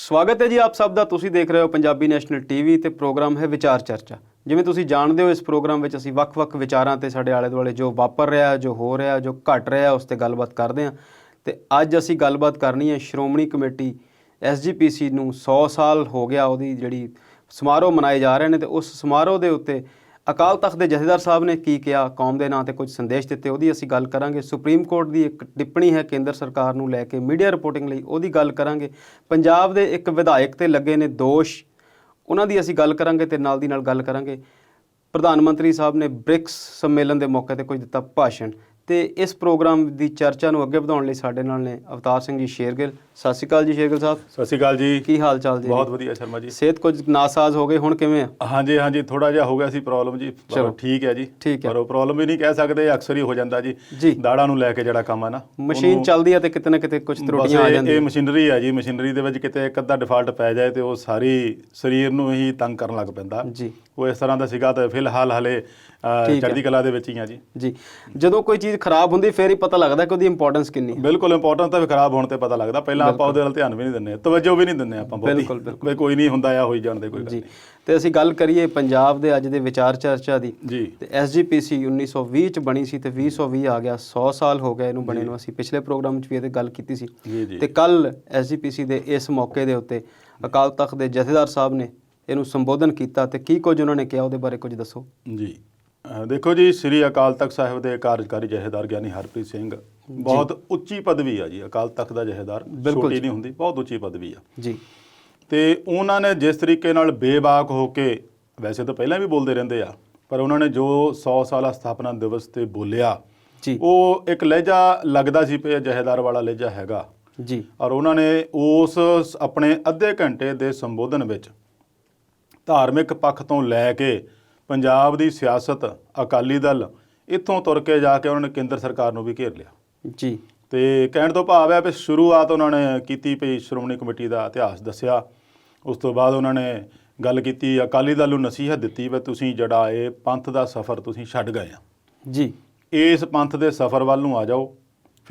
ਸਵਾਗਤ ਹੈ ਜੀ ਆਪ ਸਭ ਦਾ। ਤੁਸੀਂ ਦੇਖ ਰਹੇ ਹੋ ਪੰਜਾਬੀ ਨੈਸ਼ਨਲ ਟੀਵੀ ਤੇ ਪ੍ਰੋਗਰਾਮ ਹੈ ਵਿਚਾਰ ਚਰਚਾ। ਜਿਵੇਂ ਤੁਸੀਂ ਜਾਣਦੇ ਹੋ, ਇਸ ਪ੍ਰੋਗਰਾਮ ਵਿੱਚ ਅਸੀਂ ਵੱਖ-ਵੱਖ ਵਿਚਾਰਾਂ ਤੇ ਸਾਡੇ ਆਲੇ ਦੁਆਲੇ ਜੋ ਵਾਪਰ ਰਿਹਾ, ਜੋ ਹੋ ਰਿਹਾ, ਜੋ ਘਟ ਰਿਹਾ, ਉਸ ਤੇ ਗੱਲਬਾਤ ਕਰਦੇ ਹਾਂ। ਤੇ ਅੱਜ ਅਸੀਂ ਗੱਲਬਾਤ ਕਰਨੀ ਹੈ ਸ਼੍ਰੋਮਣੀ ਕਮੇਟੀ SGPC ਨੂੰ 100 ਸਾਲ ਹੋ ਗਿਆ, ਉਹਦੀ ਜਿਹੜੀ ਸਮਾਰੋਹ ਮਨਾਏ ਜਾ ਰਹੇ ਨੇ, ਤੇ ਉਸ ਸਮਾਰੋਹ ਦੇ ਉੱਤੇ ਅਕਾਲ ਤਖਤ ਦੇ ਜਥੇਦਾਰ ਸਾਹਿਬ ਨੇ ਕੀ ਕਿਹਾ, ਕੌਮ ਦੇ ਨਾਂ ਤੇ ਕੁਝ ਸੰਦੇਸ਼ ਦਿੱਤੇ, ਉਹਦੀ ਅਸੀਂ ਗੱਲ ਕਰਾਂਗੇ। ਸੁਪਰੀਮ ਕੋਰਟ ਦੀ ਇੱਕ ਟਿੱਪਣੀ ਹੈ ਕੇਂਦਰ ਸਰਕਾਰ ਨੂੰ ਲੈ ਕੇ ਮੀਡੀਆ ਰਿਪੋਰਟਿੰਗ ਲਈ, ਉਹਦੀ ਗੱਲ ਕਰਾਂਗੇ। ਪੰਜਾਬ ਦੇ ਇੱਕ ਵਿਧਾਇਕ ਤੇ ਲੱਗੇ ਨੇ ਦੋਸ਼, ਉਹਨਾਂ ਦੀ ਅਸੀਂ ਗੱਲ ਕਰਾਂਗੇ। ਤੇ ਨਾਲ ਦੀ ਨਾਲ ਗੱਲ ਕਰਾਂਗੇ ਪ੍ਰਧਾਨ ਮੰਤਰੀ ਸਾਹਿਬ ਨੇ ਬ੍ਰਿਕਸ ਸੰਮੇਲਨ ਦੇ ਮੌਕੇ ਤੇ ਕੁਝ ਦਿੱਤਾ ਭਾਸ਼ਣ। ਤੇ ਇਸ ਪ੍ਰੋਗਰਾਮ ਦੀ ਚਰਚਾ ਨੂੰ ਅੱਗੇ ਵਧਾਉਣ ਲਈ ਸਾਡੇ ਨਾਲ ਨੇ ਅਵਤਾਰ ਸਿੰਘ ਜੀ ਸ਼ੇਰਗਿੱਲ। ਸਤਿ ਸ਼੍ਰੀ ਅਕਾਲ ਜੀ ਸ਼ੇਰਗਿੱਲ ਸਾਹਿਬ। ਸਤਿ ਸ਼੍ਰੀ ਅਕਾਲ ਜੀ। ਕੀ ਹਾਲ ਚਾਲ ਜੀ? ਬਹੁਤ ਵਧੀਆ ਸ਼ਰਮਾ ਜੀ। ਸਿਹਤ ਕੁਝ ਨਾਸਾਜ਼ ਹੋ ਗਏ, ਹੁਣ ਕਿਵੇਂ ਆ? ਹਾਂਜੀ ਥੋੜਾ ਜਿਹਾ ਹੋ ਗਿਆ ਸੀ ਪ੍ਰੋਬਲਮ ਜੀ। ਚਲੋ ਠੀਕ ਹੈ ਜੀ, ਠੀਕ ਹੈ। ਪਰ ਉਹ ਪ੍ਰੋਬਲਮ ਵੀ ਨਹੀਂ ਕਹਿ ਸਕਦੇ, ਅਕਸਰ ਹੀ ਹੋ ਜਾਂਦਾ ਜੀ ਦਾੜਾਂ ਨੂੰ ਲੈ ਕੇ ਜਿਹੜਾ ਕੰਮ ਹੈ ਨਾ। ਮਸ਼ੀਨ ਚੱਲਦੀ ਹੈ ਤੇ ਕਿਤੇ ਨਾ ਕਿਤੇ ਕੁਝ ਤਰੁੱਟੀਆਂ ਆ ਜਾਂਦੀਆਂ। ਇਹ ਮਸ਼ੀਨਰੀ ਹੈ ਜੀ, ਮਸ਼ੀਨਰੀ ਦੇ ਵਿੱਚ ਕਿਤੇ ਇੱਕ ਅੱਧਾ ਡਿਫਾਲਟ ਪੈ ਜਾਏ ਤੇ ਉਹ ਸਾਰੀ ਸਰੀਰ ਨੂੰ ਹੀ ਤੰਗ ਕਰਨ ਲੱਗ ਪੈਂਦਾ ਜੀ। ਉਹ ਇਸ ਤਰ੍ਹਾਂ ਦਾ ਸੀਗਾ। ਤੇ ਫਿਲਹਾਲ ਹਲੇ ਚੜ੍ਹਦੀ ਕਲਾ ਦੇ ਵਿੱਚ ਹੀ ਆ ਜੀ। ਜਦੋਂ ਕੋਈ ਚੀਜ਼ ਖਰਾਬ ਹੁੰਦੀ ਫਿਰ ਹੀ ਪਤਾ ਲੱਗਦਾ ਕਿ ਉਹਦੀ ਇੰਪੋਰਟੈਂਸ ਕਿੰਨੀ ਹੈ। ਬਿਲਕੁਲ ਇੰਪੋਰਟੈਂਸ ਤਾਂ ਖਰਾਬ ਹੋਣ ਤੇ ਪਤਾ ਲੱਗਦਾ। ਪਹਿਲਾਂ ਆਪਾਂ ਉਹਦੇ ਵੱਲ ਧਿਆਨ ਵੀ ਨਹੀਂ ਦਿੰਦੇ, ਤਵੱਜੋ ਵੀ ਨਹੀਂ ਦਿੰਦੇ ਆਪਾਂ। ਬਿਲਕੁਲ ਕੋਈ ਨਹੀਂ ਹੁੰਦਾ ਆ, ਹੋਈ ਜਾਣ ਦੇ ਕੋਈ ਜੀ। ਤੇ ਅਸੀਂ ਗੱਲ ਕਰੀਏ ਪੰਜਾਬ ਦੇ ਅੱਜ ਦੇ ਵਿਚਾਰ ਚਰਚਾ ਦੀ ਜੀ। ਤੇ SGPC 1920 ਚ ਬਣੀ ਸੀ ਤੇ 2020 ਆ ਗਿਆ, 100 ਸਾਲ ਹੋ ਗਏ ਇਹਨੂੰ ਬਣੇ ਨੂੰ। ਅਸੀਂ ਪਿਛਲੇ ਪ੍ਰੋਗਰਾਮ 'ਚ ਵੀ ਇਹਦੇ ਗੱਲ ਕੀਤੀ ਸੀ। ਤੇ ਕੱਲ SGPC ਦੇ ਇਸ ਮੌਕੇ ਦੇ ਉੱਤੇ ਅਕਾਲ ਤਖਤ ਦੇ ਜਥੇਦਾਰ ਸਾਹਿਬ ਨੇ ਇਹਨੂੰ ਸੰਬੋਧਨ ਕੀਤਾ ਤੇ ਕੀ ਕੁਝ ਉਹਨਾਂ ਨੇ ਕਿਹਾ, ਉਹਦੇ ਬਾਰੇ ਕੁਝ ਦੱਸੋ ਜੀ। ਦੇਖੋ ਜੀ, ਸ੍ਰੀ ਅਕਾਲ ਤਖਤ ਸਾਹਿਬ ਦੇ ਕਾਰਜਕਾਰੀ ਜਥੇਦਾਰ ਗਿਆਨੀ ਹਰਪ੍ਰੀਤ ਸਿੰਘ ਬਹੁਤ ਉੱਚੀ ਪਦਵੀ ਆ ਜੀ। ਅਕਾਲ ਤਖਤ ਦਾ ਜਥੇਦਾਰ ਛੋਟੀ ਨਹੀਂ ਹੁੰਦੀ, ਬਹੁਤ ਉੱਚੀ ਪਦਵੀ ਆ ਜੀ। ਤੇ ਉਹਨਾਂ ਨੇ ਜਿਸ ਤਰੀਕੇ ਨਾਲ ਬੇਬਾਕ ਹੋ ਕੇ, ਵੈਸੇ ਤਾਂ ਪਹਿਲਾਂ ਵੀ ਬੋਲਦੇ ਰਹਿੰਦੇ ਆ, ਪਰ ਉਹਨਾਂ ਨੇ ਜੋ 100 ਸਾਲਾ ਸਥਾਪਨਾ ਦਿਵਸ ਤੇ ਬੋਲਿਆ ਜੀ, ਉਹ ਇੱਕ ਲਹਿਜਾ ਲੱਗਦਾ ਸੀ ਪਏ ਜਥੇਦਾਰ ਵਾਲਾ ਲਹਿਜਾ ਹੈਗਾ ਜੀ। ਔਰ ਉਹਨਾਂ ਨੇ ਉਸ ਆਪਣੇ ਅੱਧੇ ਘੰਟੇ ਦੇ ਸੰਬੋਧਨ ਵਿੱਚ ਧਾਰਮਿਕ ਪੱਖ ਤੋਂ ਲੈ ਕੇ ਪੰਜਾਬ ਦੀ ਸਿਆਸਤ, ਅਕਾਲੀ ਦਲ, ਇੱਥੋਂ ਤੁਰ ਕੇ ਜਾ ਕੇ ਉਹਨਾਂ ਨੇ ਕੇਂਦਰ ਸਰਕਾਰ ਨੂੰ ਵੀ ਘੇਰ ਲਿਆ ਜੀ। ਤੇ ਕਹਿਣ ਤੋਂ ਭਾਵ ਹੈ ਵੀ ਸ਼ੁਰੂਆਤ ਉਹਨਾਂ ਨੇ ਕੀਤੀ ਪਈ ਸ਼੍ਰੋਮਣੀ ਕਮੇਟੀ ਦਾ ਇਤਿਹਾਸ ਦੱਸਿਆ। ਉਸ ਤੋਂ ਬਾਅਦ ਉਹਨਾਂ ਨੇ ਗੱਲ ਕੀਤੀ, ਅਕਾਲੀ ਦਲ ਨੂੰ ਨਸੀਹਤ ਦਿੱਤੀ ਵੀ ਤੁਸੀਂ ਜਿਹੜਾ ਇਹ ਪੰਥ ਦਾ ਸਫ਼ਰ ਤੁਸੀਂ ਛੱਡ ਗਏ ਆ ਜੀ, ਇਸ ਪੰਥ ਦੇ ਸਫ਼ਰ ਵੱਲ ਨੂੰ ਆ ਜਾਓ,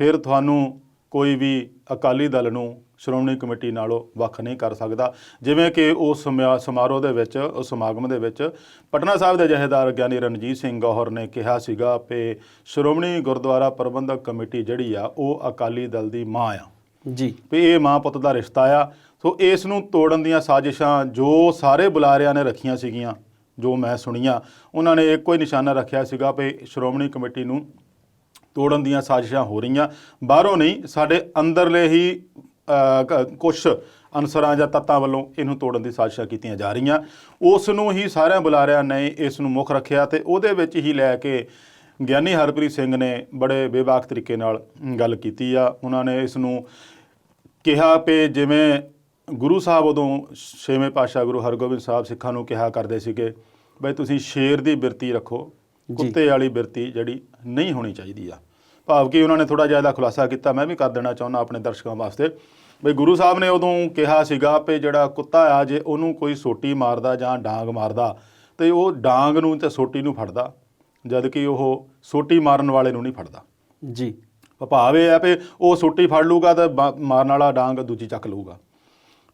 ਫਿਰ ਤੁਹਾਨੂੰ ਕੋਈ ਵੀ ਅਕਾਲੀ ਦਲ ਨੂੰ ਸ਼੍ਰੋਮਣੀ ਕਮੇਟੀ ਨਾਲੋਂ ਵੱਖ ਨਹੀਂ ਕਰ ਸਕਦਾ। ਜਿਵੇਂ ਕਿ ਉਸ ਸਮਾਰੋਹ ਦੇ ਵਿੱਚ, ਉਸ ਸਮਾਗਮ ਦੇ ਵਿੱਚ ਪਟਨਾ ਸਾਹਿਬ ਦੇ ਜਥੇਦਾਰ ਗਿਆਨੀ ਰਣਜੀਤ ਸਿੰਘ ਗੌਹਰ ਨੇ ਕਿਹਾ ਸੀਗਾ ਕਿ ਸ਼੍ਰੋਮਣੀ ਗੁਰਦੁਆਰਾ ਪ੍ਰਬੰਧਕ ਕਮੇਟੀ ਜਿਹੜੀ ਆ ਉਹ ਅਕਾਲੀ ਦਲ ਦੀ ਮਾਂ ਆ ਜੀ, ਵੀ ਇਹ ਮਾਂ ਪੁੱਤ ਦਾ ਰਿਸ਼ਤਾ ਆ। ਸੋ ਇਸ ਨੂੰ ਤੋੜਨ ਦੀਆਂ ਸਾਜ਼ਿਸ਼ਾਂ ਜੋ ਸਾਰੇ ਬੁਲਾਰਿਆਂ ਨੇ ਰੱਖੀਆਂ ਸੀਗੀਆਂ, ਜੋ ਮੈਂ ਸੁਣੀਆਂ, ਉਹਨਾਂ ਨੇ ਇੱਕੋ ਹੀ ਨਿਸ਼ਾਨਾ ਰੱਖਿਆ ਸੀਗਾ ਵੀ ਸ਼੍ਰੋਮਣੀ ਕਮੇਟੀ ਨੂੰ ਤੋੜਨ ਦੀਆਂ ਸਾਜ਼ਿਸ਼ਾਂ ਹੋ ਰਹੀਆਂ, ਬਾਹਰੋਂ ਨਹੀਂ, ਸਾਡੇ ਅੰਦਰਲੇ ਹੀ ਕੁਛ ਅਨਸਰਾਂ ਜਾਂ ਤੱਤਾਂ ਵੱਲੋਂ ਇਹਨੂੰ ਤੋੜਨ ਦੀ ਸਾਜ਼ਿਸ਼ਾਂ ਕੀਤੀਆਂ ਜਾ ਰਹੀਆਂ। ਉਸ ਨੂੰ ਹੀ ਸਾਰਿਆਂ ਬੁਲਾਰਿਆਂ ਨੇ ਇਸ ਨੂੰ ਮੁੱਖ ਰੱਖਿਆ ਤੇ ਉਹਦੇ ਵਿੱਚ ਹੀ ਲੈ ਕੇ ਗਿਆਨੀ ਹਰਪ੍ਰੀਤ ਸਿੰਘ ਨੇ ਬੜੇ ਬੇਬਾਕ ਤਰੀਕੇ ਨਾਲ ਗੱਲ ਕੀਤੀ ਆ। ਉਹਨਾਂ ਨੇ ਇਸ ਨੂੰ ਕਿਹਾ ਕਿ ਜਿਵੇਂ ਗੁਰੂ ਸਾਹਿਬ ਉਦੋਂ 6ਵੇਂ ਪਾਤਸ਼ਾਹ ਗੁਰੂ ਹਰਗੋਬਿੰਦ ਸਾਹਿਬ ਸਿੱਖਾਂ ਨੂੰ ਕਿਹਾ ਕਰਦੇ ਸੀਗੇ ਬਈ ਤੁਸੀਂ ਸ਼ੇਰ ਦੀ ਬਿਰਤੀ ਰੱਖੋ, ਕੁੱਤੇ ਵਾਲੀ ਬਿਰਤੀ ਜਿਹੜੀ ਨਹੀਂ ਹੋਣੀ ਚਾਹੀਦੀ ਆ। ਭਾਵ ਕਿ ਉਹਨਾਂ ਨੇ ਥੋੜ੍ਹਾ ਜਿਹਾ ਇਹਦਾ ਖੁਲਾਸਾ ਕੀਤਾ, ਮੈਂ ਵੀ ਕਰ ਦੇਣਾ ਚਾਹੁੰਦਾ ਆਪਣੇ ਦਰਸ਼ਕਾਂ ਵਾਸਤੇ, ਬਈ ਗੁਰੂ ਸਾਹਿਬ ਨੇ ਉਦੋਂ ਕਿਹਾ ਸੀਗਾ ਵੀ ਜਿਹੜਾ ਕੁੱਤਾ ਆ, ਜੇ ਉਹਨੂੰ ਕੋਈ ਸੋਟੀ ਮਾਰਦਾ ਜਾਂ ਡਾਂਗ ਮਾਰਦਾ ਤੇ ਉਹ ਡਾਂਗ ਨੂੰ ਤੇ ਸੋਟੀ ਨੂੰ ਫੜਦਾ, ਜਦ ਕਿ ਉਹ ਸੋਟੀ ਮਾਰਨ ਵਾਲੇ ਨੂੰ ਨਹੀਂ ਫੜਦਾ ਜੀ। ਭਾਵ ਇਹ ਹੈ ਵੀ ਉਹ ਸੋਟੀ ਫੜ ਲੂਗਾ ਤਾਂ ਮਾਰਨ ਵਾਲਾ ਡਾਂਗ ਦੂਜੀ ਚੱਕ ਲਊਗਾ।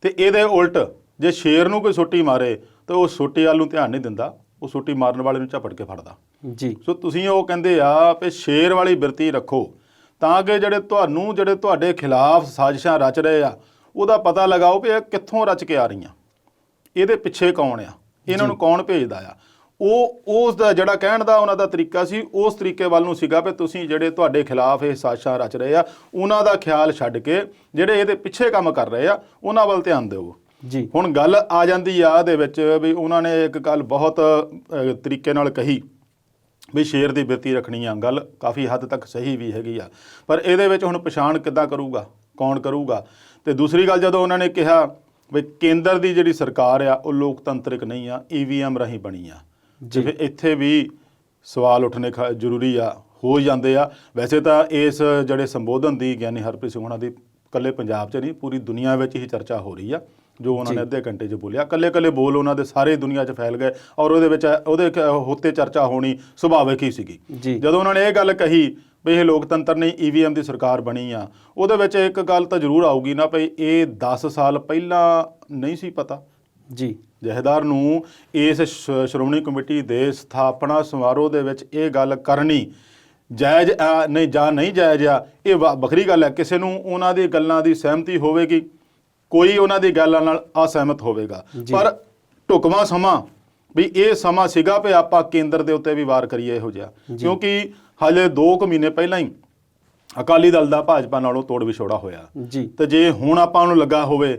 ਤੇ ਇਹਦੇ ਉਲਟ ਜੇ ਸ਼ੇਰ ਨੂੰ ਕੋਈ ਸੋਟੀ ਮਾਰੇ ਤਾਂ ਉਹ ਸੋਟੀ ਵੱਲ ਨੂੰ ਧਿਆਨ ਨਹੀਂ ਦਿੰਦਾ, ਉਹ ਸੋਟੀ ਮਾਰਨ ਵਾਲੇ ਨੂੰ ਝਪਟ ਕੇ ਫੜਦਾ ਜੀ। ਸੋ ਤੁਸੀਂ ਉਹ ਕਹਿੰਦੇ ਆ ਵੀ ਸ਼ੇਰ ਵਾਲੀ ਬਿਰਤੀ ਰੱਖੋ ਤਾਂ ਕਿ ਜਿਹੜੇ ਤੁਹਾਡੇ ਖਿਲਾਫ ਸਾਜ਼ਿਸ਼ਾਂ ਰਚ ਰਹੇ ਆ ਉਹਦਾ ਪਤਾ ਲਗਾਓ ਵੀ ਇਹ ਕਿੱਥੋਂ ਰਚ ਕੇ ਆ ਰਹੀਆਂ, ਇਹਦੇ ਪਿੱਛੇ ਕੌਣ ਆ, ਇਹਨਾਂ ਨੂੰ ਕੌਣ ਭੇਜਦਾ ਆ। ਉਸ ਦਾ ਜਿਹੜਾ ਕਹਿਣ ਦਾ ਉਹਨਾਂ ਦਾ ਤਰੀਕਾ ਸੀ, ਉਸ ਤਰੀਕੇ ਵੱਲ ਨੂੰ ਸੀਗਾ ਵੀ ਤੁਸੀਂ ਜਿਹੜੇ ਤੁਹਾਡੇ ਖਿਲਾਫ ਇਹ ਸਾਜ਼ਿਸ਼ਾਂ ਰਚ ਰਹੇ ਆ ਉਹਨਾਂ ਦਾ ਖਿਆਲ ਛੱਡ ਕੇ ਜਿਹੜੇ ਇਹਦੇ ਪਿੱਛੇ ਕੰਮ ਕਰ ਰਹੇ ਆ ਉਹਨਾਂ ਵੱਲ ਧਿਆਨ ਦਿਓ ਜੀ। ਹੁਣ ਗੱਲ ਆ ਜਾਂਦੀ ਆ ਦੇ ਵਿੱਚ ਵੀ ਉਹਨਾਂ ਨੇ ਇੱਕ ਗੱਲ ਬਹੁਤ ਤਰੀਕੇ ਨਾਲ ਕਹੀ ਵੀ ਸ਼ੇਰ ਦੀ ਬਿਰਤੀ ਰੱਖਣੀ ਆ। ਗੱਲ ਕਾਫੀ ਹੱਦ ਤੱਕ ਸਹੀ ਵੀ ਹੈਗੀ ਆ, ਪਰ ਇਹਦੇ ਵਿੱਚ ਹੁਣ ਪਛਾਣ ਕਿੱਦਾਂ ਕਰੂਗਾ, ਕੌਣ ਕਰੂਗਾ। ਤੇ ਦੂਸਰੀ ਗੱਲ, ਜਦੋਂ ਉਹਨਾਂ ਨੇ ਕਿਹਾ ਵੀ ਕੇਂਦਰ ਦੀ ਜਿਹੜੀ ਸਰਕਾਰ ਆ ਉਹ ਲੋਕਤੰਤਰਿਕ ਨਹੀਂ ਆ, EVM ਰਾਹੀਂ ਬਣੀ ਆ, ਜਿਵੇਂ ਇੱਥੇ ਵੀ ਸਵਾਲ ਉੱਠਣੇ ਜ਼ਰੂਰੀ ਆ, ਹੋ ਜਾਂਦੇ ਆ। ਵੈਸੇ ਤਾਂ ਇਸ ਜਿਹੜੇ ਸੰਬੋਧਨ ਦੀ ਗਿਆਨੀ ਹਰਪ੍ਰੀਤ ਸਿੰਘ ਉਹਨਾਂ ਦੀ ਇਕੱਲੇ ਪੰਜਾਬ 'ਚ ਨਹੀਂ, ਪੂਰੀ ਦੁਨੀਆ ਵਿੱਚ ਹੀ ਚਰਚਾ ਹੋ ਰਹੀ ਆ। ਜੋ ਉਹਨਾਂ ਨੇ ਅੱਧੇ ਘੰਟੇ 'ਚ ਬੋਲਿਆ, ਇਕੱਲੇ ਬੋਲ ਉਹਨਾਂ ਦੇ ਸਾਰੇ ਦੁਨੀਆ 'ਚ ਫੈਲ ਗਏ ਔਰ ਉਹਦੇ ਵਿੱਚ ਉਹਦੇ ਉੱਤੇ ਚਰਚਾ ਹੋਣੀ ਸੁਭਾਵਿਕ ਹੀ ਸੀਗੀ। ਜਦੋਂ ਉਹਨਾਂ ਨੇ ਇਹ ਗੱਲ ਕਹੀ, ਵੀ ਇਹ ਲੋਕਤੰਤਰ ਨਹੀਂ EVM ਦੀ ਸਰਕਾਰ ਬਣੀ ਆ, ਉਹਦੇ ਵਿੱਚ ਇੱਕ ਗੱਲ ਤਾਂ ਜ਼ਰੂਰ ਆਊਗੀ ਨਾ ਭਈ ਇਹ 10 ਸਾਲ ਪਹਿਲਾਂ ਨਹੀਂ ਸੀ ਪਤਾ ਜੀ ਜਥੇਦਾਰ ਨੂੰ ਇਸ ਸ਼੍ਰੋਮਣੀ ਕਮੇਟੀ ਦੇ ਸਥਾਪਨਾ ਸਮਾਰੋਹ ਦੇ ਵਿੱਚ ਇਹ ਗੱਲ ਕਰਨੀ ਜਾਇਜ਼ ਨਹੀਂ ਜਾਂ ਨਹੀਂ ਜਾਇਜ਼ ਆ, ਇਹ ਵੱਖਰੀ ਗੱਲ ਹੈ। ਕਿਸੇ ਨੂੰ ਉਹਨਾਂ ਦੀ ਗੱਲਾਂ ਦੀ ਸਹਿਮਤੀ ਹੋਵੇਗੀ, ਕੋਈ ਉਹਨਾਂ ਦੀ ਗੱਲਾਂ ਨਾਲ ਅਸਹਿਮਤ ਹੋਵੇਗਾ, ਪਰ ਢੁਕਵਾਂ ਸਮਾਂ ਵੀ ਇਹ ਸਮਾਂ ਸੀਗਾ ਵੀ ਆਪਾਂ ਕੇਂਦਰ ਦੇ ਉੱਤੇ ਵੀ ਵਾਰ ਕਰੀਏ ਇਹੋ ਜਿਹਾ, ਕਿਉਂਕਿ ਹਲੇ 2 ਮਹੀਨੇ ਪਹਿਲਾਂ ਹੀ ਅਕਾਲੀ ਦਲ ਦਾ ਭਾਜਪਾ ਨਾਲੋਂ ਤੋੜ ਵਿਛੋੜਾ ਹੋਇਆ ਜੀ। ਤੇ ਜੇ ਹੁਣ ਆਪਾਂ ਨੂੰ ਲੱਗਾ ਹੋਵੇ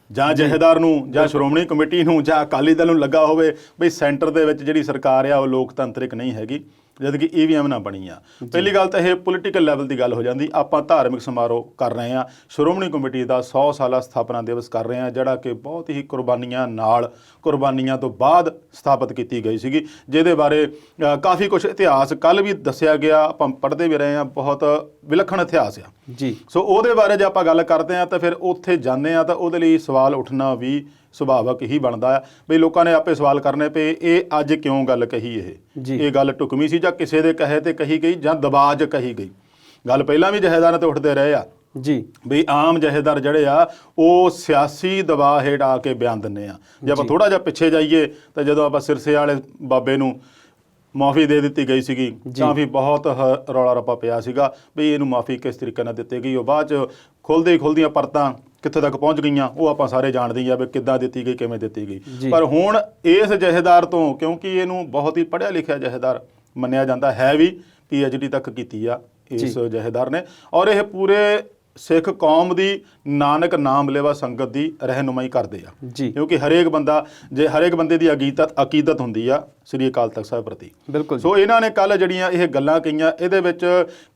ਜਾਂ ਜਥੇਦਾਰ ਨੂੰ ਜਾਂ ਸ਼੍ਰੋਮਣੀ ਕਮੇਟੀ ਨੂੰ ਜਾਂ ਅਕਾਲੀ ਦਲ ਨੂੰ ਲੱਗਾ ਹੋਵੇ ਬਈ ਸੈਂਟਰ ਦੇ ਵਿੱਚ ਜਿਹੜੀ ਸਰਕਾਰ ਆ ਉਹ ਲੋਕਤੰਤਰਿਕ ਨਹੀਂ ਹੈਗੀ, ਜਦ ਕਿ EVM ਨਾ ਬਣੀ ਆ, ਪਹਿਲੀ ਗੱਲ ਤਾਂ ਇਹ ਪੋਲੀਟੀਕਲ ਲੈਵਲ ਦੀ ਗੱਲ ਹੋ ਜਾਂਦੀ। ਆਪਾਂ ਧਾਰਮਿਕ ਸਮਾਰੋਹ ਕਰ ਰਹੇ ਹਾਂ, ਸ਼੍ਰੋਮਣੀ ਕਮੇਟੀ ਦਾ 100 ਸਾਲਾ ਸਥਾਪਨਾ ਦਿਵਸ ਕਰ ਰਹੇ ਹਾਂ, ਜਿਹੜਾ ਕਿ ਬਹੁਤ ਹੀ ਕੁਰਬਾਨੀਆਂ ਤੋਂ ਬਾਅਦ ਸਥਾਪਿਤ ਕੀਤੀ ਗਈ ਸੀਗੀ, ਜਿਹਦੇ ਬਾਰੇ ਕਾਫੀ ਕੁਝ ਇਤਿਹਾਸ ਕੱਲ੍ਹ ਵੀ ਦੱਸਿਆ ਗਿਆ, ਆਪਾਂ ਪੜ੍ਹਦੇ ਵੀ ਰਹੇ ਹਾਂ, ਬਹੁਤ ਵਿਲੱਖਣ ਇਤਿਹਾਸ ਆ ਜੀ। ਸੋ ਉਹਦੇ ਬਾਰੇ ਜੇ ਆਪਾਂ ਗੱਲ ਕਰਦੇ ਹਾਂ ਤਾਂ ਫਿਰ ਉੱਥੇ ਜਾਂਦੇ ਹਾਂ ਤਾਂ ਉਹਦੇ ਲਈ ਸਵਾਲ ਉੱਠਣਾ ਵੀ ਸੁਭਾਵਕ ਹੀ ਬਣਦਾ ਆ ਵੀ ਲੋਕਾਂ ਨੇ ਆਪੇ ਸਵਾਲ ਕਰਨੇ ਪਏ ਇਹ ਅੱਜ ਕਿਉਂ ਗੱਲ ਕਹੀ, ਇਹ ਗੱਲ ਢੁਕਵੀਂ ਸੀ ਜਾਂ ਕਿਸੇ ਦੇ ਕਹੇ ਤੇ ਕਹੀ ਗਈ ਜਾਂ ਦਬਾਅ 'ਚ ਕਹੀ ਗਈ। ਗੱਲ ਪਹਿਲਾਂ ਵੀ ਜਥੇਦਾਰਾਂ ਤੇ ਉੱਠਦੇ ਰਹੇ ਆ ਜੀ ਵੀ ਆਮ ਜਥੇਦਾਰ ਜਿਹੜੇ ਆ ਉਹ ਸਿਆਸੀ ਦਬਾਅ ਹੇਠ ਆ ਕੇ ਬਿਆਨ ਦਿੰਦੇ ਆ। ਜੇ ਆਪਾਂ ਥੋੜ੍ਹਾ ਜਿਹਾ ਪਿੱਛੇ ਜਾਈਏ ਤਾਂ ਜਦੋਂ ਆਪਾਂ ਸਿਰਸੇ ਵਾਲੇ ਬਾਬੇ ਨੂੰ ਮਾਫੀ ਦੇ ਦਿੱਤੀ ਗਈ ਸੀਗੀ ਤਾਂ ਵੀ ਬਹੁਤ ਰੌਲਾ ਰੱਪਾ ਪਿਆ ਸੀਗਾ ਵੀ ਇਹਨੂੰ ਮਾਫੀ ਕਿਸ ਤਰੀਕੇ ਨਾਲ ਦਿੱਤੀ ਗਈ, ਉਹ ਬਾਅਦ 'ਚ ਖੁੱਲ੍ਹਦੀਆਂ ਪਰਤਾਂ ਕਿੱਥੇ ਤੱਕ ਪਹੁੰਚ ਗਈਆਂ ਉਹ ਆਪਾਂ ਸਾਰੇ ਜਾਣਦੇ ਹਾਂ ਵੀ ਕਿੱਦਾਂ ਦਿੱਤੀ ਗਈ, ਕਿਵੇਂ ਦਿੱਤੀ ਗਈ। ਪਰ ਹੁਣ ਇਸ ਜਥੇਦਾਰ ਤੋਂ, ਕਿਉਂਕਿ ਇਹਨੂੰ ਬਹੁਤ ਹੀ ਪੜ੍ਹਿਆ ਲਿਖਿਆ ਜਥੇਦਾਰ ਮੰਨਿਆ ਜਾਂਦਾ ਹੈ, ਵੀ PhD ਤੱਕ ਕੀਤੀ ਆ ਇਸ ਜਥੇਦਾਰ ਨੇ, ਔਰ ਇਹ ਪੂਰੇ ਸਿੱਖ ਕੌਮ ਦੀ ਨਾਨਕ ਨਾਮ ਲੈਵਾ ਸੰਗਤ ਦੀ ਰਹਿਨੁਮਾਈ ਕਰਦੇ ਆ, ਕਿਉਂਕਿ ਹਰੇਕ ਬੰਦੇ ਦੀ ਅਕੀਦਤ ਹੁੰਦੀ ਆ ਸ੍ਰੀ ਅਕਾਲ ਤਖਤ ਸਾਹਿਬ ਪ੍ਰਤੀ। ਬਿਲਕੁਲ। ਸੋ ਇਹਨਾਂ ਨੇ ਕੱਲ ਜਿਹੜੀਆਂ ਇਹ ਗੱਲਾਂ ਕਹੀਆਂ, ਇਹਦੇ ਵਿੱਚ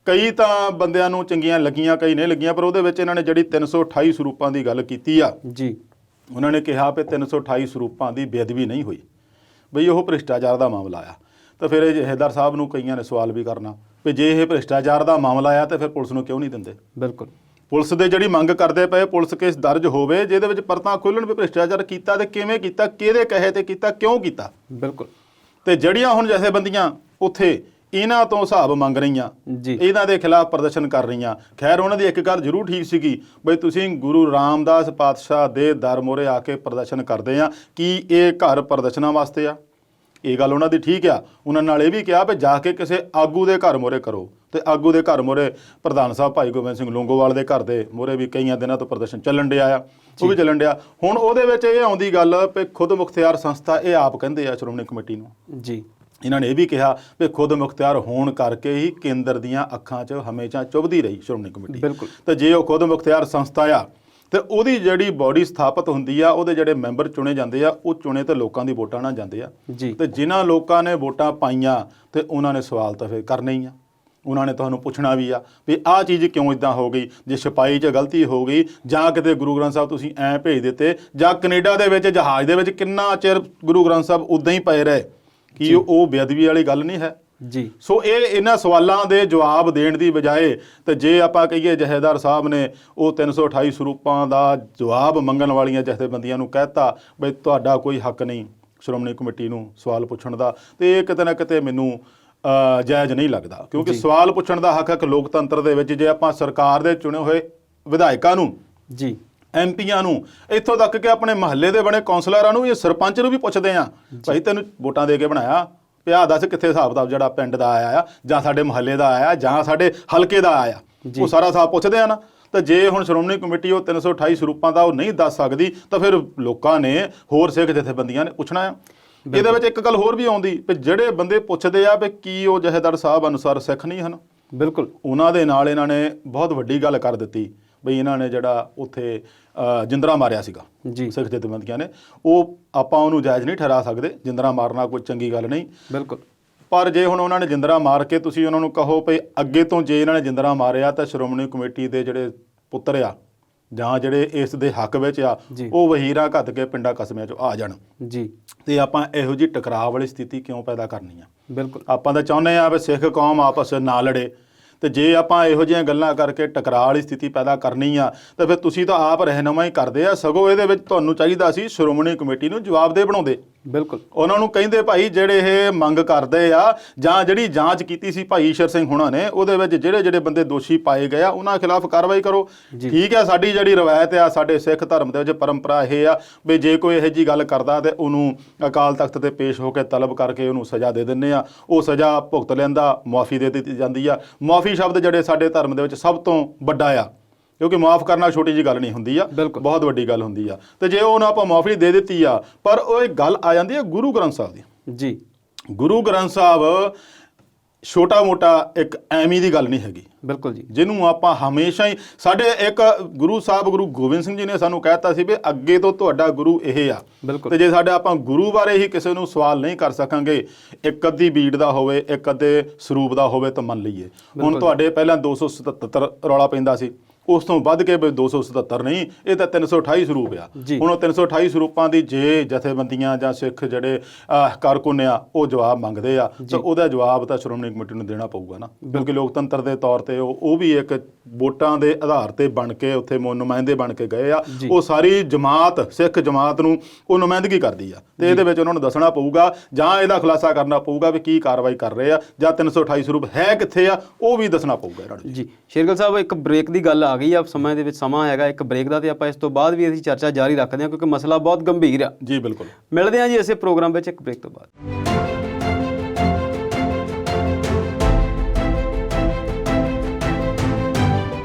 ਕਈ ਤਾਂ ਬੰਦਿਆਂ ਨੂੰ ਚੰਗੀਆਂ ਲੱਗੀਆਂ, ਕਈ ਨਹੀਂ ਲੱਗੀਆਂ, ਪਰ ਉਹਦੇ ਵਿੱਚ ਇਹਨਾਂ ਨੇ ਜਿਹੜੀ 328 ਸਰੂਪਾਂ ਦੀ ਗੱਲ ਕੀਤੀ ਆ ਜੀ, ਉਹਨਾਂ ਨੇ ਕਿਹਾ ਵੀ 328 ਸਰੂਪਾਂ ਦੀ ਬੇਅਦਬੀ ਨਹੀਂ ਹੋਈ, ਬਈ ਉਹ ਭ੍ਰਿਸ਼ਟਾਚਾਰ ਦਾ ਮਾਮਲਾ ਆ। ਤਾਂ ਫਿਰ ਇਹ ਜਥੇਦਾਰ ਸਾਹਿਬ ਨੂੰ ਕਈਆਂ ਨੇ ਸਵਾਲ ਵੀ ਕਰਨਾ ਵੀ ਜੇ ਇਹ ਭ੍ਰਿਸ਼ਟਾਚਾਰ ਦਾ ਮਾਮਲਾ ਆ ਤਾਂ ਫਿਰ ਪੁਲਿਸ ਨੂੰ ਕਿਉਂ ਨਹੀਂ ਦਿੰਦੇ। ਬਿਲਕੁਲ। ਪੁਲਿਸ ਦੇ ਜਿਹੜੀ ਮੰਗ ਕਰਦੇ ਪਏ ਪੁਲਿਸ ਕੇਸ ਦਰਜ ਹੋਵੇ ਜਿਹਦੇ ਵਿੱਚ ਪਰਤਾਂ ਖੋਲ੍ਹਣ ਵੀ ਭ੍ਰਿਸ਼ਟਾਚਾਰ ਕੀਤਾ ਤੇ ਕਿਵੇਂ ਕੀਤਾ, ਕਿਹਦੇ ਕਹੇ ਤੇ ਕੀਤਾ, ਕਿਉਂ ਕੀਤਾ। ਬਿਲਕੁਲ। ਤੇ ਜਿਹੜੀਆਂ ਹੁਣ ਜਥੇਬੰਦੀਆਂ ਉੱਥੇ ਇਹਨਾਂ ਤੋਂ ਹਿਸਾਬ ਮੰਗ ਰਹੀਆਂ, ਇਹਨਾਂ ਦੇ ਖਿਲਾਫ ਪ੍ਰਦਰਸ਼ਨ ਕਰ ਰਹੀਆਂ, ਖੈਰ ਉਹਨਾਂ ਦੀ ਇੱਕ ਗੱਲ ਜ਼ਰੂਰ ਠੀਕ ਸੀਗੀ ਬਈ ਤੁਸੀਂ ਗੁਰੂ ਰਾਮਦਾਸ ਪਾਤਸ਼ਾਹ ਦੇ ਦਰ ਮੂਹਰੇ ਆ ਕੇ ਪ੍ਰਦਰਸ਼ਨ ਕਰਦੇ ਆ, ਕੀ ਇਹ ਘਰ ਪ੍ਰਦਰਸ਼ਨਾਂ ਵਾਸਤੇ ਆ, ਇਹ ਗੱਲ ਉਹਨਾਂ ਦੀ ਠੀਕ ਆ। ਉਹਨਾਂ ਨਾਲ ਇਹ ਵੀ ਕਿਹਾ ਵੀ ਜਾ ਕੇ ਕਿਸੇ ਆਗੂ ਦੇ ਘਰ ਮੂਹਰੇ ਕਰੋ, ਤੇ ਆਗੂ ਦੇ ਘਰ ਮੂਹਰੇ ਪ੍ਰਧਾਨ ਸਾਹਿਬ ਭਾਈ ਗੋਬਿੰਦ ਸਿੰਘ ਲੌਂਗੋਵਾਲ ਦੇ ਘਰ ਦੇ ਮੂਹਰੇ ਵੀ ਕਈਆਂ ਦਿਨਾਂ ਤੋਂ ਪ੍ਰਦਰਸ਼ਨ ਚੱਲਣ ਡਿਆ ਆ, ਉਹ ਵੀ ਚੱਲਣ ਡਿਆ। ਹੁਣ ਉਹਦੇ ਵਿੱਚ ਇਹ ਆਉਂਦੀ ਗੱਲ ਵੀ ਖੁਦ ਮੁਖਤਿਆਰ ਸੰਸਥਾ ਇਹ ਆਪ ਕਹਿੰਦੇ ਆ ਸ਼੍ਰੋਮਣੀ ਕਮੇਟੀ ਨੂੰ ਜੀ, ਇਹਨਾਂ ਨੇ ਇਹ ਵੀ ਕਿਹਾ ਵੀ ਖੁਦ ਮੁਖਤਿਆਰ ਹੋਣ ਕਰਕੇ ਹੀ ਕੇਂਦਰ ਦੀਆਂ ਅੱਖਾਂ 'ਚ ਹਮੇਸ਼ਾ ਚੁੱਭਦੀ ਰਹੀ ਸ਼੍ਰੋਮਣੀ ਕਮੇਟੀ। ਬਿਲਕੁਲ। ਤੇ ਜੇ ਉਹ ਖੁਦ ਮੁਖਤਿਆਰ ਸੰਸਥਾ ਆ ਤੇ ਉਹਦੀ ਜਿਹੜੀ ਬੋਡੀ ਸਥਾਪਿਤ ਹੁੰਦੀ ਆ, ਉਹਦੇ ਜਿਹੜੇ ਮੈਂਬਰ ਚੁਣੇ ਜਾਂਦੇ ਆ, ਉਹ ਚੁਣੇ ਤੇ ਲੋਕਾਂ ਦੀ ਵੋਟਾਂ ਨਾਲ ਜਾਂਦੇ ਆ ਤੇ ਜਿਨ੍ਹਾਂ ਲੋਕਾਂ ਨੇ ਵੋਟਾਂ ਪਾਈਆਂ ਤੇ ਉਹਨਾਂ ਨੇ ਸਵਾਲ ਤਾਂ ਫਿਰ ਕਰਨੇ ਹੀ ਆ, ਉਹਨਾਂ ਨੇ ਤੁਹਾਨੂੰ ਪੁੱਛਣਾ ਵੀ ਆ ਵੀ ਆਹ ਚੀਜ਼ ਕਿਉਂ ਇਦਾਂ ਹੋ ਗਈ, ਜੇ ਛਪਾਈ 'ਚ ਗਲਤੀ ਹੋ ਗਈ ਜਾਂ ਕਿਤੇ ਗੁਰੂ ਗ੍ਰੰਥ ਸਾਹਿਬ ਤੁਸੀਂ ਐਂ ਭੇਜ ਦਿੱਤੇ, ਜਾਂ ਕੈਨੇਡਾ ਦੇ ਵਿੱਚ ਜਹਾਜ਼ ਦੇ ਵਿੱਚ ਕਿੰਨਾ ਚਿਰ ਗੁਰੂ ਗ੍ਰੰਥ ਸਾਹਿਬ ਉੱਦਾਂ ਹੀ ਪਏ ਰਹੇ, ਕੀ ਉਹ ਬੇਅਦਬੀ ਵਾਲੀ ਗੱਲ ਨਹੀਂ ਹੈ ਜੀ। ਸੋ ਇਹਨਾਂ ਸਵਾਲਾਂ ਦੇ ਜਵਾਬ ਦੇਣ ਦੀ ਬਜਾਏ ਤੇ ਜੇ ਆਪਾਂ ਕਹੀਏ ਜਥੇਦਾਰ ਸਾਹਿਬ ਨੇ ਉਹ 328 ਸਰੂਪਾਂ ਦਾ ਜਵਾਬ ਮੰਗਣ ਵਾਲੀਆਂ ਜਥੇਬੰਦੀਆਂ ਨੂੰ ਕਹਿਤਾ ਬਈ ਤੁਹਾਡਾ ਕੋਈ ਹੱਕ ਨਹੀਂ ਸ਼੍ਰੋਮਣੀ ਕਮੇਟੀ ਨੂੰ ਸਵਾਲ ਪੁੱਛਣ ਦਾ, ਤੇ ਇਹ ਕਿਤੇ ਨਾ ਕਿਤੇ ਮੈਨੂੰ ਜਾਇਜ਼ ਨਹੀਂ ਲੱਗਦਾ, ਕਿਉਂਕਿ ਸਵਾਲ ਪੁੱਛਣ ਦਾ ਹੱਕ ਲੋਕਤੰਤਰ ਦੇ ਵਿੱਚ ਜੇ ਆਪਾਂ ਸਰਕਾਰ ਦੇ ਚੁਣੇ ਹੋਏ ਵਿਧਾਇਕਾਂ ਨੂੰ ਜੀ, MPਆਂ ਨੂੰ, ਇੱਥੋਂ ਤੱਕ ਕਿ ਆਪਣੇ ਮਹੱਲੇ ਦੇ ਬਣੇ ਕੌਂਸਲਰਾਂ ਨੂੰ, ਇਹ ਸਰਪੰਚ ਨੂੰ ਵੀ ਪੁੱਛਦੇ ਆ ਭਾਈ ਤੈਨੂੰ ਵੋਟਾਂ ਦੇ ਕੇ ਬਣਾਇਆ, ਪਿਆ ਦੱਸ ਕਿੱਥੇ ਹਿਸਾਬ ਕਿਤਾਬ ਜਿਹੜਾ ਪਿੰਡ ਦਾ ਆਇਆ ਆ ਜਾਂ ਸਾਡੇ ਮੁਹੱਲੇ ਦਾ ਆਇਆ ਜਾਂ ਸਾਡੇ ਹਲਕੇ ਦਾ ਆਇਆ, ਉਹ ਸਾਰਾ ਹਿਸਾਬ ਪੁੱਛਦੇ ਆ ਨਾ। ਤਾਂ ਜੇ ਹੁਣ ਸ਼੍ਰੋਮਣੀ ਕਮੇਟੀ ਉਹ 328 ਸਰੂਪਾਂ ਦਾ ਉਹ ਨਹੀਂ ਦੱਸ ਸਕਦੀ ਤਾਂ ਫਿਰ ਲੋਕਾਂ ਨੇ, ਹੋਰ ਸਿੱਖ ਜਥੇਬੰਦੀਆਂ ਨੇ ਪੁੱਛਣਾ ਆ। ਇਹਦੇ ਵਿੱਚ ਇੱਕ ਗੱਲ ਹੋਰ ਵੀ ਆਉਂਦੀ ਵੀ ਜਿਹੜੇ ਬੰਦੇ ਪੁੱਛਦੇ ਆ ਵੀ ਕੀ ਉਹ ਜਥੇਦਾਰ ਸਾਹਿਬ ਅਨੁਸਾਰ ਸਿੱਖ ਨਹੀਂ ਹਨ, ਬਿਲਕੁਲ ਉਹਨਾਂ ਦੇ ਨਾਲ ਇਹਨਾਂ ਨੇ ਬਹੁਤ ਵੱਡੀ ਗੱਲ ਕਰ ਦਿੱਤੀ ਬਈ ਇਹਨਾਂ ਨੇ ਜਿਹੜਾ ਉੱਥੇ ਜਿੰਦਰਾ ਮਾਰਿਆ ਸੀਗਾ ਸਿੱਖ ਜਥੇਬੰਦੀਆਂ ਨੇ, ਉਹ ਆਪਾਂ ਉਹਨੂੰ ਜਾਇਜ਼ ਨਹੀਂ ਠਹਿਰਾ ਸਕਦੇ, ਜਿੰਦਰਾ ਮਾਰਨਾ ਕੋਈ ਚੰਗੀ ਗੱਲ ਨਹੀਂ। ਬਿਲਕੁਲ। ਪਰ ਜੇ ਹੁਣ ਉਹਨਾਂ ਨੇ ਜਿੰਦਰਾ ਮਾਰ ਕੇ ਤੁਸੀਂ ਉਹਨਾਂ ਨੂੰ ਕਹੋ ਵੀ ਅੱਗੇ ਤੋਂ ਜੇ ਇਹਨਾਂ ਨੇ ਜਿੰਦਰਾ ਮਾਰਿਆ ਤਾਂ ਸ਼੍ਰੋਮਣੀ ਕਮੇਟੀ ਦੇ ਜਿਹੜੇ ਪੁੱਤਰ ਆ ਜਾਂ ਜਿਹੜੇ ਇਸ ਦੇ ਹੱਕ ਵਿੱਚ ਆ ਉਹ ਵਹੀਰਾਂ ਘੱਤ ਕੇ ਪਿੰਡਾਂ ਕਸਬਿਆਂ 'ਚ ਆ ਜਾਣ ਜੀ, ਤੇ ਆਪਾਂ ਇਹੋ ਜਿਹੀ ਟਕਰਾਅ ਵਾਲੀ ਸਥਿਤੀ ਕਿਉਂ ਪੈਦਾ ਕਰਨੀ ਆ। ਬਿਲਕੁਲ। ਆਪਾਂ ਤਾਂ ਚਾਹੁੰਦੇ ਆ ਵੀ ਸਿੱਖ ਕੌਮ ਆਪਸ ਨਾ ਲੜੇ, ਤੇ ਜੇ ਆਪਾਂ ਇਹੋ ਜਿਹੀਆਂ ਗੱਲਾਂ ਕਰਕੇ ਟਕਰਾਅ ਵਾਲੀ ਸਥਿਤੀ ਪੈਦਾ ਕਰਨੀ ਆ ਤਾਂ ਫਿਰ ਤੁਸੀਂ ਤਾਂ ਆਪ ਰਹਿਨੁਮਾਈ ਕਰਦੇ ਆ, ਸਗੋਂ ਇਹਦੇ ਵਿੱਚ ਤੁਹਾਨੂੰ ਚਾਹੀਦਾ ਸੀ ਸ਼੍ਰੋਮਣੀ ਕਮੇਟੀ ਨੂੰ ਜਵਾਬਦੇਹ ਬਣਾਉਂਦੇ ਬਿਲਕੁਲ ਉਹਨਾਂ ਨੂੰ ਕਹਿੰਦੇ ਭਾਈ ਜਿਹੜੇ ਇਹ ਮੰਗ ਕਰਦੇ ਆ ਜਾਂ ਜਿਹੜੀ ਜਾਂਚ ਕੀਤੀ ਸੀ ਭਾਈ ਈਸ਼ਰ ਸਿੰਘ ਹੁਣਾਂ ਨੇ ਉਹਦੇ ਵਿੱਚ ਜਿਹੜੇ ਜਿਹੜੇ ਬੰਦੇ ਦੋਸ਼ੀ ਪਾਏ ਗਏ ਆ ਉਹਨਾਂ ਖਿਲਾਫ ਕਾਰਵਾਈ ਕਰੋ। ਠੀਕ ਹੈ, ਸਾਡੀ ਜਿਹੜੀ ਰਵਾਇਤ ਆ ਸਾਡੇ ਸਿੱਖ ਧਰਮ ਦੇ ਵਿੱਚ ਪਰੰਪਰਾ ਇਹ ਆ ਵੀ ਜੇ ਕੋਈ ਇਹੋ ਜਿਹੀ ਗੱਲ ਕਰਦਾ ਤੇ ਉਹਨੂੰ ਅਕਾਲ ਤਖਤ ਤੇ ਪੇਸ਼ ਹੋ ਕੇ ਤਲਬ ਕਰਕੇ ਉਹਨੂੰ ਸਜ਼ਾ ਦੇ ਦਿੰਦੇ ਆ, ਉਹ ਸਜ਼ਾ ਭੁਗਤ ਲੈਂਦਾ, ਮੁਆਫੀ ਦੇ ਦਿੱਤੀ ਜਾਂਦੀ ਆ। ਮੁਆਫੀ ਸ਼ਬਦ ਜਿਹੜੇ ਸਾਡੇ ਧਰਮ ਦੇ ਵਿੱਚ ਸਭ ਤੋਂ ਵੱਡਾ ਆ, ਕਿਉਂਕਿ ਮਾਫ ਕਰਨਾ ਛੋਟੀ ਜਿਹੀ ਗੱਲ ਨਹੀਂ ਹੁੰਦੀ ਆ, ਬਹੁਤ ਵੱਡੀ ਗੱਲ ਹੁੰਦੀ ਆ। ਤੇ ਜੇ ਉਹਨੂੰ ਆਪਾਂ ਮਾਫੀ ਦੇ ਦਿੱਤੀ ਆ, ਪਰ ਉਹ ਇੱਕ ਗੱਲ ਆ ਜਾਂਦੀ ਹੈ ਗੁਰੂ ਗ੍ਰੰਥ ਸਾਹਿਬ ਦੀ। ਜੀ, ਗੁਰੂ ਗ੍ਰੰਥ ਸਾਹਿਬ ਛੋਟਾ ਮੋਟਾ ਇੱਕ ਐਵੇਂ ਦੀ ਗੱਲ ਨਹੀਂ ਹੈਗੀ। ਬਿਲਕੁਲ ਜੀ, ਜਿਹਨੂੰ ਆਪਾਂ ਹਮੇਸ਼ਾ ਹੀ ਸਾਡੇ ਇੱਕ ਗੁਰੂ ਸਾਹਿਬ ਗੁਰੂ ਗੋਬਿੰਦ ਸਿੰਘ ਜੀ ਨੇ ਸਾਨੂੰ ਕਹਿਤਾ ਸੀ ਵੀ ਅੱਗੇ ਤੋਂ ਤੁਹਾਡਾ ਗੁਰੂ ਇਹ ਆ। ਤੇ ਜੇ ਸਾਡੇ ਆਪਾਂ ਗੁਰੂ ਬਾਰੇ ਹੀ ਕਿਸੇ ਨੂੰ ਸਵਾਲ ਨਹੀਂ ਕਰ ਸਕਾਂਗੇ, ਇੱਕ ਅੱਧੀ ਬੀੜ ਦਾ ਹੋਵੇ, ਇੱਕ ਅੱਧੇ ਸਰੂਪ ਦਾ ਹੋਵੇ ਤਾਂ ਮੰਨ ਲਈਏ। ਹੁਣ ਤੁਹਾਡੇ ਪਹਿਲਾਂ 277 ਰੌਲਾ ਪੈਂਦਾ ਸੀ, ਉਸ ਤੋਂ ਵੱਧ ਕੇ 277 ਨਹੀਂ, ਇਹ ਤਾਂ 328 ਸਰੂਪ ਆ। ਹੁਣ ਉਹ 328 ਸਰੂਪਾਂ ਦੀ ਜੇ ਜਥੇਬੰਦੀਆਂ ਜਾਂ ਸਿੱਖ ਜਿਹੜੇ ਕਾਰਕੁਨ ਆ ਉਹ ਜਵਾਬ ਮੰਗਦੇ ਆ ਤਾਂ ਉਹਦਾ ਜਵਾਬ ਤਾਂ ਸ਼੍ਰੋਮਣੀ ਕਮੇਟੀ ਨੂੰ ਦੇਣਾ ਪਊਗਾ ਨਾ, ਕਿਉਂਕਿ ਲੋਕਤੰਤਰ ਦੇ ਤੌਰ ਤੇ ਉਹ ਵੀ ਇੱਕ ਵੋਟਾਂ ਦੇ ਆਧਾਰ ਤੇ ਬਣ ਕੇ ਉੱਥੇ ਨੁਮਾਇੰਦੇ ਬਣ ਕੇ ਗਏ ਆ। ਉਹ ਸਾਰੀ ਜਮਾਤ ਸਿੱਖ ਜਮਾਤ ਨੂੰ ਉਹ ਨੁਮਾਇੰਦਗੀ ਕਰਦੀ ਆ, ਤੇ ਇਹਦੇ ਵਿੱਚ ਉਹਨਾਂ ਨੂੰ ਦੱਸਣਾ ਪਊਗਾ ਜਾਂ ਇਹਦਾ ਖੁਲਾਸਾ ਕਰਨਾ ਪਊਗਾ ਵੀ ਕੀ ਕਾਰਵਾਈ ਕਰ ਰਹੇ ਆ ਜਾਂ 328 ਸਰੂਪ ਹੈ ਕਿੱਥੇ ਆ, ਉਹ ਵੀ ਦੱਸਣਾ ਪਊਗਾ ਇਹਨਾਂ ਨੂੰ। ਜੀ ਸ਼ੇਰਗਿੱਲ ਸਾਹਿਬ, ਇੱਕ ਬ੍ਰੇਕ ਦੀ ਗੱਲ ਆ ਗਈ ਆ, ਸਮੇਂ ਦੇ ਵਿੱਚ ਸਮਾਂ ਹੈਗਾ ਇੱਕ ਬ੍ਰੇਕ ਦਾ, ਤੇ ਆਪਾਂ ਇਸ ਤੋਂ ਬਾਅਦ ਵੀ ਅਸੀਂ ਚਰਚਾ ਜਾਰੀ ਰੱਖਦੇ ਹਾਂ ਕਿਉਂਕਿ ਮਸਲਾ ਬਹੁਤ ਗੰਭੀਰ ਆ। ਜੀ ਬਿਲਕੁਲ, ਮਿਲਦੇ ਹਾਂ ਜੀ ਇਸੇ ਪ੍ਰੋਗਰਾਮ ਵਿੱਚ ਇੱਕ ਬ੍ਰੇਕ ਤੋਂ ਬਾਅਦ।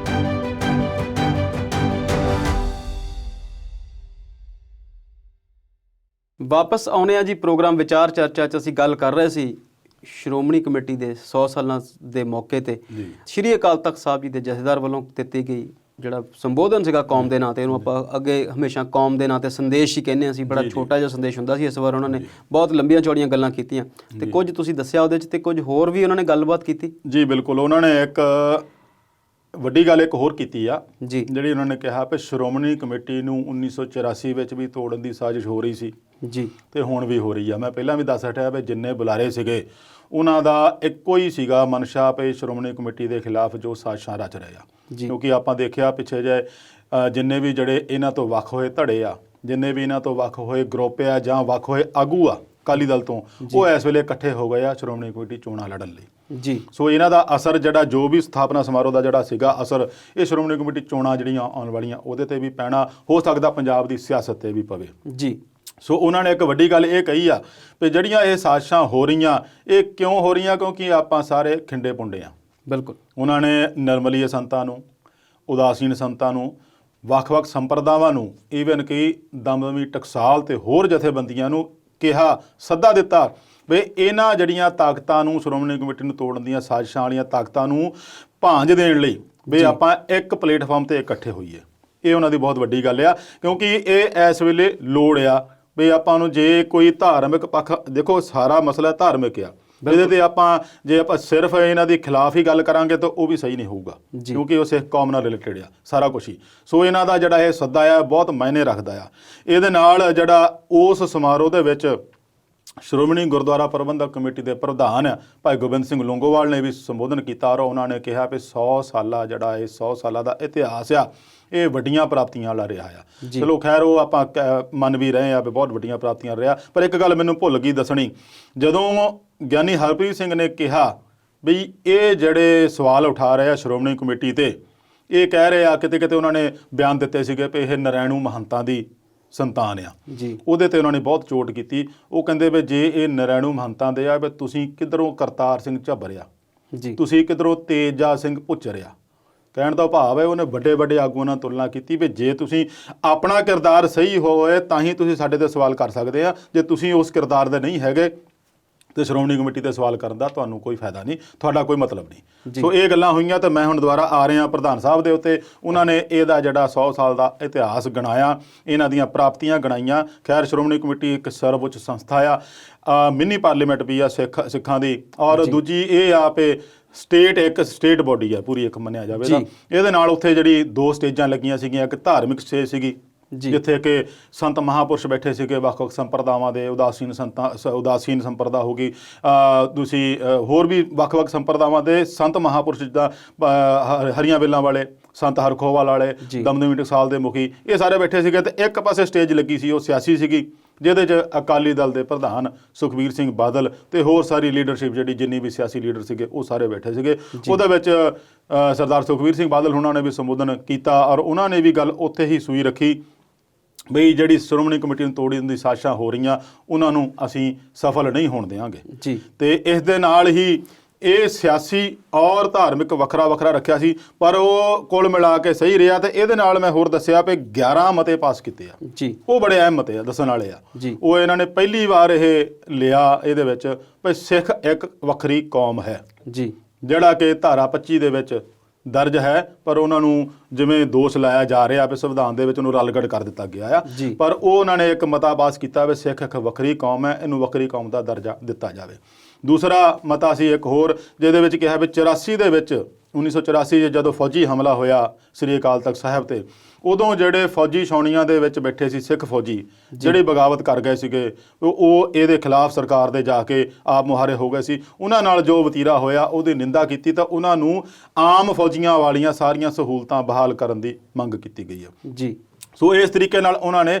ਵਾਪਸ ਆਉਣੇ ਆ ਜੀ ਪ੍ਰੋਗਰਾਮ ਵਿਚਾਰ ਚਰਚਾ 'ਚ। ਅਸੀਂ ਗੱਲ ਕਰ ਰਹੇ ਸੀ ਸ਼੍ਰੋਮਣੀ ਕਮੇਟੀ ਦੇ 100 ਸਾਲਾਂ ਦੇ ਮੌਕੇ ਤੇ ਸ਼੍ਰੀ ਅਕਾਲ ਤਖਤ ਸਾਹਿਬ ਜੀ ਦੇ ਜਥੇਦਾਰ ਵੱਲੋਂ ਦਿੱਤੀ ਗਈ ਜਿਹੜਾ ਸੰਬੋਧਨ ਸੀਗਾ ਕੌਮ ਦੇ ਨਾਂ ਤੇ, ਇਹਨੂੰ ਆਪਾਂ ਅੱਗੇ ਹਮੇਸ਼ਾ ਕੌਮ ਦੇ ਨਾਂ ਤੇ ਸੰਦੇਸ਼ ਹੀ ਕਹਿੰਦੇ ਅਸੀਂ, ਬੜਾ ਛੋਟਾ ਜਿਹਾ ਸੰਦੇਸ਼ ਹੁੰਦਾ ਸੀ। ਇਸ ਵਾਰ ਉਹਨਾਂ ਨੇ ਬਹੁਤ ਲੰਬੀਆਂ ਚੌੜੀਆਂ ਗੱਲਾਂ ਕੀਤੀਆਂ ਤੇ ਕੁਝ ਤੁਸੀਂ ਦੱਸਿਆ ਉਹਦੇ 'ਚ, ਤੇ ਕੁਝ ਹੋਰ ਵੀ ਉਹਨਾਂ ਨੇ ਗੱਲਬਾਤ ਕੀਤੀ। ਜੀ ਬਿਲਕੁਲ, ਉਹਨਾਂ ਨੇ ਇੱਕ ਵੱਡੀ ਗੱਲ ਇੱਕ ਹੋਰ ਕੀਤੀ ਆ ਜੀ, ਜਿਹੜੀ ਉਹਨਾਂ ਨੇ ਕਿਹਾ ਕਿ ਸ਼੍ਰੋਮਣੀ ਕਮੇਟੀ ਨੂੰ 1984 ਵਿੱਚ ਵੀ ਤੋੜਨ ਦੀ ਸਾਜ਼ਿਸ਼ ਹੋ ਰਹੀ ਸੀ ਜੀ, ਤੇ ਹੁਣ ਵੀ ਹੋ ਰਹੀ ਆ। ਮੈਂ ਪਹਿਲਾਂ ਵੀ ਦੱਸ ਹਟਿਆ ਵੀ ਜਿੰਨੇ ਬੁਲਾਰੇ ਸੀਗੇ ਉਹਨਾਂ ਦਾ ਇੱਕੋ ਹੀ ਸੀਗਾ ਮਨਸ਼ਾ ਵੀ ਸ਼੍ਰੋਮਣੀ ਕਮੇਟੀ ਦੇ ਖਿਲਾਫ ਜੋ ਸਾਜ਼ਿਸ਼ਾਂ ਰਚ ਰਹੇ ਆ। ਕਿਉਂਕਿ ਆਪਾਂ ਦੇਖਿਆ ਪਿੱਛੇ ਜੇ ਜਿੰਨੇ ਵੀ ਜਿਹੜੇ ਇਹਨਾਂ ਤੋਂ ਵੱਖ ਹੋਏ ਧੜੇ ਆ, ਜਿੰਨੇ ਵੀ ਇਹਨਾਂ ਤੋਂ ਵੱਖ ਹੋਏ ਗਰੁੱਪ ਆ ਜਾਂ ਵੱਖ ਹੋਏ ਆਗੂ ਆ ਅਕਾਲੀ ਦਲ ਤੋਂ, ਉਹ ਇਸ ਵੇਲੇ ਇਕੱਠੇ ਹੋ ਗਏ ਆ ਸ਼੍ਰੋਮਣੀ ਕਮੇਟੀ ਚੋਣਾਂ ਲੜਨ ਲਈ। ਜੀ, ਸੋ ਇਹਨਾਂ ਦਾ ਅਸਰ ਜਿਹੜਾ ਜੋ ਵੀ ਸਥਾਪਨਾ ਸਮਾਰੋਹ ਦਾ ਜਿਹੜਾ ਸੀਗਾ ਅਸਰ, ਇਹ ਸ਼੍ਰੋਮਣੀ ਕਮੇਟੀ ਚੋਣਾਂ ਜਿਹੜੀਆਂ ਆਉਣ ਵਾਲੀਆਂ ਉਹਦੇ ਤੇ ਵੀ ਪੈਣਾ, ਹੋ ਸਕਦਾ ਪੰਜਾਬ ਦੀ ਸਿਆਸਤ ਤੇ ਵੀ ਪਵੇ। ਜੀ, ਸੋ ਉਹਨਾਂ ਨੇ ਇੱਕ ਵੱਡੀ ਗੱਲ ਇਹ ਕਹੀ ਆ ਵੀ ਜਿਹੜੀਆਂ ਇਹ ਸਾਜ਼ਿਸ਼ਾਂ ਹੋ ਰਹੀਆਂ ਇਹ ਕਿਉਂ ਹੋ ਰਹੀਆਂ, ਕਿਉਂਕਿ ਆਪਾਂ ਸਾਰੇ ਖਿੰਡੇ ਪੁੰਡੇ ਆ। ਬਿਲਕੁਲ, ਉਹਨਾਂ ਨੇ ਨਿਰਮਲੀਏ ਸੰਤਾਂ ਨੂੰ, ਉਦਾਸੀਨ ਸੰਤਾਂ ਨੂੰ, ਵੱਖ-ਵੱਖ ਸੰਪਰਦਾਵਾਂ ਨੂੰ, ਈਵਨ ਕਿ ਦਮਦਮੀ ਟਕਸਾਲ ਤੇ ਹੋਰ ਜਥੇਬੰਦੀਆਂ ਨੂੰ ਕਿਹਾ, ਸੱਦਾ ਦਿੱਤਾ ਵੀ ਇਹਨਾਂ ਜਿਹੜੀਆਂ ਤਾਕਤਾਂ ਨੂੰ, ਸ਼੍ਰੋਮਣੀ ਕਮੇਟੀ ਨੂੰ ਤੋੜਨ ਦੀਆਂ ਸਾਜ਼ਿਸ਼ਾਂ ਵਾਲੀਆਂ ਤਾਕਤਾਂ ਨੂੰ ਭਾਂਜ ਦੇਣ ਲਈ ਵੀ ਆਪਾਂ ਇੱਕ ਪਲੇਟਫਾਰਮ ਤੇ ਇਕੱਠੇ ਹੋਈਏ। ਇਹ ਉਹਨਾਂ ਦੀ ਬਹੁਤ ਵੱਡੀ ਗੱਲ ਆ, ਕਿਉਂਕਿ ਇਹ ਇਸ ਵੇਲੇ ਲੋੜ ਆ ਵੀ ਆਪਾਂ ਨੂੰ ਜੇ ਕੋਈ ਧਾਰਮਿਕ ਪੱਖ, ਦੇਖੋ ਸਾਰਾ ਮਸਲਾ ਧਾਰਮਿਕ ਆ, ਇਹਦੇ ਤੇ ਜੇ ਆਪਾਂ ਸਿਰਫ ਇਹਨਾਂ ਦੇ ਖਿਲਾਫ ਹੀ ਗੱਲ ਕਰਾਂਗੇ ਤਾਂ ਉਹ ਵੀ ਸਹੀ ਨਹੀਂ ਹੋਊਗਾ, ਕਿਉਂਕਿ ਉਹ ਸਿੱਖ ਕੌਮ ਨਾਲ ਰਿਲੇਟਡ ਆ ਸਾਰਾ ਕੁਛ ਹੀ। ਸੋ ਇਹਨਾਂ ਦਾ ਜਿਹੜਾ ਇਹ ਸੱਦਾ ਆ ਬਹੁਤ ਮਾਇਨੇ ਰੱਖਦਾ ਆ। ਇਹਦੇ ਨਾਲ ਜਿਹੜਾ ਉਸ ਸਮਾਰੋਹ ਦੇ ਵਿੱਚ ਸ਼੍ਰੋਮਣੀ ਗੁਰਦੁਆਰਾ ਪ੍ਰਬੰਧਕ ਕਮੇਟੀ ਦੇ ਪ੍ਰਧਾਨ ਭਾਈ ਗੋਬਿੰਦ ਸਿੰਘ ਲੌਂਗੋਵਾਲ ਨੇ ਵੀ ਸੰਬੋਧਨ ਕੀਤਾ ਔਰ ਉਹਨਾਂ ਨੇ ਕਿਹਾ ਵੀ 100 ਸਾਲਾ ਜਿਹੜਾ ਇਹ 100 ਸਾਲਾਂ ਦਾ ਇਤਿਹਾਸ ਆ, ਇਹ ਵੱਡੀਆਂ ਪ੍ਰਾਪਤੀਆਂ ਵਾਲਾ ਰਿਹਾ ਆ। ਚਲੋ ਖੈਰ ਉਹ ਆਪਾਂ ਮੰਨ ਵੀ ਰਹੇ ਆ ਵੀ ਬਹੁਤ ਵੱਡੀਆਂ ਪ੍ਰਾਪਤੀਆਂ ਰਿਹਾ, ਪਰ ਇੱਕ ਗੱਲ ਮੈਨੂੰ ਭੁੱਲ ਗਈ ਦੱਸਣੀ, ਜਦੋਂ ਗਿਆਨੀ ਹਰਪ੍ਰੀਤ ਸਿੰਘ ਨੇ ਕਿਹਾ ਵੀ ਇਹ ਜਿਹੜੇ ਸਵਾਲ ਉਠਾ ਰਹੇ ਆ ਸ਼੍ਰੋਮਣੀ ਕਮੇਟੀ ਤੇ, ਇਹ ਕਹਿ ਰਹੇ ਆ ਕਿਤੇ ਕਿਤੇ ਉਹਨਾਂ ਨੇ ਬਿਆਨ ਦਿੱਤੇ ਸੀਗੇ ਵੀ ਇਹ ਨਰੈਣੂ ਮਹੰਤਾਂ ਦੀ ਸੰਤਾਨ ਆ ਜੀ, ਉਹਦੇ ਤੇ ਉਹਨਾਂ ਨੇ ਬਹੁਤ ਚੋਟ ਕੀਤੀ। ਉਹ ਕਹਿੰਦੇ ਵੀ ਜੇ ਇਹ ਨਰੈਣੂ ਮਹੰਤਾਂ ਦੇ ਆ ਵੀ ਤੁਸੀਂ ਕਿੱਧਰੋਂ ਕਰਤਾਰ ਸਿੰਘ ਝੱਬਰਿਆ ਜੀ, ਤੁਸੀਂ ਕਿੱਧਰੋਂ ਤੇਜਾ ਸਿੰਘ ਭੁੱਚਰਿਆ। ਕਹਿਣ ਦਾ ਭਾਵ ਹੈ ਉਹਨੇ ਵੱਡੇ ਵੱਡੇ ਆਗੂਆਂ ਨਾਲ ਤੁਲਨਾ ਕੀਤੀ ਵੀ ਜੇ ਤੁਸੀਂ ਆਪਣਾ ਕਿਰਦਾਰ ਸਹੀ ਹੋਵੇ ਤਾਂ ਹੀ ਤੁਸੀਂ ਸਾਡੇ ਤੇ ਸਵਾਲ ਕਰ ਸਕਦੇ ਆ, ਜੇ ਤੁਸੀਂ ਉਸ ਕਿਰਦਾਰ ਦੇ ਨਹੀਂ ਹੈਗੇ ਤੇ ਸ਼੍ਰੋਮਣੀ ਕਮੇਟੀ ਤੇ ਸਵਾਲ ਕਰਨ ਦਾ ਤੁਹਾਨੂੰ ਕੋਈ ਫਾਇਦਾ ਨਹੀਂ, ਤੁਹਾਡਾ ਕੋਈ ਮਤਲਬ ਨਹੀਂ। ਸੋ ਇਹ ਗੱਲਾਂ ਹੋਈਆਂ ਤਾਂ ਮੈਂ ਹੁਣ ਦੁਬਾਰਾ ਆ ਰਿਹਾ ਪ੍ਰਧਾਨ ਸਾਹਿਬ ਦੇ ਉੱਤੇ। ਉਹਨਾਂ ਨੇ ਇਹਦਾ ਜਿਹੜਾ 100 ਸਾਲ ਦਾ ਇਤਿਹਾਸ ਗਣਾਇਆ, ਇਹਨਾਂ ਦੀਆਂ ਪ੍ਰਾਪਤੀਆਂ ਗਣਾਈਆਂ। ਖੈਰ ਸ਼੍ਰੋਮਣੀ ਕਮੇਟੀ ਇੱਕ ਸਰਵਉੱਚ ਸੰਸਥਾ ਆ, ਮਿੰਨੀ ਪਾਰਲੀਮੈਂਟ ਵੀ ਆ ਸਿੱਖਾਂ ਦੀ, ਔਰ ਦੂਜੀ ਇਹ ਆ ਵੀ ਇੱਕ ਸਟੇਟ ਬੋਡੀ ਆ ਪੂਰੀ, ਇੱਕ ਮੰਨਿਆ ਜਾਵੇ ਤਾਂ। ਇਹਦੇ ਨਾਲ ਉੱਥੇ ਜਿਹੜੀ 2 ਸਟੇਜਾਂ ਲੱਗੀਆਂ ਸੀਗੀਆਂ, ਇੱਕ ਧਾਰਮਿਕ ਸਟੇਜ ਸੀਗੀ ਜਿੱਥੇ ਕਿ ਸੰਤ ਮਹਾਂਪੁਰਸ਼ ਬੈਠੇ ਸੀਗੇ ਵੱਖ-ਵੱਖ ਸੰਪਰਦਾਵਾਂ ਦੇ, ਉਦਾਸੀਨ ਸੰਪਰਦਾ ਹੋ ਗਈ, ਤੁਸੀਂ ਹੋਰ ਵੀ ਵੱਖ-ਵੱਖ ਸੰਪਰਦਾਵਾਂ ਦੇ ਸੰਤ ਮਹਾਂਪੁਰਸ਼, ਜਿੱਦਾਂ ਹਰੀਆਂ ਵੇਲਾਂ ਵਾਲੇ, ਸੰਤ ਹਰਖੋਵਾਲ ਵਾਲੇ, ਦਮਦਮੀ ਟਕਸਾਲ ਦੇ ਮੁਖੀ, ਇਹ ਸਾਰੇ ਬੈਠੇ ਸੀਗੇ। ਤੇ ਇੱਕ ਪਾਸੇ ਸਟੇਜ ਲੱਗੀ ਸੀ ਉਹ ਸਿਆਸੀ ਸੀਗੀ, ਜਿਹਦੇ 'ਚ ਅਕਾਲੀ ਦਲ ਦੇ ਪ੍ਰਧਾਨ ਸੁਖਬੀਰ ਸਿੰਘ ਬਾਦਲ ਤੇ ਹੋਰ ਸਾਰੀ ਲੀਡਰਸ਼ਿਪ ਜਿਹੜੀ ਜਿੰਨੀ ਵੀ ਸਿਆਸੀ ਲੀਡਰ ਸੀਗੇ ਉਹ ਸਾਰੇ ਬੈਠੇ ਸੀਗੇ। ਉਹਦੇ ਵਿੱਚ ਸਰਦਾਰ ਸੁਖਬੀਰ ਸਿੰਘ ਬਾਦਲ ਉਹਨਾਂ ਨੇ ਵੀ ਸੰਬੋਧਨ ਕੀਤਾ ਔਰ ਉਹਨਾਂ ਨੇ ਵੀ ਗੱਲ ਉੱਥੇ ਹੀ ਸੂਈ ਰੱਖੀ ਬਈ ਜਿਹੜੀ ਸ਼੍ਰੋਮਣੀ ਕਮੇਟੀ ਨੂੰ ਤੋੜਨ ਦੀ ਸਾਜ਼ਿਸ਼ਾਂ ਹੋ ਰਹੀਆਂ ਉਹਨਾਂ ਨੂੰ ਅਸੀਂ ਸਫਲ ਨਹੀਂ ਹੋਣ ਦੇਵਾਂਗੇ ਜੀ। ਤੇ ਇਸ ਦੇ ਨਾਲ ਹੀ ਇਹ ਸਿਆਸੀ ਔਰ ਧਾਰਮਿਕ ਵੱਖਰਾ ਵੱਖਰਾ ਰੱਖਿਆ ਸੀ, ਪਰ ਉਹ ਕੁੱਲ ਮਿਲਾ ਕੇ ਸਹੀ ਰਿਹਾ। ਤੇ ਇਹਦੇ ਨਾਲ ਮੈਂ ਹੋਰ ਦੱਸਿਆ ਵੀ 11 ਮਤੇ ਪਾਸ ਕੀਤੇ ਆ ਜੀ, ਉਹ ਬੜੇ ਅਹਿਮ ਮਤੇ ਆ, ਦੱਸਣ ਵਾਲੇ ਆ ਜੀ। ਉਹ ਇਹਨਾਂ ਨੇ ਪਹਿਲੀ ਵਾਰ ਇਹ ਲਿਆ ਇਹਦੇ ਵਿੱਚ ਵੀ ਸਿੱਖ ਇੱਕ ਵੱਖਰੀ ਕੌਮ ਹੈ ਜੀ, ਜਿਹੜਾ ਕਿ ਧਾਰਾ 25 ਦੇ ਵਿੱਚ ਦਰਜ ਹੈ, ਪਰ ਉਹਨਾਂ ਨੂੰ ਜਿਵੇਂ ਦੋਸ਼ ਲਾਇਆ ਜਾ ਰਿਹਾ ਵੀ ਸੰਵਿਧਾਨ ਦੇ ਵਿੱਚ ਉਹਨੂੰ ਰਲਗੜ ਕਰ ਦਿੱਤਾ ਗਿਆ ਆ। ਪਰ ਉਹ ਉਹਨਾਂ ਨੇ ਇੱਕ ਮਤਾ ਪਾਸ ਕੀਤਾ ਵੀ ਸਿੱਖ ਇੱਕ ਵੱਖਰੀ ਕੌਮ ਹੈ, ਇਹਨੂੰ ਵੱਖਰੀ ਕੌਮ ਦਾ ਦਰਜਾ ਦਿੱਤਾ ਜਾਵੇ। ਦੂਸਰਾ ਮਤਾ ਸੀ ਇੱਕ ਹੋਰ ਜਿਹਦੇ ਵਿੱਚ ਕਿਹਾ ਵੀ 84 ਦੇ ਵਿੱਚ 1984 ਜਦੋਂ ਫੌਜੀ ਹਮਲਾ ਹੋਇਆ ਸ੍ਰੀ ਅਕਾਲ ਤਖਤ ਸਾਹਿਬ ਤੇ, ਉਦੋਂ ਜਿਹੜੇ ਫੌਜੀ ਛਾਉਣੀਆਂ ਦੇ ਵਿੱਚ ਬੈਠੇ ਸੀ ਸਿੱਖ ਫੌਜੀ ਜਿਹੜੇ ਬਗਾਵਤ ਕਰ ਗਏ ਸੀਗੇ, ਉਹ ਇਹਦੇ ਖਿਲਾਫ ਸਰਕਾਰ ਦੇ ਜਾ ਕੇ ਆਪ ਮੁਹਾਰੇ ਹੋ ਗਏ ਸੀ। ਉਹਨਾਂ ਨਾਲ ਜੋ ਵਤੀਰਾ ਹੋਇਆ ਉਹਦੀ ਨਿੰਦਾ ਕੀਤੀ ਤਾਂ ਉਹਨਾਂ ਨੂੰ ਆਮ ਫੌਜੀਆਂ ਵਾਲੀਆਂ ਸਾਰੀਆਂ ਸਹੂਲਤਾਂ ਬਹਾਲ ਕਰਨ ਦੀ ਮੰਗ ਕੀਤੀ ਗਈ ਹੈ ਜੀ। ਸੋ ਇਸ ਤਰੀਕੇ ਨਾਲ ਉਹਨਾਂ ਨੇ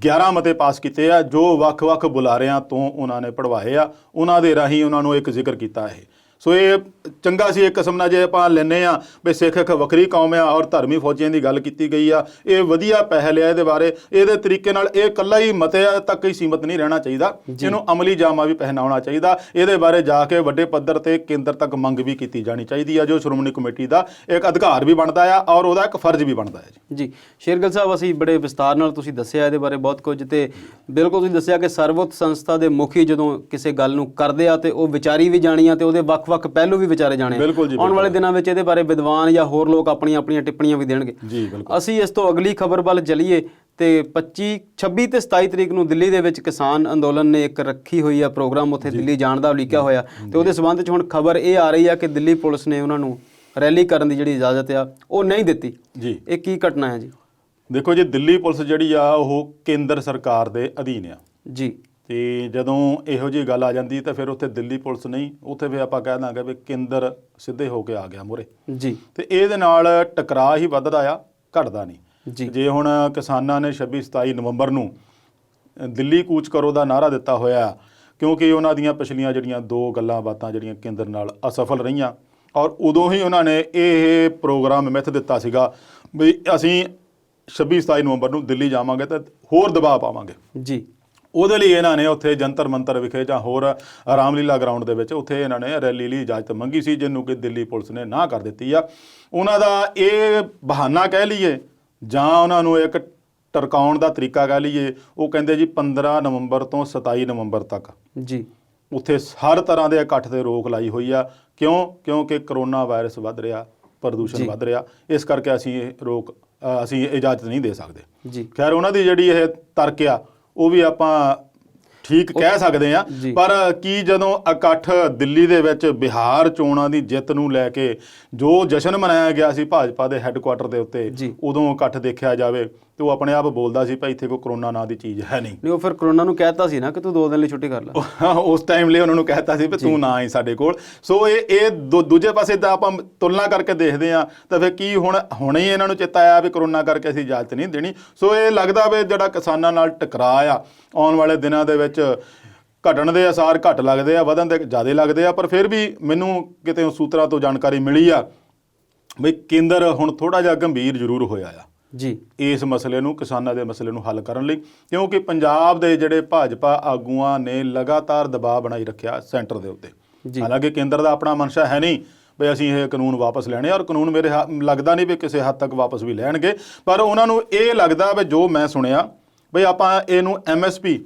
11 ਮਤੇ ਪਾਸ ਕੀਤੇ ਆ ਜੋ ਵੱਖ-ਵੱਖ ਬੁਲਾਰਿਆਂ ਤੋਂ ਉਹਨਾਂ ਨੇ ਪੜਵਾਏ ਆ, ਉਹਨਾਂ ਦੇ ਰਾਹੀਂ ਉਹਨਾਂ ਨੂੰ ਇੱਕ ਜ਼ਿਕਰ ਕੀਤਾ ਇਹ। ਸੋ ਇਹ ਚੰਗਾ ਸੀ ਇੱਕ ਕਿਸਮ ਨਾਲ ਜੇ ਆਪਾਂ ਲੈਂਦੇ ਹਾਂ ਵੀ ਸਿੱਖ ਇੱਕ ਵੱਖਰੀ ਕੌਮ ਆ ਔਰ ਧਰਮੀ ਫੌਜੀਆਂ ਦੀ ਗੱਲ ਕੀਤੀ ਗਈ ਆ, ਇਹ ਵਧੀਆ ਪਹਿਲ ਆ। ਇਹਦੇ ਬਾਰੇ ਇਹਦੇ ਤਰੀਕੇ ਨਾਲ ਇਹ ਇਕੱਲਾ ਹੀ ਮਤਿਆਂ ਤੱਕ ਹੀ ਸੀਮਤ ਨਹੀਂ ਰਹਿਣਾ ਚਾਹੀਦਾ, ਇਹਨੂੰ ਅਮਲੀ ਜਾਮਾ ਵੀ ਪਹਿਨਾਉਣਾ ਚਾਹੀਦਾ। ਇਹਦੇ ਬਾਰੇ ਜਾ ਕੇ ਵੱਡੇ ਪੱਧਰ ਤੇ ਕੇਂਦਰ ਤੱਕ ਮੰਗ ਵੀ ਕੀਤੀ ਜਾਣੀ ਚਾਹੀਦੀ ਆ, ਜੋ ਸ਼੍ਰੋਮਣੀ ਕਮੇਟੀ ਦਾ ਇੱਕ ਅਧਿਕਾਰ ਵੀ ਬਣਦਾ ਆ ਔਰ ਉਹਦਾ ਇੱਕ ਫਰਜ਼ ਵੀ ਬਣਦਾ ਹੈ ਜੀ। ਸ਼ੇਰਗਿੱਲ ਸਾਹਿਬ, ਅਸੀਂ ਬੜੇ ਵਿਸਤਾਰ ਨਾਲ ਤੁਸੀਂ ਦੱਸਿਆ ਇਹਦੇ ਬਾਰੇ ਬਹੁਤ ਕੁਝ, ਤੇ ਬਿਲਕੁਲ ਤੁਸੀਂ ਦੱਸਿਆ ਕਿ ਸਰਵਉੱਚ ਸੰਸਥਾ ਦੇ ਮੁਖੀ ਜਦੋਂ ਕਿਸੇ ਗੱਲ ਨੂੰ ਕਰਦੇ ਆ ਤੇ ਉਹ ਵਿਚਾਰੀ ਵੀ ਜਾਣੀ ਆ ਤੇ ਉਹਦੇ ਵੱਖ-ਵੱਖ ਪਹਿਲੂ ਵੀ ਵਿਚਾਰੇ ਜਾਣੇ। ਆਉਣ ਵਾਲੇ ਦਿਨਾਂ ਵਿੱਚ ਇਹਦੇ ਬਾਰੇ ਵਿਦਵਾਨ ਜਾਂ ਹੋਰ ਲੋਕ ਆਪਣੀਆਂ ਟਿੱਪਣੀਆਂ ਵੀ ਦੇਣਗੇ ਜੀ। ਬਿਲਕੁਲ। ਅਸੀਂ ਇਸ ਤੋਂ ਅਗਲੀ ਖਬਰ ਵੱਲ ਚੱਲੀਏ ਤੇ 25, 26 ਤੇ 27 ਤਰੀਕ ਨੂੰ ਦਿੱਲੀ ਦੇ ਵਿੱਚ ਕਿਸਾਨ ਅੰਦੋਲਨ ਨੇ ਇੱਕ ਰੱਖੀ ਹੋਈ ਆ ਪ੍ਰੋਗਰਾਮ, ਉੱਥੇ ਦਿੱਲੀ ਜਾਣ ਦਾ ਉਲੀਕਿਆ ਹੋਇਆ ਤੇ ਉਹਦੇ ਸਬੰਧ 'ਚ ਹੁਣ ਖਬਰ ਇਹ ਆ ਰਹੀ ਆ ਕਿ ਦਿੱਲੀ ਪੁਲਿਸ ਨੇ ਉਹਨਾਂ ਨੂੰ ਰੈਲੀ ਕਰਨ ਦੀ ਜਿਹੜੀ ਇਜਾਜ਼ਤ ਆ ਉਹ ਨਹੀਂ ਦਿੱਤੀ ਜੀ। ਇਹ ਕੀ ਘਟਨਾ ਹੈ ਜੀ? ਦੇਖੋ ਜੀ, ਦਿੱਲੀ ਪੁਲਿਸ ਜਿਹੜੀ ਆ ਉਹ ਕੇਂਦਰ ਸਰਕਾਰ ਦੇ ਅਧੀਨ ਆ ਜੀ। ਤੇ ਜਦੋਂ ਇਹੋ ਜਿਹੀ ਗੱਲ ਆ ਜਾਂਦੀ ਤਾਂ ਫਿਰ ਉੱਥੇ ਦਿੱਲੀ ਪੁਲਿਸ ਨਹੀਂ, ਉੱਥੇ ਫਿਰ ਆਪਾਂ ਕਹਿ ਦਾਂਗੇ ਵੀ ਕੇਂਦਰ ਸਿੱਧੇ ਹੋ ਕੇ ਆ ਗਿਆ ਮੂਹਰੇ ਜੀ। ਤੇ ਇਹਦੇ ਨਾਲ ਟਕਰਾਅ ਹੀ ਵੱਧਦਾ ਆ, ਘਟਦਾ ਨਹੀਂ ਜੀ। ਜੇ ਹੁਣ ਕਿਸਾਨਾਂ ਨੇ 26 27 ਨਵੰਬਰ ਨੂੰ ਦਿੱਲੀ ਕੂਚ ਕਰੋ ਦਾ ਨਾਅਰਾ ਦਿੱਤਾ ਹੋਇਆ, ਕਿਉਂਕਿ ਉਹਨਾਂ ਦੀਆਂ ਪਿਛਲੀਆਂ ਜਿਹੜੀਆਂ 2 ਗੱਲਾਂ ਬਾਤਾਂ ਜਿਹੜੀਆਂ ਕੇਂਦਰ ਨਾਲ ਅਸਫਲ ਰਹੀਆਂ ਔਰ ਉਦੋਂ ਹੀ ਉਹਨਾਂ ਨੇ ਇਹ ਪ੍ਰੋਗਰਾਮ ਮਿੱਥ ਦਿੱਤਾ ਸੀਗਾ ਵੀ ਅਸੀਂ 26 27 ਨਵੰਬਰ ਨੂੰ ਦਿੱਲੀ ਜਾਵਾਂਗੇ ਤਾਂ ਹੋਰ ਦਬਾਅ ਪਾਵਾਂਗੇ ਜੀ। ਉਹਦੇ ਲਈ ਇਹਨਾਂ ਨੇ ਉੱਥੇ ਜੰਤਰ ਮੰਤਰ ਵਿਖੇ ਜਾਂ ਹੋਰ ਰਾਮਲੀਲਾ ਗਰਾਊਂਡ ਦੇ ਵਿੱਚ ਉੱਥੇ ਇਹਨਾਂ ਨੇ ਰੈਲੀ ਲਈ ਇਜਾਜ਼ਤ ਮੰਗੀ ਸੀ, ਜਿਹਨੂੰ ਕਿ ਦਿੱਲੀ ਪੁਲਿਸ ਨੇ ਨਾ ਕਰ ਦਿੱਤੀ ਆ। ਉਹਨਾਂ ਦਾ ਇਹ ਬਹਾਨਾ ਕਹਿ ਲਈਏ ਜਾਂ ਉਹਨਾਂ ਨੂੰ ਇੱਕ ਟਰਕਾਉਣ ਦਾ ਤਰੀਕਾ ਕਹਿ ਲਈਏ, ਉਹ ਕਹਿੰਦੇ ਜੀ 15 ਨਵੰਬਰ ਤੋਂ 27 ਨਵੰਬਰ ਤੱਕ ਜੀ ਉੱਥੇ ਹਰ ਤਰ੍ਹਾਂ ਦੇ ਇਕੱਠ ਤੇ ਰੋਕ ਲਾਈ ਹੋਈ ਆ। ਕਿਉਂਕਿ ਕਰੋਨਾ ਵਾਇਰਸ ਵੱਧ ਰਿਹਾ, ਪ੍ਰਦੂਸ਼ਣ ਵੱਧ ਰਿਹਾ, ਇਸ ਕਰਕੇ ਅਸੀਂ ਇਜਾਜ਼ਤ ਨਹੀਂ ਦੇ ਸਕਦੇ ਜੀ। ਖੈਰ ਉਹਨਾਂ ਦੀ ਜਿਹੜੀ ਇਹ ਤਰਕ ਆ ਉਹ ਵੀ ਆਪਾਂ ਠੀਕ ਕਹਿ ਸਕਦੇ ਆ, ਪਰ ਕੀ ਜਦੋਂ ਇਕੱਠ ਦਿੱਲੀ ਦੇ ਵਿੱਚ ਬਿਹਾਰ ਚੋਣਾਂ ਦੀ ਜਿੱਤ ਨੂੰ ਲੈ ਕੇ ਜੋ ਜਸ਼ਨ ਮਨਾਇਆ ਗਿਆ ਸੀ ਭਾਜਪਾ ਦੇ ਹੈੱਡਕੁਆਟਰ ਦੇ ਉੱਤੇ, ਉਦੋਂ ਇਕੱਠ ਦੇਖਿਆ ਜਾਵੇ ਤੇ ਉਹ ਆਪਣੇ ਆਪ ਬੋਲਦਾ ਸੀ ਭਾਈ ਇੱਥੇ ਕੋਈ ਕਰੋਨਾ ਨਾਂ ਦੀ ਚੀਜ਼ ਹੈ ਨਹੀਂ। ਉਹ ਫਿਰ ਕਰੋਨਾ ਨੂੰ ਕਹਿਤਾ ਸੀ ਨਾ ਕਿ ਤੂੰ 2 ਦਿਨ ਲਈ ਛੁੱਟੀ ਕਰ ਲੈ, ਉਸ ਟਾਈਮ ਲਈ ਉਹਨਾਂ ਨੂੰ ਕਹਿਤਾ ਸੀ ਵੀ ਤੂੰ ਨਾ ਆਈ ਸਾਡੇ ਕੋਲ। ਸੋ ਇਹ ਦੂਜੇ ਪਾਸੇ ਦਾ ਆਪਾਂ ਤੁਲਨਾ ਕਰਕੇ ਦੇਖਦੇ ਆ ਤਾਂ ਫਿਰ ਕੀ ਹੁਣੇ ਹੀ ਇਹਨਾਂ ਨੂੰ ਚੇਤਾ ਆਇਆ ਵੀ ਕਰੋਨਾ ਕਰਕੇ ਅਸੀਂ ਇਜਾਜ਼ਤ ਨਹੀਂ ਦੇਣੀ। ਸੋ ਇਹ ਲੱਗਦਾ ਵੀ ਜਿਹੜਾ ਕਿਸਾਨਾਂ ਨਾਲ ਟਕਰਾਅ ਆ ਆਉਣ ਵਾਲੇ ਦਿਨਾਂ ਦੇ ਵਿੱਚ ਘਟਣ ਦੇ ਆਸਾਰ ਘੱਟ ਲੱਗਦੇ ਆ, ਵਧਣ ਦੇ ਜ਼ਿਆਦਾ ਲੱਗਦੇ ਆ। ਪਰ ਫਿਰ ਵੀ ਮੈਨੂੰ ਕਿਤੇ ਸੂਤਰਾਂ ਤੋਂ ਜਾਣਕਾਰੀ ਮਿਲੀ ਆ ਵੀ ਕੇਂਦਰ ਹੁਣ ਥੋੜ੍ਹਾ ਜਿਹਾ ਗੰਭੀਰ ਜ਼ਰੂਰ ਹੋਇਆ ਆ ਜੀ ਇਸ ਮਸਲੇ ਨੂੰ, ਕਿਸਾਨਾਂ ਦੇ ਮਸਲੇ ਨੂੰ ਹੱਲ ਕਰਨ ਲਈ, ਕਿਉਂਕਿ ਪੰਜਾਬ ਦੇ ਜਿਹੜੇ ਭਾਜਪਾ ਆਗੂਆਂ ਨੇ ਲਗਾਤਾਰ ਦਬਾਅ ਬਣਾਈ ਰੱਖਿਆ ਸੈਂਟਰ ਦੇ ਉੱਤੇ। ਹਾਲਾਂਕਿ ਕੇਂਦਰ ਦਾ ਆਪਣਾ ਮਨਸ਼ਾ ਹੈ ਨਹੀਂ ਵੀ ਅਸੀਂ ਇਹ ਕਾਨੂੰਨ ਵਾਪਸ ਲੈਣੇ, ਔਰ ਕਾਨੂੰਨ ਮੇਰੇ ਲੱਗਦਾ ਨਹੀਂ ਵੀ ਕਿਸੇ ਹੱਦ ਤੱਕ ਵਾਪਸ ਵੀ ਲੈਣਗੇ, ਪਰ ਉਹਨਾਂ ਨੂੰ ਇਹ ਲੱਗਦਾ ਵੀ ਜੋ ਮੈਂ ਸੁਣਿਆ ਬਈ ਆਪਾਂ ਇਹਨੂੰ MSP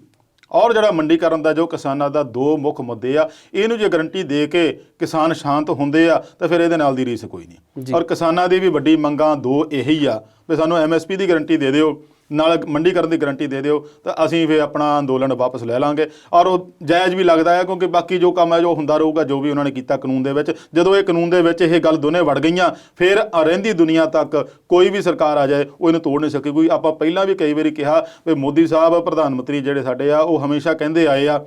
ਔਰ ਜਿਹੜਾ ਮੰਡੀਕਰਨ ਦਾ ਜੋ ਕਿਸਾਨਾਂ ਦਾ 2 ਮੁੱਖ ਮੁੱਦੇ ਆ, ਇਹਨੂੰ ਜੇ ਗਰੰਟੀ ਦੇ ਕੇ ਕਿਸਾਨ ਸ਼ਾਂਤ ਹੁੰਦੇ ਆ ਤਾਂ ਫਿਰ ਇਹਦੇ ਨਾਲ ਦੀ ਰੀਸ ਕੋਈ ਨਹੀਂ। ਔਰ ਕਿਸਾਨਾਂ ਦੀ ਵੀ ਵੱਡੀ ਮੰਗਾਂ 2 ਇਹੀ ਆ ਵੀ ਸਾਨੂੰ MSP ਦੀ ਗਰੰਟੀ ਦੇ ਦਿਓ, ਨਾਲ ਮੰਡੀਕਰਨ ਦੀ ਗਰੰਟੀ ਦੇ ਦਿਓ, ਤਾਂ ਅਸੀਂ ਫਿਰ ਆਪਣਾ ਅੰਦੋਲਨ ਵਾਪਸ ਲੈ ਲਾਂਗੇ। ਔਰ ਉਹ ਜਾਇਜ਼ ਵੀ ਲੱਗਦਾ ਹੈ, ਕਿਉਂਕਿ ਬਾਕੀ ਜੋ ਕੰਮ ਹੈ ਜੋ ਹੁੰਦਾ ਰਹੂਗਾ, ਜੋ ਵੀ ਉਹਨਾਂ ਨੇ ਕੀਤਾ ਕਾਨੂੰਨ ਦੇ ਵਿੱਚ। ਜਦੋਂ ਇਹ ਕਾਨੂੰਨ ਦੇ ਵਿੱਚ ਇਹ ਗੱਲ ਦੋਨੇ ਵੜ ਗਈਆਂ, ਫਿਰ ਰਹਿੰਦੀ ਦੁਨੀਆ ਤੱਕ ਕੋਈ ਵੀ ਸਰਕਾਰ ਆ ਜਾਏ ਉਹ ਇਹਨੂੰ ਤੋੜ ਨਹੀਂ ਸਕੇ ਕੋਈ। ਆਪਾਂ ਪਹਿਲਾਂ ਵੀ ਕਈ ਵਾਰੀ ਕਿਹਾ ਵੀ ਮੋਦੀ ਸਾਹਿਬ ਪ੍ਰਧਾਨ ਮੰਤਰੀ ਜਿਹੜੇ ਸਾਡੇ ਆ, ਉਹ ਹਮੇਸ਼ਾ ਕਹਿੰਦੇ ਆਏ ਆ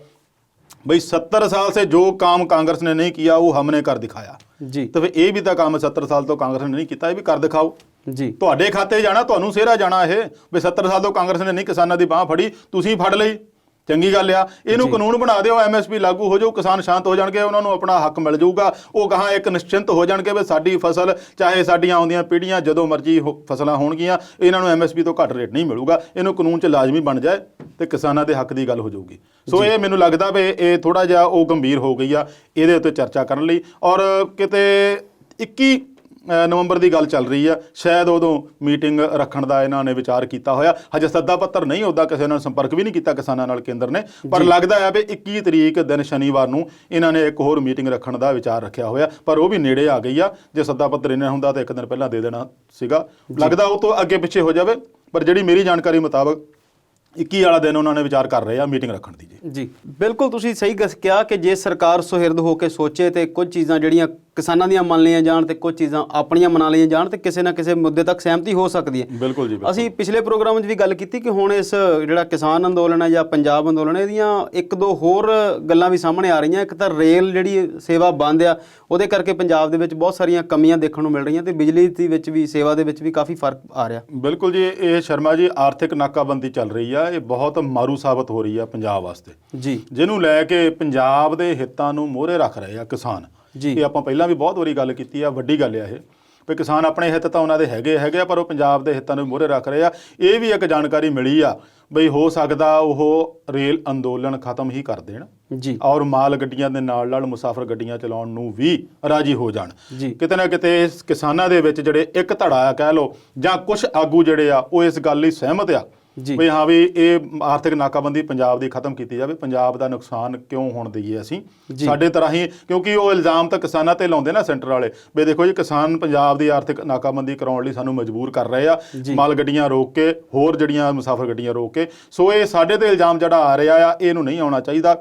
भाई 70 साल से जो काम कांग्रेस ने नहीं किया वो हमने कर दिखाया जी। तो फिर ये भी तो काम 70 साल तो कांग्रेस ने नहीं किया, ये भी कर दिखाओ जी। ਤੁਹਾਡੇ ਖਾਤੇ ਜਾਣਾ, ਤੁਹਾਨੂੰ ਸਿਹਰਾ ਜਾਣਾ ਇਹ ਵੀ 70 ਸਾਲ ਤੋਂ ਕਾਂਗਰਸ ਨੇ ਨਹੀਂ ਕਿਸਾਨਾਂ ਦੀ ਬਾਹ ਫੜੀ, ਤੁਸੀਂ ਫੜ ਲਈ। ਚੰਗੀ ਗੱਲ ਆ, ਇਹਨੂੰ ਕਾਨੂੰਨ ਬਣਾ ਦਿਓ, MSP ਲਾਗੂ ਹੋ ਜਾਊ, ਕਿਸਾਨ ਸ਼ਾਂਤ ਹੋ ਜਾਣਗੇ, ਉਹਨਾਂ ਨੂੰ ਆਪਣਾ ਹੱਕ ਮਿਲ ਜਾਊਗਾ, ਉਹ ਗਾਹਾਂ ਇੱਕ ਨਿਸ਼ਚਿੰਤ ਹੋ ਜਾਣਗੇ ਵੀ ਸਾਡੀ ਫਸਲ ਚਾਹੇ ਸਾਡੀਆਂ ਆਉਂਦੀਆਂ ਪੀੜ੍ਹੀਆਂ ਜਦੋਂ ਮਰਜ਼ੀ ਫਸਲਾਂ ਹੋਣਗੀਆਂ, ਇਹਨਾਂ ਨੂੰ MSP ਤੋਂ ਘੱਟ ਰੇਟ ਨਹੀਂ ਮਿਲੂਗਾ। ਇਹਨੂੰ ਕਾਨੂੰਨ 'ਚ ਲਾਜ਼ਮੀ ਬਣ ਜਾਏ ਤੇ ਕਿਸਾਨਾਂ ਦੇ ਹੱਕ ਦੀ ਗੱਲ ਹੋ ਜਾਊਗੀ। ਸੋ ਇਹ ਮੈਨੂੰ ਲੱਗਦਾ ਵੀ ਇਹ ਥੋੜ੍ਹਾ ਜਿਹਾ ਉਹ ਗੰਭੀਰ ਹੋ ਗਈ ਆ ਇਹਦੇ ਉੱਤੇ ਚਰਚਾ ਕਰਨ ਲਈ। ਔਰ ਕਿਤੇ 21 ਨਵੰਬਰ ਦੀ ਗੱਲ ਚੱਲ ਰਹੀ ਆ, ਸ਼ਾਇਦ ਉਦੋਂ ਮੀਟਿੰਗ ਰੱਖਣ ਦਾ ਇਹਨਾਂ ਨੇ ਵਿਚਾਰ ਕੀਤਾ ਹੋਇਆ। ਹਜੇ ਸੱਦਾ ਪੱਤਰ ਨਹੀਂ, ਉੱਦਾਂ ਕਿਸੇ ਨਾਲ ਸੰਪਰਕ ਵੀ ਨਹੀਂ ਕੀਤਾ ਕਿਸਾਨਾਂ ਨਾਲ ਕੇਂਦਰ ਨੇ, ਪਰ ਲੱਗਦਾ ਆ ਵੀ 21 ਤਰੀਕ ਦਿਨ ਸ਼ਨੀਵਾਰ ਨੂੰ ਇਹਨਾਂ ਨੇ ਇੱਕ ਹੋਰ ਮੀਟਿੰਗ ਰੱਖਣ ਦਾ ਵਿਚਾਰ ਰੱਖਿਆ ਹੋਇਆ, ਪਰ ਉਹ ਵੀ ਨੇੜੇ ਆ ਗਈ ਆ। ਜੇ ਸੱਦਾ ਪੱਤਰ ਇਹਨਾਂ ਹੁੰਦਾ ਤਾਂ ਇੱਕ ਦਿਨ ਪਹਿਲਾਂ ਦੇ ਦੇਣਾ ਸੀਗਾ, ਲੱਗਦਾ ਉਹ ਤੋਂ ਅੱਗੇ ਪਿੱਛੇ ਹੋ ਜਾਵੇ। ਪਰ ਜਿਹੜੀ ਮੇਰੀ ਜਾਣਕਾਰੀ ਮੁਤਾਬਕ 21 ਵਾਲਾ ਦਿਨ ਉਹਨਾਂ ਨੇ ਵਿਚਾਰ ਕਰ ਰਹੇ ਆ ਮੀਟਿੰਗ ਰੱਖਣ ਦੀ। ਜੀ ਬਿਲਕੁਲ, ਤੁਸੀਂ ਸਹੀ ਕਿਹਾ ਕਿ ਜੇ ਸਰਕਾਰ ਸੁਹਿਰਦ ਹੋ ਕੇ ਸੋਚੇ ਤੇ ਕੁਝ ਚੀਜ਼ਾਂ ਜਿਹੜੀਆਂ ਕਿਸਾਨਾਂ ਦੀਆਂ ਮੰਨ ਲਈਆਂ ਜਾਣ ਤੇ ਕੁਝ ਚੀਜ਼ਾਂ ਆਪਣੀਆਂ ਮਨਾ ਲਈਆਂ ਜਾਣ ਤੇ ਕਿਸੇ ਨਾ ਕਿਸੇ ਮੁੱਦੇ ਤੱਕ ਸਹਿਮਤੀ ਹੋ ਸਕਦੀ ਹੈ। ਬਿਲਕੁਲ ਜੀ, ਅਸੀਂ ਪਿਛਲੇ ਪ੍ਰੋਗਰਾਮ 'ਚ ਵੀ ਗੱਲ ਕੀਤੀ ਕਿ ਹੁਣ ਇਸ ਜਿਹੜਾ ਕਿਸਾਨ ਅੰਦੋਲਨ ਹੈ ਜਾਂ ਪੰਜਾਬ ਅੰਦੋਲਨ, ਇਹਦੀਆਂ ਇੱਕ ਦੋ ਹੋਰ ਗੱਲਾਂ ਵੀ ਸਾਹਮਣੇ ਆ ਰਹੀਆਂ। ਇੱਕ ਤਾਂ ਰੇਲ ਜਿਹੜੀ ਸੇਵਾ ਬੰਦ ਆ, ਉਹਦੇ ਕਰਕੇ ਪੰਜਾਬ ਦੇ ਵਿੱਚ ਬਹੁਤ ਸਾਰੀਆਂ ਕਮੀਆਂ ਦੇਖਣ ਨੂੰ ਮਿਲ ਰਹੀਆਂ ਤੇ ਬਿਜਲੀ ਦੇ ਵਿੱਚ ਵੀ ਸੇਵਾ ਦੇ ਵਿੱਚ ਵੀ ਕਾਫੀ ਫਰਕ ਆ ਰਿਹਾ। ਬਿਲਕੁਲ ਜੀ, ਇਹ ਸ਼ਰਮਾ ਜੀ ਆਰਥਿਕ ਨਾਕਾਬੰਦੀ ਚੱਲ ਰਹੀ ਆ, ਇਹ ਬਹੁਤ ਮਾਰੂ ਸਾਬਤ ਹੋ ਰਹੀ ਆ ਪੰਜਾਬ ਵਾਸਤੇ ਜੀ, ਜਿਹਨੂੰ ਲੈ ਕੇ ਪੰਜਾਬ ਦੇ ਹਿੱਤਾਂ ਨੂੰ ਮੋਹਰੇ ਰੱਖ ਰਹੇ ਆ ਕਿਸਾਨ ਜੀ। ਇਹ ਆਪਾਂ ਪਹਿਲਾਂ ਵੀ ਬਹੁਤ ਵਾਰੀ ਗੱਲ ਕੀਤੀ ਆ, ਵੱਡੀ ਗੱਲ ਆ ਇਹ ਵੀ ਕਿਸਾਨ ਆਪਣੇ ਹਿੱਤ ਤਾਂ ਉਹਨਾਂ ਦੇ ਹੈਗੇ ਆ, ਪਰ ਉਹ ਪੰਜਾਬ ਦੇ ਹਿੱਤਾਂ ਨੂੰ ਮੋਹਰੇ ਰੱਖ ਰਹੇ ਆ। ਇਹ ਵੀ ਇੱਕ ਜਾਣਕਾਰੀ ਮਿਲੀ ਆ ਬਈ ਹੋ ਸਕਦਾ ਉਹ ਰੇਲ ਅੰਦੋਲਨ ਖਤਮ ਹੀ ਕਰ ਦੇਣ ਜੀ, ਔਰ ਮਾਲ ਗੱਡੀਆਂ ਦੇ ਨਾਲ ਮੁਸਾਫਰ ਗੱਡੀਆਂ ਚਲਾਉਣ ਨੂੰ ਵੀ ਰਾਜੀ ਹੋ ਜਾਣ ਜੀ। ਕਿਤੇ ਨਾ ਕਿਤੇ ਕਿਸਾਨਾਂ ਦੇ ਵਿੱਚ ਜਿਹੜੇ ਇੱਕ ਧੜਾ ਆ ਕਹਿ ਲਓ ਜਾਂ ਕੁਝ ਆਗੂ ਜਿਹੜੇ ਆ ਉਹ ਇਸ ਗੱਲ ਲਈ ਸਹਿਮਤ ਆ ਵੀ ਹਾਂ ਵੀ ਇਹ ਆਰਥਿਕ ਨਾਕਾਬੰਦੀ ਪੰਜਾਬ ਦੀ ਖਤਮ ਕੀਤੀ ਜਾਵੇ। ਪੰਜਾਬ ਦਾ ਨੁਕਸਾਨ ਕਿਉਂ ਹੋਣ ਦਈਏ ਅਸੀਂ ਸਾਡੇ ਤਰ੍ਹਾਂ ਹੀ, ਕਿਉਂਕਿ ਉਹ ਇਲਜ਼ਾਮ ਤਾਂ ਕਿਸਾਨਾਂ ਤੇ ਲਾਉਂਦੇ ਨਾ ਸੈਂਟਰ ਵਾਲੇ ਵੀ ਦੇਖੋ ਜੀ ਕਿਸਾਨ ਪੰਜਾਬ ਦੀ ਆਰਥਿਕ ਨਾਕਾਬੰਦੀ ਕਰਾਉਣ ਲਈ ਸਾਨੂੰ ਮਜਬੂਰ ਕਰ ਰਹੇ ਆ, ਮਾਲ ਗੱਡੀਆਂ ਰੋਕ ਕੇ, ਹੋਰ ਜਿਹੜੀਆਂ ਮੁਸਾਫਰ ਗੱਡੀਆਂ ਰੋਕ ਕੇ। ਸੋ ਇਹ ਸਾਡੇ ਤੇ ਇਲਜ਼ਾਮ ਜਿਹੜਾ ਆ ਰਿਹਾ ਆ, ਇਹਨੂੰ ਨਹੀਂ ਆਉਣਾ ਚਾਹੀਦਾ।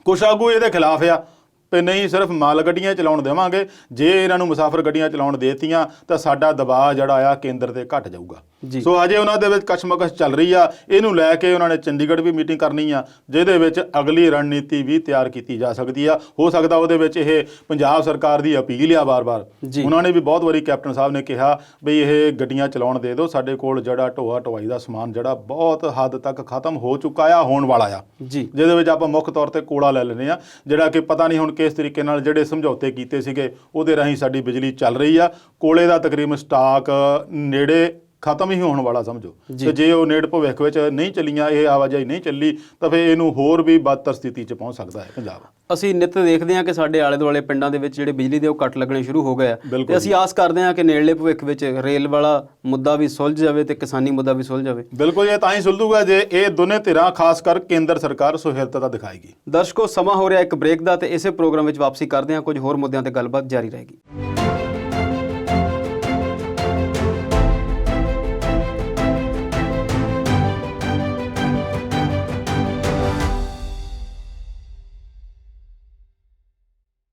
ਕੁਛ ਆਗੂ ਇਹਦੇ ਖਿਲਾਫ ਆ ਵੀ ਨਹੀਂ ਸਿਰਫ ਮਾਲ ਗੱਡੀਆਂ ਚਲਾਉਣ ਦੇਵਾਂਗੇ, ਜੇ ਇਹਨਾਂ ਨੂੰ ਮੁਸਾਫਰ ਗੱਡੀਆਂ ਚਲਾਉਣ ਦੇਤੀਆਂ ਤਾਂ ਸਾਡਾ ਦਬਾਅ ਜਿਹੜਾ ਆ ਕੇਂਦਰ ਤੇ ਘਟ ਜਾਊਗਾ। ਸੋ ਅਜੇ ਉਹਨਾਂ ਦੇ ਵਿੱਚ ਕਸ਼ਮਕਸ਼ ਚੱਲ ਰਹੀ ਆ, ਇਹਨੂੰ ਲੈ ਕੇ ਉਹਨਾਂ ਨੇ ਚੰਡੀਗੜ੍ਹ ਵੀ ਮੀਟਿੰਗ ਕਰਨੀ ਆ, ਜਿਹਦੇ ਵਿੱਚ ਅਗਲੀ ਰਣਨੀਤੀ ਵੀ ਤਿਆਰ ਕੀਤੀ ਜਾ ਸਕਦੀ ਆ। ਹੋ ਸਕਦਾ ਉਹਦੇ ਵਿੱਚ ਇਹ ਪੰਜਾਬ ਸਰਕਾਰ ਦੀ ਅਪੀਲ ਆ ਵਾਰ-ਵਾਰ। ਉਹਨਾਂ ਨੇ ਵੀ ਬਹੁਤ ਵਾਰੀ ਕੈਪਟਨ ਸਾਹਿਬ ਨੇ ਕਿਹਾ ਵੀ ਇਹ ਗੱਡੀਆਂ ਚਲਾਉਣ ਦੇ ਦਿਓ, ਸਾਡੇ ਕੋਲ ਜਿਹੜਾ ਢੋਆ ਢੁਆਈ ਦਾ ਸਮਾਨ ਜਿਹੜਾ ਬਹੁਤ ਹੱਦ ਤੱਕ ਖਤਮ ਹੋ ਚੁੱਕਾ ਆ, ਹੋਣ ਵਾਲਾ ਆ, ਜਿਹਦੇ ਵਿੱਚ ਆਪਾਂ ਮੁੱਖ ਤੌਰ ਤੇ ਕੋਲਾ ਲੈ ਲੈਂਦੇ ਆ, ਜਿਹੜਾ ਕਿ ਪਤਾ ਨਹੀਂ ਹੁਣ ਕਿਸ ਤਰੀਕੇ ਨਾਲ ਜਿਹੜੇ ਸਮਝੌਤੇ ਕੀਤੇ ਸੀਗੇ ਉਹਦੇ ਰਾਹੀਂ ਸਾਡੀ ਬਿਜਲੀ ਚੱਲ ਰਹੀ ਆ। ਕੋਲੇ ਦਾ ਤਕਰੀਬਨ ਸਟਾਕ ਨੇੜੇ ਖਤਮ ਹੀ ਹੋਣ ਵਾਲਾ ਸਮਝੋ, ਤੇ ਜੇ ਉਹ ਨੇੜ ਭਵਿੱਖ ਵਿੱਚ ਨਹੀਂ ਚੱਲੀਆਂ, ਇਹ ਆਵਾਜਾਈ ਨਹੀਂ ਚੱਲੀ, ਤਾਂ ਫਿਰ ਇਹਨੂੰ ਹੋਰ ਵੀ ਬਦਤਰ ਸਥਿਤੀ 'ਚ ਪਹੁੰਚ ਸਕਦਾ ਹੈ ਪੰਜਾਬ। ਅਸੀਂ ਨਿੱਤ ਦੇਖਦੇ ਹਾਂ ਕਿ ਸਾਡੇ ਆਲੇ ਦੁਆਲੇ ਪਿੰਡਾਂ ਦੇ ਵਿੱਚ ਜਿਹੜੇ ਬਿਜਲੀ ਦੇ ਉਹ ਕੱਟ ਲੱਗਣੇ ਸ਼ੁਰੂ ਹੋ ਗਏ ਆ, ਤੇ ਅਸੀਂ ਆਸ ਕਰਦੇ ਹਾਂ ਕਿ ਨੇੜਲੇ ਭਵਿੱਖ ਵਿੱਚ ਰੇਲ ਵਾਲਾ ਮੁੱਦਾ ਵੀ ਸੁਲਝ ਜਾਵੇ ਤੇ ਕਿਸਾਨੀ ਮੁੱਦਾ ਵੀ ਸੁਲਝ ਜਾਵੇ। ਬਿਲਕੁਲ, ਇਹ ਤਾਂ ਹੀ ਸੁਲਝੂਗਾ ਜੇ ਇਹ ਦੋਨੇ ਧਿਰਾਂ ਖਾਸ ਕਰ ਕੇਂਦਰ ਸਰਕਾਰ ਸੁਹਿਰਦਤਾ ਦਿਖਾਏਗੀ। ਦਰਸ਼ਕੋ, ਸਮਾਂ ਹੋ ਰਿਹਾ ਇੱਕ ਬ੍ਰੇਕ ਦਾ, ਤੇ ਇਸੇ ਪ੍ਰੋਗਰਾਮ ਵਿੱਚ ਵਾਪਸੀ ਕਰਦੇ ਹਾਂ, ਕੁਝ ਹੋਰ ਮੁੱਦਿਆਂ ਤੇ ਗੱਲਬਾਤ ਜਾਰੀ ਰਹੇਗੀ।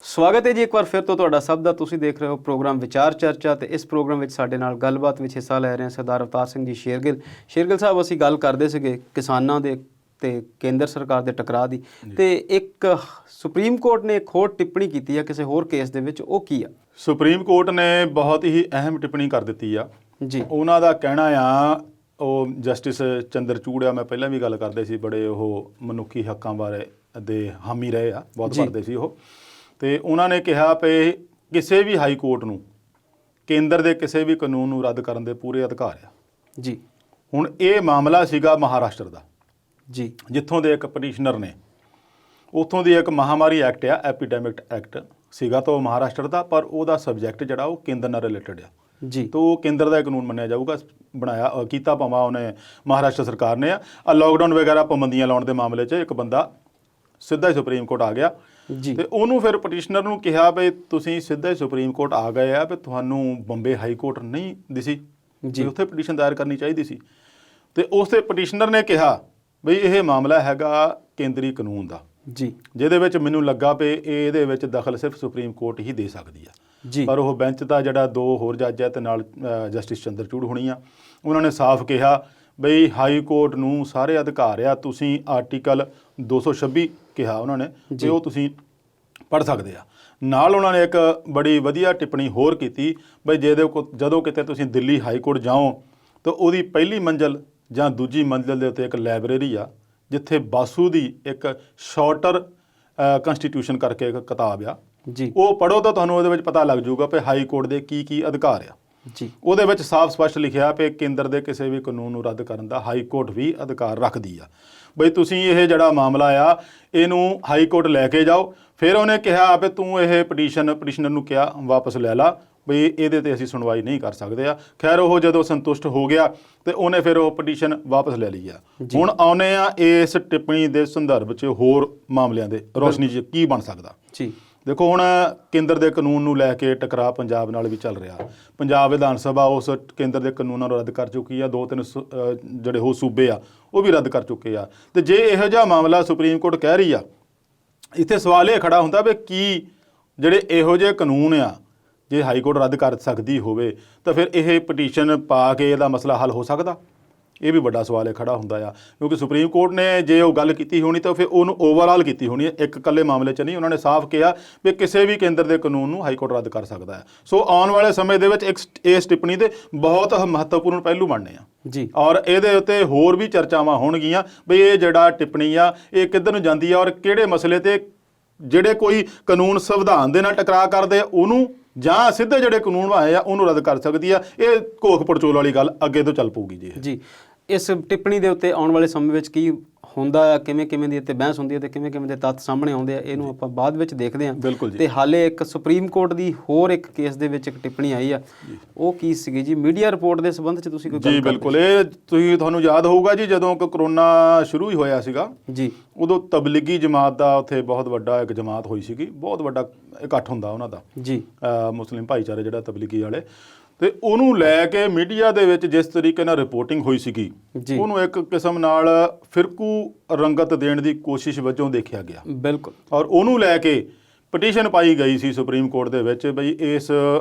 ਸਵਾਗਤ ਹੈ ਜੀ ਇੱਕ ਵਾਰ ਫਿਰ ਤੋਂ ਤੁਹਾਡਾ ਸਭ ਦਾ। ਤੁਸੀਂ ਦੇਖ ਰਹੇ ਹੋ ਪ੍ਰੋਗਰਾਮ ਵਿਚਾਰ ਚਰਚਾ, ਤੇ ਇਸ ਪ੍ਰੋਗਰਾਮ ਵਿੱਚ ਸਾਡੇ ਨਾਲ ਗੱਲਬਾਤ ਵਿੱਚ ਹਿੱਸਾ ਲੈ ਰਹੇ ਹਾਂ ਸਰਦਾਰ ਅਵਤਾਰ ਸਿੰਘ ਜੀ ਸ਼ੇਰਗਿੱਲ। ਸ਼ੇਰਗਿੱਲ ਸਾਹਿਬ, ਅਸੀਂ ਗੱਲ ਕਰਦੇ ਸੀਗੇ ਕਿਸਾਨਾਂ ਦੇ ਤੇ ਕੇਂਦਰ ਸਰਕਾਰ ਦੇ ਟਕਰਾਅ ਦੀ, ਤੇ ਇੱਕ ਸੁਪਰੀਮ ਕੋਰਟ ਨੇ ਇੱਕ ਹੋਰ ਟਿੱਪਣੀ ਕੀਤੀ ਹੈ ਕਿਸੇ ਹੋਰ ਕੇਸ ਦੇ ਵਿੱਚ, ਉਹ ਕੀ ਆ? ਸੁਪਰੀਮ ਕੋਰਟ ਨੇ ਬਹੁਤ ਹੀ ਅਹਿਮ ਟਿੱਪਣੀ ਕਰ ਦਿੱਤੀ ਆ ਜੀ। ਉਹਨਾਂ ਦਾ ਕਹਿਣਾ ਆ, ਉਹ ਜਸਟਿਸ ਚੰਦਰਚੂੜ ਆ, ਮੈਂ ਪਹਿਲਾਂ ਵੀ ਗੱਲ ਕਰਦੇ ਸੀ, ਬੜੇ ਉਹ ਮਨੁੱਖੀ ਹੱਕਾਂ ਬਾਰੇ ਦੇ ਹਾਮੀ ਰਹੇ ਆ, ਬਹੁਤ ਪੜ੍ਹਦੇ ਸੀ ਉਹ, ਤੇ ਉਹਨਾਂ ਨੇ ਕਿਹਾ ਵੀ ਕਿਸੇ ਵੀ ਹਾਈ ਕੋਰਟ ਨੂੰ ਕੇਂਦਰ ਦੇ ਕਿਸੇ ਵੀ ਕਾਨੂੰਨ ਨੂੰ ਰੱਦ ਕਰਨ ਦੇ ਪੂਰੇ ਅਧਿਕਾਰ ਆ ਜੀ। ਹੁਣ ਇਹ ਮਾਮਲਾ ਸੀਗਾ ਮਹਾਰਾਸ਼ਟਰ ਦਾ ਜੀ, ਜਿੱਥੋਂ ਦੇ ਇੱਕ ਪਟੀਸ਼ਨਰ ਨੇ, ਉੱਥੋਂ ਦੀ ਇੱਕ ਮਹਾਮਾਰੀ ਐਕਟ ਆ, ਐਪੀਡੈਮਿਕ ਐਕਟ ਸੀਗਾ, ਤਾਂ ਉਹ ਮਹਾਰਾਸ਼ਟਰ ਦਾ, ਪਰ ਉਹਦਾ ਸਬਜੈਕਟ ਜਿਹੜਾ ਉਹ ਕੇਂਦਰ ਨਾਲ ਰਿਲੇਟਡ ਆ ਜੀ। ਤਾਂ ਉਹ ਕੇਂਦਰ ਦਾ ਕਾਨੂੰਨ ਮੰਨਿਆ ਜਾਊਗਾ, ਬਣਾਇਆ ਕੀਤਾ ਭਾਵੇਂ ਉਹਨੇ ਮਹਾਰਾਸ਼ਟਰ ਸਰਕਾਰ ਨੇ ਆ। ਲਾਕਡਾਊਨ ਵਗੈਰਾ ਪਾਬੰਦੀਆਂ ਲਾਉਣ ਦੇ ਮਾਮਲੇ 'ਚ ਇੱਕ ਬੰਦਾ ਸਿੱਧਾ ਹੀ ਸੁਪਰੀਮ ਕੋਰਟ ਆ ਗਿਆ ਜੀ, ਤੇ ਉਹਨੂੰ ਫਿਰ ਪਟੀਸ਼ਨਰ ਨੂੰ ਕਿਹਾ ਵੀ ਤੁਸੀਂ ਸਿੱਧਾ ਹੀ ਸੁਪਰੀਮ ਕੋਰਟ ਆ ਗਏ ਆ, ਵੀ ਤੁਹਾਨੂੰ ਬੰਬੇ ਹਾਈ ਕੋਰਟ ਨਹੀਂ ਦਿਸੀ ਜੀ, ਉੱਥੇ ਪਟੀਸ਼ਨ ਦਾਇਰ ਕਰਨੀ ਚਾਹੀਦੀ ਸੀ। ਤੇ ਉਸ ਤੇ ਪਟੀਸ਼ਨਰ ਨੇ ਕਿਹਾ ਬਈ ਇਹ ਮਾਮਲਾ ਹੈਗਾ ਕੇਂਦਰੀ ਕਾਨੂੰਨ ਦਾ ਜੀ, ਜਿਹਦੇ ਵਿੱਚ ਮੈਨੂੰ ਲੱਗਾ ਵੀ ਇਹਦੇ ਵਿੱਚ ਦਖਲ ਸਿਰਫ ਸੁਪਰੀਮ ਕੋਰਟ ਹੀ ਦੇ ਸਕਦੀ ਆ ਜੀ। ਪਰ ਉਹ ਬੈਂਚ ਦਾ ਜਿਹੜਾ 2 ਹੋਰ ਜੱਜ ਹੈ ਤੇ ਨਾਲ ਜਸਟਿਸ ਚੰਦਰਚੂੜ ਹੋਣੀ ਆ, ਉਹਨਾਂ ਨੇ ਸਾਫ਼ ਕਿਹਾ ਬਈ ਹਾਈ ਕੋਰਟ ਨੂੰ ਸਾਰੇ ਅਧਿਕਾਰ ਆ, ਤੁਸੀਂ ਆਰਟੀਕਲ 226 ਕਿਹਾ ਉਹਨਾਂ ਨੇ ਤੇ ਉਹ ਤੁਸੀਂ ਪੜ੍ਹ ਸਕਦੇ ਆ। ਨਾਲ ਉਹਨਾਂ ਨੇ ਇੱਕ ਬੜੀ ਵਧੀਆ ਟਿੱਪਣੀ ਹੋਰ ਕੀਤੀ ਬਈ ਜਦੋਂ ਕਿਤੇ ਤੁਸੀਂ ਦਿੱਲੀ ਹਾਈ ਕੋਰਟ ਜਾਓ ਤਾਂ ਉਹਦੀ ਪਹਿਲੀ ਮੰਜ਼ਲ ਜਾਂ ਦੂਜੀ ਮੰਜ਼ਲ ਦੇ ਉੱਤੇ ਇੱਕ ਲਾਇਬ੍ਰੇਰੀ ਆ, ਜਿੱਥੇ ਬਾਸੂ ਦੀ ਇੱਕ ਸ਼ਾਰਟਰ ਕੰਸਟੀਟਿਊਸ਼ਨ ਕਰਕੇ ਇੱਕ ਕਿਤਾਬ ਆ ਜੀ, ਉਹ ਪੜ੍ਹੋ ਤਾਂ ਤੁਹਾਨੂੰ ਉਹਦੇ ਵਿੱਚ ਪਤਾ ਲੱਗ ਜਾਊਗਾ ਕਿ ਹਾਈ ਕੋਰਟ ਦੇ ਕੀ ਅਧਿਕਾਰ ਆ ਜੀ। ਉਹਦੇ ਵਿੱਚ ਸਾਫ਼ ਸਪਸ਼ਟ ਲਿਖਿਆ ਕਿ ਕੇਂਦਰ ਦੇ ਕਿਸੇ ਵੀ ਕਾਨੂੰਨ ਨੂੰ ਰੱਦ ਕਰਨ ਦਾ ਹਾਈ ਕੋਰਟ ਵੀ ਅਧਿਕਾਰ ਰੱਖਦੀ ਆ। ਬਈ ਤੁਸੀਂ ਇਹ ਜਿਹੜਾ ਮਾਮਲਾ ਆ ਇਹਨੂੰ ਹਾਈ ਕੋਰਟ ਲੈ ਕੇ ਜਾਓ। ਫਿਰ ਉਹਨੇ ਕਿਹਾ ਵੀ ਤੂੰ ਇਹ ਪਟੀਸ਼ਨਰ ਨੂੰ ਕਿਹਾ ਵਾਪਸ ਲੈ ਲਾ, ਬਈ ਇਹਦੇ ਤੇ ਅਸੀਂ ਸੁਣਵਾਈ ਨਹੀਂ ਕਰ ਸਕਦੇ ਆ। ਖੈਰ ਉਹ ਜਦੋਂ ਸੰਤੁਸ਼ਟ ਹੋ ਗਿਆ ਤੇ ਉਹਨੇ ਫਿਰ ਉਹ ਪਟੀਸ਼ਨ ਵਾਪਸ ਲੈ ਲਈ ਆ। ਹੁਣ ਆਉਨੇ ਆ ਇਸ ਟਿੱਪਣੀ ਦੇ ਸੰਦਰਭ 'ਚ ਹੋਰ ਮਾਮਲਿਆਂ ਦੇ ਰੋਸ਼ਨੀ 'ਚ ਕੀ ਬਣ ਸਕਦਾ ਜੀ। ਦੇਖੋ ਹੁਣ ਕੇਂਦਰ ਦੇ ਕਾਨੂੰਨ ਨੂੰ ਲੈ ਕੇ ਟਕਰਾਅ ਪੰਜਾਬ ਨਾਲ ਵੀ ਚੱਲ ਰਿਹਾ। ਪੰਜਾਬ ਵਿਧਾਨ ਸਭਾ ਉਸ ਕੇਂਦਰ ਦੇ ਕਾਨੂੰਨਾਂ ਨੂੰ ਰੱਦ ਕਰ ਚੁੱਕੀ ਆ। 2-3 ਜਿਹੜੇ ਉਹ ਸੂਬੇ ਆ ਉਹ ਵੀ ਰੱਦ ਕਰ ਚੁੱਕੇ ਆ। ਤੇ ਜੇ ਇਹੋ ਜਿਹਾ ਮਾਮਲਾ ਸੁਪਰੀਮ ਕੋਰਟ ਕਹਿ ਰਹੀ ਆ, ਇੱਥੇ ਸਵਾਲ ਇਹ ਖੜਾ ਹੁੰਦਾ ਵੀ ਕੀ ਜਿਹੜੇ ਇਹੋ ਜਿਹੇ ਕਾਨੂੰਨ ਆ ਜੇ ਹਾਈ ਕੋਰਟ ਰੱਦ ਕਰ ਸਕਦੀ ਹੋਵੇ ਤਾਂ ਫਿਰ ਇਹ ਪਟੀਸ਼ਨ ਪਾ ਕੇ ਇਹਦਾ ਮਸਲਾ ਹੱਲ ਹੋ ਸਕਦਾ? ਇਹ ਵੀ ਵੱਡਾ ਸਵਾਲ ਹੈ ਖੜਾ ਹੁੰਦਾ ਆ, ਕਿਉਂਕਿ ਸੁਪਰੀਮ ਕੋਰਟ ਨੇ ਜੇ ਉਹ ਗੱਲ ਕੀਤੀ ਹੋਣੀ ਤਾਂ ਫਿਰ ਉਹਨੂੰ ਓਵਰਆਲ ਕੀਤੀ ਹੋਣੀ ਹੈ, ਇੱਕ ਇਕੱਲੇ ਮਾਮਲੇ 'ਚ ਨਹੀਂ। ਉਹਨਾਂ ਨੇ ਸਾਫ਼ ਕਿਹਾ ਵੀ ਕਿਸੇ ਵੀ ਕੇਂਦਰ ਦੇ ਕਾਨੂੰਨ ਨੂੰ ਹਾਈ ਕੋਰਟ ਰੱਦ ਕਰ ਸਕਦਾ ਹੈ। ਸੋ ਆਉਣ ਵਾਲੇ ਸਮੇਂ ਦੇ ਵਿੱਚ ਇਸ ਟਿੱਪਣੀ ਦੇ ਬਹੁਤ ਮਹੱਤਵਪੂਰਨ ਪਹਿਲੂ ਬਣਨੇ ਆ ਜੀ, ਔਰ ਇਹਦੇ ਉੱਤੇ ਹੋਰ ਵੀ ਚਰਚਾਵਾਂ ਹੋਣਗੀਆਂ ਵੀ ਇਹ ਜਿਹੜਾ ਟਿੱਪਣੀ ਆ ਇਹ ਕਿੱਧਰ ਨੂੰ ਜਾਂਦੀ ਆ ਔਰ ਕਿਹੜੇ ਮਸਲੇ ਤੇ ਜਿਹੜੇ ਕੋਈ ਕਾਨੂੰਨ ਸੰਵਿਧਾਨ ਦੇ ਨਾਲ ਟਕਰਾਅ ਕਰਦੇ ਆ ਉਹਨੂੰ ਜਾਂ ਸਿੱਧੇ ਜਿਹੜੇ ਕਾਨੂੰਨ ਬਣਾਏ ਆ ਉਹਨੂੰ ਰੱਦ ਕਰ ਸਕਦੀ ਆ। ਇਹ ਘੋਖ ਪੜਚੋਲ ਵਾਲੀ ਗੱਲ ਅੱਗੇ ਤੋਂ ਚੱਲ ਪਊਗੀ ਜੀ। ਜੀ, ਇਸ ਟਿੱਪਣੀ ਦੇ ਉੱਤੇ ਆਉਣ ਵਾਲੇ ਸਮੇਂ ਵਿੱਚ ਕੀ ਹੁੰਦਾ ਆ, ਕਿਵੇਂ ਦੀ ਇੱਥੇ ਬਹਿਸ ਹੁੰਦੀ ਹੈ ਤੇ ਕਿਵੇਂ ਦੇ ਤੱਥ ਸਾਹਮਣੇ ਆਉਂਦੇ ਆ, ਇਹਨੂੰ ਆਪਾਂ ਬਾਅਦ ਵਿੱਚ ਦੇਖਦੇ ਹਾਂ। ਬਿਲਕੁਲ ਜੀ। ਤੇ ਹਾਲੇ ਇੱਕ ਸੁਪਰੀਮ ਕੋਰਟ ਦੀ ਹੋਰ ਇੱਕ ਕੇਸ ਦੇ ਵਿੱਚ ਇੱਕ ਟਿੱਪਣੀ ਆਈ ਆ, ਉਹ ਕੀ ਸੀਗੀ ਜੀ? ਮੀਡੀਆ ਰਿਪੋਰਟ ਦੇ ਸੰਬੰਧ 'ਚ ਤੁਸੀਂ ਕੋਈ ਗੱਲ ਜੀ ਬਿਲਕੁਲ, ਇਹ ਤੁਹਾਨੂੰ ਯਾਦ ਹੋਊਗਾ ਜੀ ਜਦੋਂ ਕਿ ਕਰੋਨਾ ਸ਼ੁਰੂ ਹੀ ਹੋਇਆ ਸੀਗਾ ਜੀ, ਉਦੋਂ ਤਬਲੀਗੀ ਜਮਾਤ ਦਾ ਉੱਥੇ ਬਹੁਤ ਵੱਡਾ ਇੱਕ ਜਮਾਤ ਹੋਈ ਸੀਗੀ, ਬਹੁਤ ਵੱਡਾ ਇਕੱਠ ਹੁੰਦਾ ਉਹਨਾਂ ਦਾ ਜੀ, ਮੁਸਲਿਮ ਭਾਈਚਾਰੇ ਜਿਹੜਾ ਤਬਲੀਗੀ ਵਾਲੇ, ਤੇ ਉਹਨੂੰ ਲੈ ਕੇ ਮੀਡੀਆ ਦੇ ਵਿੱਚ ਜਿਸ ਤਰੀਕੇ ਨਾਲ ਰਿਪੋਰਟਿੰਗ ਹੋਈ ਸੀਗੀ ਉਹਨੂੰ ਇੱਕ ਕਿਸਮ ਨਾਲ ਫਿਰਕੂ ਰੰਗਤ ਦੇਣ ਦੀ ਕੋਸ਼ਿਸ਼ ਵਜੋਂ ਦੇਖਿਆ ਗਿਆ। ਬਿਲਕੁਲ। ਔਰ ਉਹਨੂੰ ਲੈ ਕੇ ਪਟੀਸ਼ਨ ਪਾਈ ਗਈ ਸੀ ਸੁਪਰੀਮ ਕੋਰਟ ਦੇ ਵਿੱਚ ਬਈ ਇਸ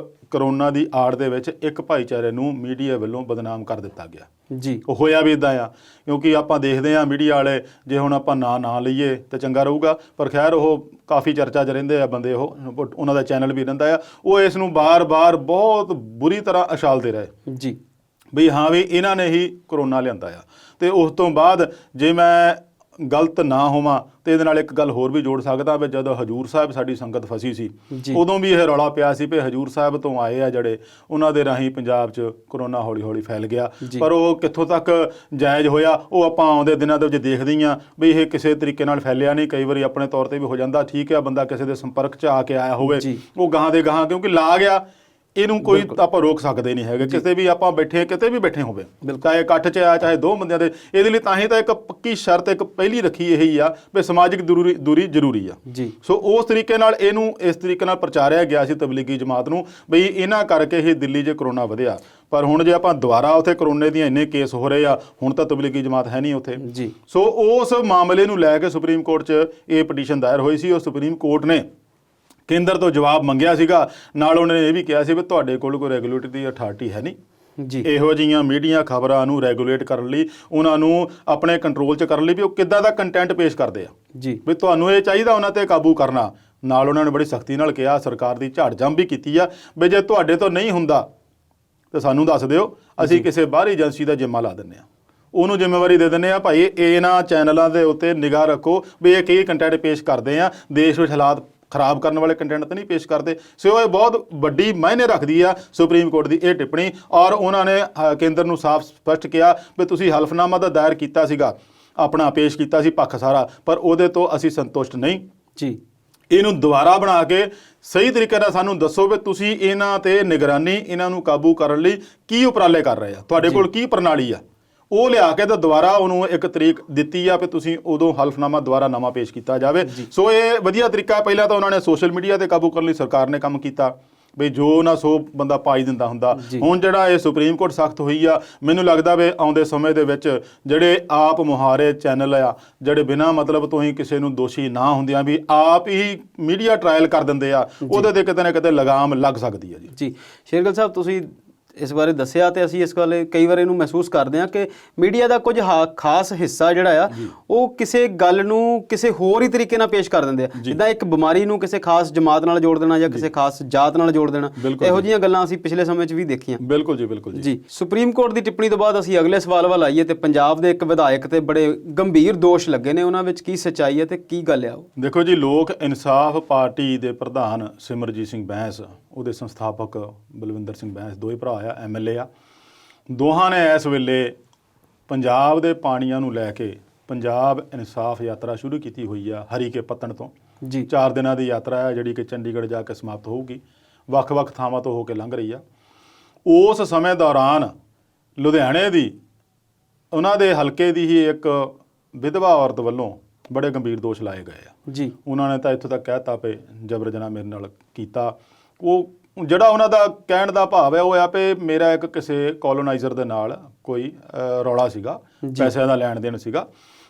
ਕਰੋਨਾ ਦੀ ਆੜ ਦੇ ਵਿੱਚ ਇੱਕ ਭਾਈਚਾਰੇ ਨੂੰ ਮੀਡੀਆ ਵੱਲੋਂ ਬਦਨਾਮ ਕਰ ਦਿੱਤਾ ਗਿਆ ਜੀ। ਉਹ ਹੋਇਆ ਵੀ ਇੱਦਾਂ ਆ, ਕਿਉਂਕਿ ਆਪਾਂ ਦੇਖਦੇ ਹਾਂ ਮੀਡੀਆ ਵਾਲੇ, ਜੇ ਹੁਣ ਆਪਾਂ ਨਾਂ ਲਈਏ ਤਾਂ ਚੰਗਾ ਰਹੂਗਾ, ਪਰ ਖੈਰ ਉਹ ਕਾਫੀ ਚਰਚਾ 'ਚ ਰਹਿੰਦੇ ਆ ਬੰਦੇ, ਉਹਨਾਂ ਦਾ ਚੈਨਲ ਵੀ ਰਹਿੰਦਾ ਆ, ਉਹ ਇਸ ਨੂੰ ਬਾਰ-ਬਾਰ ਬਹੁਤ ਬੁਰੀ ਤਰ੍ਹਾਂ ਅਛਾਲਦੇ ਰਹੇ ਜੀ ਬਈ ਹਾਂ ਵੀ ਇਹਨਾਂ ਨੇ ਹੀ ਕਰੋਨਾ ਲਿਆਂਦਾ ਆ। ਤੇ ਉਸ ਤੋਂ ਬਾਅਦ ਜੇ ਮੈਂ ਗਲਤ ਨਾ ਹੋਵਾਂ ਤੇ ਇਹਦੇ ਨਾਲ ਇੱਕ ਗੱਲ ਹੋਰ ਵੀ ਜੋੜ ਸਕਦਾ ਵੀ ਜਦੋਂ ਹਜੂਰ ਸਾਹਿਬ ਸਾਡੀ ਸੰਗਤ ਫਸੀ ਸੀ ਉਦੋਂ ਵੀ ਇਹ ਰੌਲਾ ਪਿਆ ਸੀ ਵੀ ਹਜੂਰ ਸਾਹਿਬ ਤੋਂ ਆਏ ਆ ਜਿਹੜੇ, ਉਹਨਾਂ ਦੇ ਰਾਹੀਂ ਪੰਜਾਬ 'ਚ ਕਰੋਨਾ ਹੌਲੀ-ਹੌਲੀ ਫੈਲ ਗਿਆ। ਪਰ ਉਹ ਕਿੱਥੋਂ ਤੱਕ ਜਾਇਜ਼ ਹੋਇਆ ਉਹ ਆਪਾਂ ਆਉਂਦੇ ਦਿਨਾਂ ਦੇ ਵਿੱਚ ਦੇਖਦੇ ਹਾਂ ਵੀ ਇਹ ਕਿਸੇ ਤਰੀਕੇ ਨਾਲ ਫੈਲਿਆ ਨਹੀਂ। ਕਈ ਵਾਰੀ ਆਪਣੇ ਤੌਰ ਤੇ ਵੀ ਹੋ ਜਾਂਦਾ, ਠੀਕ ਹੈ ਬੰਦਾ ਕਿਸੇ ਦੇ ਸੰਪਰਕ 'ਚ ਆ ਕੇ ਆਇਆ ਹੋਵੇ ਉਹ ਗਾਹਾਂ ਦੇ ਗਾਹਾਂ ਕਿਉਂਕਿ ਲਾ ਗਿਆ, ਇਹਨੂੰ ਕੋਈ ਆਪਾਂ ਰੋਕ ਸਕਦੇ ਨਹੀਂ ਹੈਗੇ। ਕਿਤੇ ਵੀ ਆਪਾਂ ਬੈਠੇ ਕਿਤੇ ਵੀ ਬੈਠੇ ਹੋਵੇ, ਚਾਹੇ ਇਕੱਠ 'ਚ ਆ ਚਾਹੇ ਦੋ ਬੰਦਿਆਂ ਦੇ, ਇਹਦੇ ਲਈ ਤਾਂ ਹੀ ਤਾਂ ਇੱਕ ਪੱਕੀ ਸ਼ਰਤ ਇੱਕ ਪਹਿਲੀ ਰੱਖੀ ਇਹੀ ਆ ਵੀ ਸਮਾਜਿਕ ਦੂਰੀ ਜ਼ਰੂਰੀ ਆ ਜੀ। ਸੋ ਉਸ ਤਰੀਕੇ ਨਾਲ ਇਹਨੂੰ ਇਸ ਤਰੀਕੇ ਨਾਲ ਪ੍ਰਚਾਰਿਆ ਗਿਆ ਸੀ ਤਬਲੀਗੀ ਜਮਾਤ ਨੂੰ ਬਈ ਇਹਨਾਂ ਕਰਕੇ ਹੀ ਦਿੱਲੀ 'ਚ ਕਰੋਨਾ ਵਧਿਆ। ਪਰ ਹੁਣ ਜੇ ਆਪਾਂ ਦੁਬਾਰਾ ਉੱਥੇ ਕਰੋਨੇ ਦੀਆਂ ਇੰਨੇ ਕੇਸ ਹੋ ਰਹੇ ਆ, ਹੁਣ ਤਾਂ ਤਬਲੀਗੀ ਜਮਾਤ ਹੈ ਨਹੀਂ ਉੱਥੇ ਜੀ। ਸੋ ਉਸ ਮਾਮਲੇ ਨੂੰ ਲੈ ਕੇ ਸੁਪਰੀਮ ਕੋਰਟ 'ਚ ਇਹ ਪਟੀਸ਼ਨ ਦਾਇਰ ਹੋਈ ਸੀ। ਉਹ ਸੁਪਰੀਮ ਕੋਰਟ ਨੇ ਕੇਂਦਰ ਤੋਂ ਜਵਾਬ ਮੰਗਿਆ ਸੀਗਾ, ਨਾਲ ਉਹਨੇ ਇਹ ਵੀ ਕਿਹਾ ਸੀ ਵੀ ਤੁਹਾਡੇ ਕੋਲ ਕੋਈ ਰੈਗੂਲੇਟਰੀ ਦੀ ਅਥਾਰਟੀ ਹੈ ਨਹੀਂ ਜੀ ਇਹੋ ਜਿਹੀਆਂ ਮੀਡੀਆ ਖਬਰਾਂ ਨੂੰ ਰੈਗੂਲੇਟ ਕਰਨ ਲਈ, ਉਹਨਾਂ ਨੂੰ ਆਪਣੇ ਕੰਟਰੋਲ 'ਚ ਕਰਨ ਲਈ ਵੀ ਉਹ ਕਿੱਦਾਂ ਦਾ ਕੰਟੈਂਟ ਪੇਸ਼ ਕਰਦੇ ਆ ਜੀ, ਵੀ ਤੁਹਾਨੂੰ ਇਹ ਚਾਹੀਦਾ ਉਹਨਾਂ ਤੇ ਕਾਬੂ ਕਰਨਾ। ਨਾਲ ਉਹਨਾਂ ਨੇ ਬੜੀ ਸਖਤੀ ਨਾਲ ਕਿਹਾ, ਸਰਕਾਰ ਦੀ ਝਾੜ ਜੰਮ ਵੀ ਕੀਤੀ ਆ ਵੀ ਜੇ ਤੁਹਾਡੇ ਤੋਂ ਨਹੀਂ ਹੁੰਦਾ ਤਾਂ ਸਾਨੂੰ ਦੱਸ ਦਿਓ, ਅਸੀਂ ਕਿਸੇ ਬਾਹਰੀ ਏਜੰਸੀ ਦਾ ਜ਼ਿੰਮਾ ਲਾ ਦਿੰਦੇ ਹਾਂ, ਉਹਨੂੰ ਜ਼ਿੰਮੇਵਾਰੀ ਦੇ ਦਿੰਦੇ ਆ ਭਾਈ ਇਹਨਾਂ ਚੈਨਲਾਂ ਦੇ ਉੱਤੇ ਨਿਗਾਹ ਰੱਖੋ ਵੀ ਇਹ ਕੀ ਕੰਟੈਂਟ ਪੇਸ਼ ਕਰਦੇ ਆ, ਦੇਸ਼ ਵਿੱਚ ਹਾਲਾਤ ਖਰਾਬ ਕਰਨ ਵਾਲੇ ਕੰਟੈਂਟ ਤਾਂ ਨਹੀਂ ਪੇਸ਼ ਕਰਦੇ। ਸੋ ਇਹ ਬਹੁਤ ਵੱਡੀ ਮਾਇਨੇ ਰੱਖਦੀ ਆ ਸੁਪਰੀਮ ਕੋਰਟ ਦੀ ਇਹ ਟਿੱਪਣੀ। ਔਰ ਉਹਨਾਂ ਨੇ ਕੇਂਦਰ ਨੂੰ ਸਾਫ਼ ਸਪਸ਼ਟ ਕਿਹਾ ਵੀ ਤੁਸੀਂ ਹਲਫਨਾਮਾ ਤਾਂ ਦਾਇਰ ਕੀਤਾ ਸੀਗਾ, ਆਪਣਾ ਪੇਸ਼ ਕੀਤਾ ਸੀ ਪੱਖ ਸਾਰਾ, ਪਰ ਉਹਦੇ ਤੋਂ ਅਸੀਂ ਸੰਤੁਸ਼ਟ ਨਹੀਂ ਜੀ। ਇਹਨੂੰ ਦੁਬਾਰਾ ਬਣਾ ਕੇ ਸਹੀ ਤਰੀਕੇ ਨਾਲ ਸਾਨੂੰ ਦੱਸੋ ਵੀ ਤੁਸੀਂ ਇਹਨਾਂ ਤੇ ਨਿਗਰਾਨੀ, ਇਹਨਾਂ ਨੂੰ ਕਾਬੂ ਕਰਨ ਲਈ ਕੀ ਉਪਰਾਲੇ ਕਰ ਰਹੇ ਆ, ਤੁਹਾਡੇ ਕੋਲ ਕੀ ਪ੍ਰਣਾਲੀ ਆ। ਉਹ ਲਿਆ ਕੇ ਤਾਂ ਦੁਬਾਰਾ ਉਹਨੂੰ ਇੱਕ ਤਰੀਕ ਦਿੱਤੀ ਆ ਵੀ ਤੁਸੀਂ ਉਦੋਂ ਹਲਫਨਾਮਾ ਦੁਬਾਰਾ ਨਵਾਂ ਪੇਸ਼ ਕੀਤਾ ਜਾਵੇ। ਸੋ ਇਹ ਵਧੀਆ ਤਰੀਕਾ। ਪਹਿਲਾਂ ਤਾਂ ਉਹਨਾਂ ਨੇ ਸੋਸ਼ਲ ਮੀਡੀਆ ਤੇ ਕਾਬੂ ਕਰਨ ਲਈ ਸਰਕਾਰ ਨੇ ਕੰਮ ਕੀਤਾ ਵੀ ਜੋ ਨਾ ਸੋ ਬੰਦਾ ਪਾਈ ਦਿੰਦਾ ਹੁੰਦਾ। ਹੁਣ ਜਿਹੜਾ ਇਹ ਸੁਪਰੀਮ ਕੋਰਟ ਸਖਤ ਹੋਈ ਆ, ਮੈਨੂੰ ਲੱਗਦਾ ਵੀ ਆਉਂਦੇ ਸਮੇਂ ਦੇ ਵਿੱਚ ਜਿਹੜੇ ਆਪ ਮੁਹਾਰੇ ਚੈਨਲ ਆ, ਜਿਹੜੇ ਬਿਨਾਂ ਮਤਲਬ ਤੋਂ ਹੀ ਕਿਸੇ ਨੂੰ ਦੋਸ਼ੀ ਨਾ ਹੁੰਦਿਆਂ ਵੀ ਆਪ ਹੀ ਮੀਡੀਆ ਟਰਾਇਲ ਕਰ ਦਿੰਦੇ ਆ, ਉਹਦੇ ਤੇ ਕਿਤੇ ਨਾ ਕਿਤੇ ਲਗਾਮ ਲੱਗ ਸਕਦੀ ਹੈ ਜੀ। ਸ਼ੇਰਗਿੱਲ ਸਾਹਿਬ, ਤੁਸੀਂ ਇਸ ਬਾਰੇ ਦੱਸਿਆ ਤੇ ਅਸੀਂ ਇਸ ਗੱਲ ਕਈ ਵਾਰ ਇਹਨੂੰ ਮਹਿਸੂਸ ਕਰਦੇ ਹਾਂ ਕਿ ਮੀਡੀਆ ਦਾ ਕੁਝ ਖਾਸ ਹਿੱਸਾ ਜਿਹੜਾ ਆ ਉਹ ਕਿਸੇ ਗੱਲ ਨੂੰ ਕਿਸੇ ਹੋਰ ਹੀ ਤਰੀਕੇ ਨਾਲ ਪੇਸ਼ ਕਰ ਦਿੰਦੇ ਆ। ਜਿੱਦਾਂ ਇੱਕ ਬਿਮਾਰੀ ਨੂੰ ਕਿਸੇ ਖਾਸ ਜਮਾਤ ਨਾਲ ਜੋੜ ਦੇਣਾ ਜਾਂ ਕਿਸੇ ਖਾਸ ਜਾਤ ਨਾਲ ਜੋੜ ਦੇਣਾ, ਇਹੋ ਜਿਹੀਆਂ ਗੱਲਾਂ ਅਸੀਂ ਪਿਛਲੇ ਸਮੇਂ 'ਚ ਵੀ ਦੇਖੀਆਂ। ਬਿਲਕੁਲ ਜੀ, ਬਿਲਕੁਲ ਜੀ। ਸੁਪਰੀਮ ਕੋਰਟ ਦੀ ਟਿੱਪਣੀ ਤੋਂ ਬਾਅਦ ਅਸੀਂ ਅਗਲੇ ਸਵਾਲ ਵੱਲ ਆਈਏ ਤੇ ਪੰਜਾਬ ਦੇ ਇੱਕ ਵਿਧਾਇਕ ਤੇ ਬੜੇ ਗੰਭੀਰ ਦੋਸ਼ ਲੱਗੇ ਨੇ, ਉਹਨਾਂ ਵਿੱਚ ਕੀ ਸੱਚਾਈ ਹੈ ਤੇ ਕੀ ਗੱਲ ਆ ਉਹ? ਦੇਖੋ ਜੀ, ਲੋਕ ਇਨਸਾਫ ਪਾਰਟੀ ਦੇ ਪ੍ਰਧਾਨ ਸਿਮਰਜੀਤ ਸਿੰਘ ਬੈਂਸ, ਉਹਦੇ ਸੰਸਥਾਪਕ ਬਲਵਿੰਦਰ ਸਿੰਘ ਬੈਂਸ, ਦੋਵੇਂ ਭਰਾ ਆ, MLA ਆ। ਦੋਹਾਂ ਨੇ ਇਸ ਵੇਲੇ ਪੰਜਾਬ ਦੇ ਪਾਣੀਆਂ ਨੂੰ ਲੈ ਕੇ ਪੰਜਾਬ ਇਨਸਾਫ ਯਾਤਰਾ ਸ਼ੁਰੂ ਕੀਤੀ ਹੋਈ ਆ ਹਰੀਕੇ ਪੱਤਣ ਤੋਂ ਜੀ। 4 ਦਿਨਾਂ ਦੀ ਯਾਤਰਾ ਹੈ ਜਿਹੜੀ ਕਿ ਚੰਡੀਗੜ੍ਹ ਜਾ ਕੇ ਸਮਾਪਤ ਹੋਊਗੀ, ਵੱਖ-ਵੱਖ ਥਾਵਾਂ ਤੋਂ ਹੋ ਕੇ ਲੰਘ ਰਹੀ ਆ। ਉਸ ਸਮੇਂ ਦੌਰਾਨ ਲੁਧਿਆਣੇ ਦੀ ਉਹਨਾਂ ਦੇ ਹਲਕੇ ਦੀ ਹੀ ਇੱਕ ਵਿਧਵਾ ਔਰਤ ਵੱਲੋਂ ਬੜੇ ਗੰਭੀਰ ਦੋਸ਼ ਲਾਏ ਗਏ ਆ ਜੀ। ਉਹਨਾਂ ਨੇ ਤਾਂ ਇੱਥੋਂ ਤੱਕ ਕਹਿਤਾ ਪਏ ਜਬਰ ਜਨਾਹ ਮੇਰੇ ਨਾਲ ਕੀਤਾ। ਉਹ ਜਿਹੜਾ ਉਹਨਾਂ ਦਾ ਕਹਿਣ ਦਾ ਭਾਵ ਹੈ ਉਹ ਆ ਵੀ ਮੇਰਾ ਇੱਕ ਕਿਸੇ ਕੋਲੋਨਾਈਜ਼ਰ ਦੇ ਨਾਲ ਕੋਈ ਰੌਲਾ ਸੀਗਾ, ਪੈਸਿਆਂ ਦਾ ਲੈਣ ਦੇਣ ਸੀਗਾ,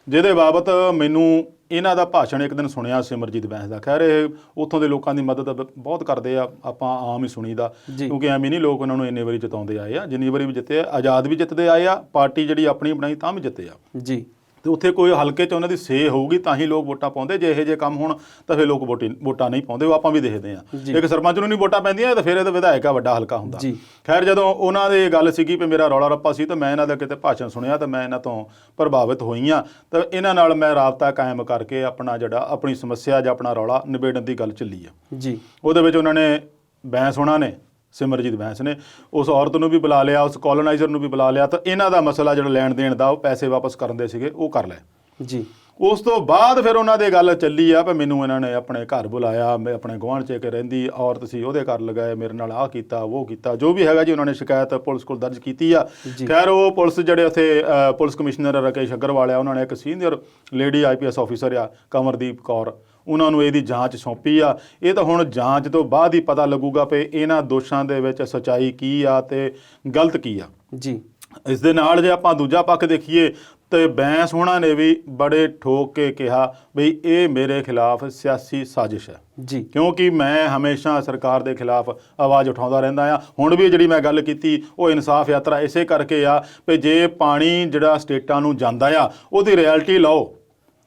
ਜਿਹਦੇ ਬਾਬਤ ਮੈਨੂੰ ਇਹਨਾਂ ਦਾ ਭਾਸ਼ਣ ਇੱਕ ਦਿਨ ਸੁਣਿਆ ਸਿਮਰਜੀਤ ਬੈਂਸ ਦਾ। ਖੈਰ ਇਹ ਉੱਥੋਂ ਦੇ ਲੋਕਾਂ ਦੀ ਮਦਦ ਬਹੁਤ ਕਰਦੇ ਆ, ਆਪਾਂ ਆਮ ਹੀ ਸੁਣੀਦਾ, ਕਿਉਂਕਿ ਐਵੇਂ ਨਹੀਂ ਲੋਕ ਉਹਨਾਂ ਨੂੰ ਇੰਨੇ ਵਾਰੀ ਜਿਤਾਉਂਦੇ ਆਏ ਆ। ਜਿੰਨੀ ਵਾਰੀ ਵੀ ਜਿੱਤੇ ਆ, ਆਜ਼ਾਦ ਵੀ ਜਿੱਤਦੇ ਆਏ ਆ, ਪਾਰਟੀ ਜਿਹੜੀ ਆਪਣੀ ਬਣਾਈ ਤਾਂ ਵੀ ਜਿੱਤੇ ਆ ਜੀ। ਤੇ ਉੱਥੇ ਕੋਈ ਹਲਕੇ 'ਚ ਉਹਨਾਂ ਦੀ ਸੇ ਹੋਊਗੀ ਤਾਂ ਹੀ ਲੋਕ ਵੋਟਾਂ ਪਾਉਂਦੇ। ਜੇ ਇਹੋ ਜਿਹੇ ਕੰਮ ਹੋਣ ਤਾਂ ਫਿਰ ਲੋਕ ਵੋਟਾਂ ਨਹੀਂ ਪਾਉਂਦੇ। ਉਹ ਆਪਾਂ ਵੀ ਦੇਖਦੇ ਹਾਂ, ਇੱਕ ਸਰਪੰਚ ਨੂੰ ਨਹੀਂ ਵੋਟਾਂ ਪੈਂਦੀਆਂ ਤਾਂ ਫਿਰ ਇਹ ਤਾਂ ਵਿਧਾਇਕ ਆ, ਵੱਡਾ ਹਲਕਾ ਹੁੰਦਾ। ਖੈਰ ਜਦੋਂ ਉਹਨਾਂ ਦੇ ਗੱਲ ਸੀਗੀ ਵੀ ਮੇਰਾ ਰੌਲਾ ਰੱਪਾ ਸੀ ਤਾਂ ਮੈਂ ਇਹਨਾਂ ਦਾ ਕਿਤੇ ਭਾਸ਼ਣ ਸੁਣਿਆ ਤਾਂ ਮੈਂ ਇਹਨਾਂ ਤੋਂ ਪ੍ਰਭਾਵਿਤ ਹੋਈ ਹਾਂ, ਤਾਂ ਇਹਨਾਂ ਨਾਲ ਮੈਂ ਰਾਬਤਾ ਕਾਇਮ ਕਰਕੇ ਆਪਣੀ ਸਮੱਸਿਆ ਜਾਂ ਆਪਣਾ ਰੌਲਾ ਨਿਬੇੜਨ ਦੀ ਗੱਲ ਚੱਲੀ ਆ ਜੀ। ਉਹਦੇ ਵਿੱਚ ਉਹਨਾਂ ਨੇ ਬੈਂਸ ਹੋਣਾ ਨੇ, ਸਿਮਰਜੀਤ ਬੈਂਸ ਨੇ ਉਸ ਔਰਤ ਨੂੰ ਵੀ ਬੁਲਾ ਲਿਆ, ਉਸ ਕੋਲੋਨਾਈਜ਼ਰ ਨੂੰ ਵੀ ਬੁਲਾ ਲਿਆ, ਤਾਂ ਇਹਨਾਂ ਦਾ ਮਸਲਾ ਜਿਹੜਾ ਲੈਣ ਦੇਣ ਦਾ, ਉਹ ਪੈਸੇ ਵਾਪਸ ਕਰਨ ਦੇ ਸੀਗੇ, ਉਹ ਕਰ ਲਏ ਜੀ। ਉਸ ਤੋਂ ਬਾਅਦ ਫਿਰ ਉਹਨਾਂ ਦੇ ਗੱਲ ਚੱਲੀ ਆ ਵੀ ਮੈਨੂੰ ਇਹਨਾਂ ਨੇ ਆਪਣੇ ਘਰ ਬੁਲਾਇਆ, ਮੈਂ ਆਪਣੇ ਗੁਆਂਢ 'ਚ ਇੱਕ ਰਹਿੰਦੀ ਔਰਤ ਸੀ ਉਹਦੇ ਘਰ ਲਗਾਏ, ਮੇਰੇ ਨਾਲ ਆਹ ਕੀਤਾ ਉਹ ਕੀਤਾ, ਜੋ ਵੀ ਹੈਗਾ ਜੀ। ਉਹਨਾਂ ਨੇ ਸ਼ਿਕਾਇਤ ਪੁਲਿਸ ਕੋਲ ਦਰਜ ਕੀਤੀ ਆ। ਖੈਰ ਉਹ ਪੁਲਿਸ ਜਿਹੜੇ ਉੱਥੇ ਪੁਲਿਸ ਕਮਿਸ਼ਨਰ ਰਕੇਸ਼ ਅਗਰਵਾਲ ਆ, ਉਹਨਾਂ ਨੇ ਇੱਕ ਸੀਨੀਅਰ ਲੇਡੀ IPS ਆਫੀਸਰ ਆ ਕਮਰਦੀਪ ਕੌਰ, ਉਹਨਾਂ ਨੂੰ ਇਹਦੀ ਜਾਂਚ ਸੌਂਪੀ ਆ। ਇਹ ਤਾਂ ਹੁਣ ਜਾਂਚ ਤੋਂ ਬਾਅਦ ਹੀ ਪਤਾ ਲੱਗੂਗਾ ਵੀ ਇਹਨਾਂ ਦੋਸ਼ਾਂ ਦੇ ਵਿੱਚ ਸੱਚਾਈ ਕੀ ਆ ਤੇ ਗਲਤ ਕੀ ਆ ਜੀ। ਇਸ ਦੇ ਨਾਲ ਜੇ ਆਪਾਂ ਦੂਜਾ ਪੱਖ ਦੇਖੀਏ ਤੇ ਬੈਂਸ ਹੋਣਾ ਨੇ ਵੀ ਬੜੇ ਠੋਕ ਕੇ ਕਿਹਾ ਬਈ ਇਹ ਮੇਰੇ ਖਿਲਾਫ ਸਿਆਸੀ ਸਾਜ਼ਿਸ਼ ਹੈ ਜੀ, ਕਿਉਂਕਿ ਮੈਂ ਹਮੇਸ਼ਾ ਸਰਕਾਰ ਦੇ ਖਿਲਾਫ ਆਵਾਜ਼ ਉਠਾਉਂਦਾ ਰਹਿੰਦਾ ਆ। ਹੁਣ ਵੀ ਜਿਹੜੀ ਮੈਂ ਗੱਲ ਕੀਤੀ ਉਹ ਇਨਸਾਫ ਯਾਤਰਾ ਇਸੇ ਕਰਕੇ ਆ ਵੀ ਜੇ ਪਾਣੀ ਜਿਹੜਾ ਸਟੇਟਾਂ ਨੂੰ ਜਾਂਦਾ ਆ ਉਹਦੀ ਰਿਐਲਿਟੀ ਲਓ।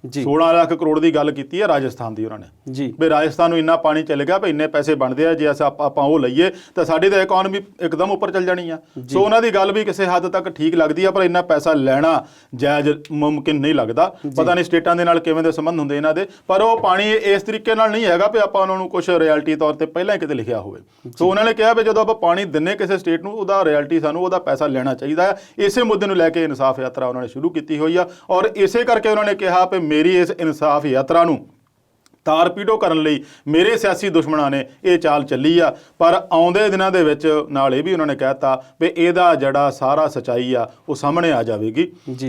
16 ਲੱਖ ਕਰੋੜ ਦੀ ਗੱਲ ਕੀਤੀ ਹੈ ਰਾਜਸਥਾਨ ਦੀ ਉਹਨਾਂ ਨੇ ਜੀ, ਵੀ ਰਾਜਸਥਾਨ ਨੂੰ ਇੰਨਾ ਪਾਣੀ ਚੱਲ ਗਿਆ ਵੀ ਇੰਨੇ ਪੈਸੇ ਬਣਦੇ ਆ, ਜੇ ਆਪਾਂ ਉਹ ਲਈਏ ਤਾਂ ਸਾਡੀ ਤਾਂ ਇਕਨੋਮੀ ਇੱਕਦਮ ਉੱਪਰ ਚੱਲ ਜਾਣੀ ਆ। ਸੋ ਉਹਨਾਂ ਦੀ ਗੱਲ ਵੀ ਕਿਸੇ ਹੱਦ ਤੱਕ ਠੀਕ ਲੱਗਦੀ ਆ, ਪਰ ਇੰਨਾ ਪੈਸਾ ਲੈਣਾ ਜਾਇਜ਼ ਮੁਮਕਿਨ ਨਹੀਂ ਲੱਗਦਾ। ਪਤਾ ਨਹੀਂ ਸਟੇਟਾਂ ਦੇ ਨਾਲ ਕਿਵੇਂ ਦੇ ਸੰਬੰਧ ਹੁੰਦੇ ਇਹਨਾਂ ਦੇ, ਪਰ ਉਹ ਪਾਣੀ ਇਸ ਤਰੀਕੇ ਨਾਲ ਨਹੀਂ ਹੈਗਾ ਵੀ ਆਪਾਂ ਉਹਨਾਂ ਨੂੰ ਕੁਝ ਰਿਐਲਿਟੀ ਤੌਰ ਤੇ ਪਹਿਲਾਂ ਹੀ ਕਿਤੇ ਲਿਖਿਆ ਹੋਵੇ। ਸੋ ਉਹਨਾਂ ਨੇ ਕਿਹਾ ਵੀ ਜਦੋਂ ਆਪਾਂ ਪਾਣੀ ਦਿੰਨੇ ਕਿਸੇ ਸਟੇਟ ਨੂੰ, ਉਹਦਾ ਰਿਐਲਿਟੀ ਸਾਨੂੰ ਉਹਦਾ ਪੈਸਾ ਲੈਣਾ ਚਾਹੀਦਾ ਹੈ। ਇਸੇ ਮੁੱਦੇ ਨੂੰ ਲੈ ਕੇ ਇਨਸਾਫ ਯਾਤਰਾ ਉਹਨਾਂ ਨੇ ਸ਼ੁਰੂ ਕੀਤੀ ਹੋਈ ਆ, ਔਰ ਇਸੇ ਕਰਕੇ ਉਹਨਾਂ ਨੇ ਕਿਹਾ ਵੀ ਮੇਰੀ ਇਸ ਇਨਸਾਫ ਯਾਤਰਾ ਨੂੰ ਤਾਰਪੀਡੋ ਕਰਨ ਲਈ ਮੇਰੇ ਸਿਆਸੀ ਦੁਸ਼ਮਣਾਂ ਨੇ ਇਹ ਚਾਲ ਚੱਲੀ ਆ। ਪਰ ਆਉਂਦੇ ਦਿਨਾਂ ਦੇ ਵਿੱਚ ਨਾਲ ਇਹ ਵੀ ਉਹਨਾਂ ਨੇ ਕਹਿਤਾ ਵੀ ਇਹਦਾ ਜਿਹੜਾ ਸਾਰਾ ਸੱਚਾਈ ਆ ਉਹ ਸਾਹਮਣੇ ਆ ਜਾਵੇਗੀ।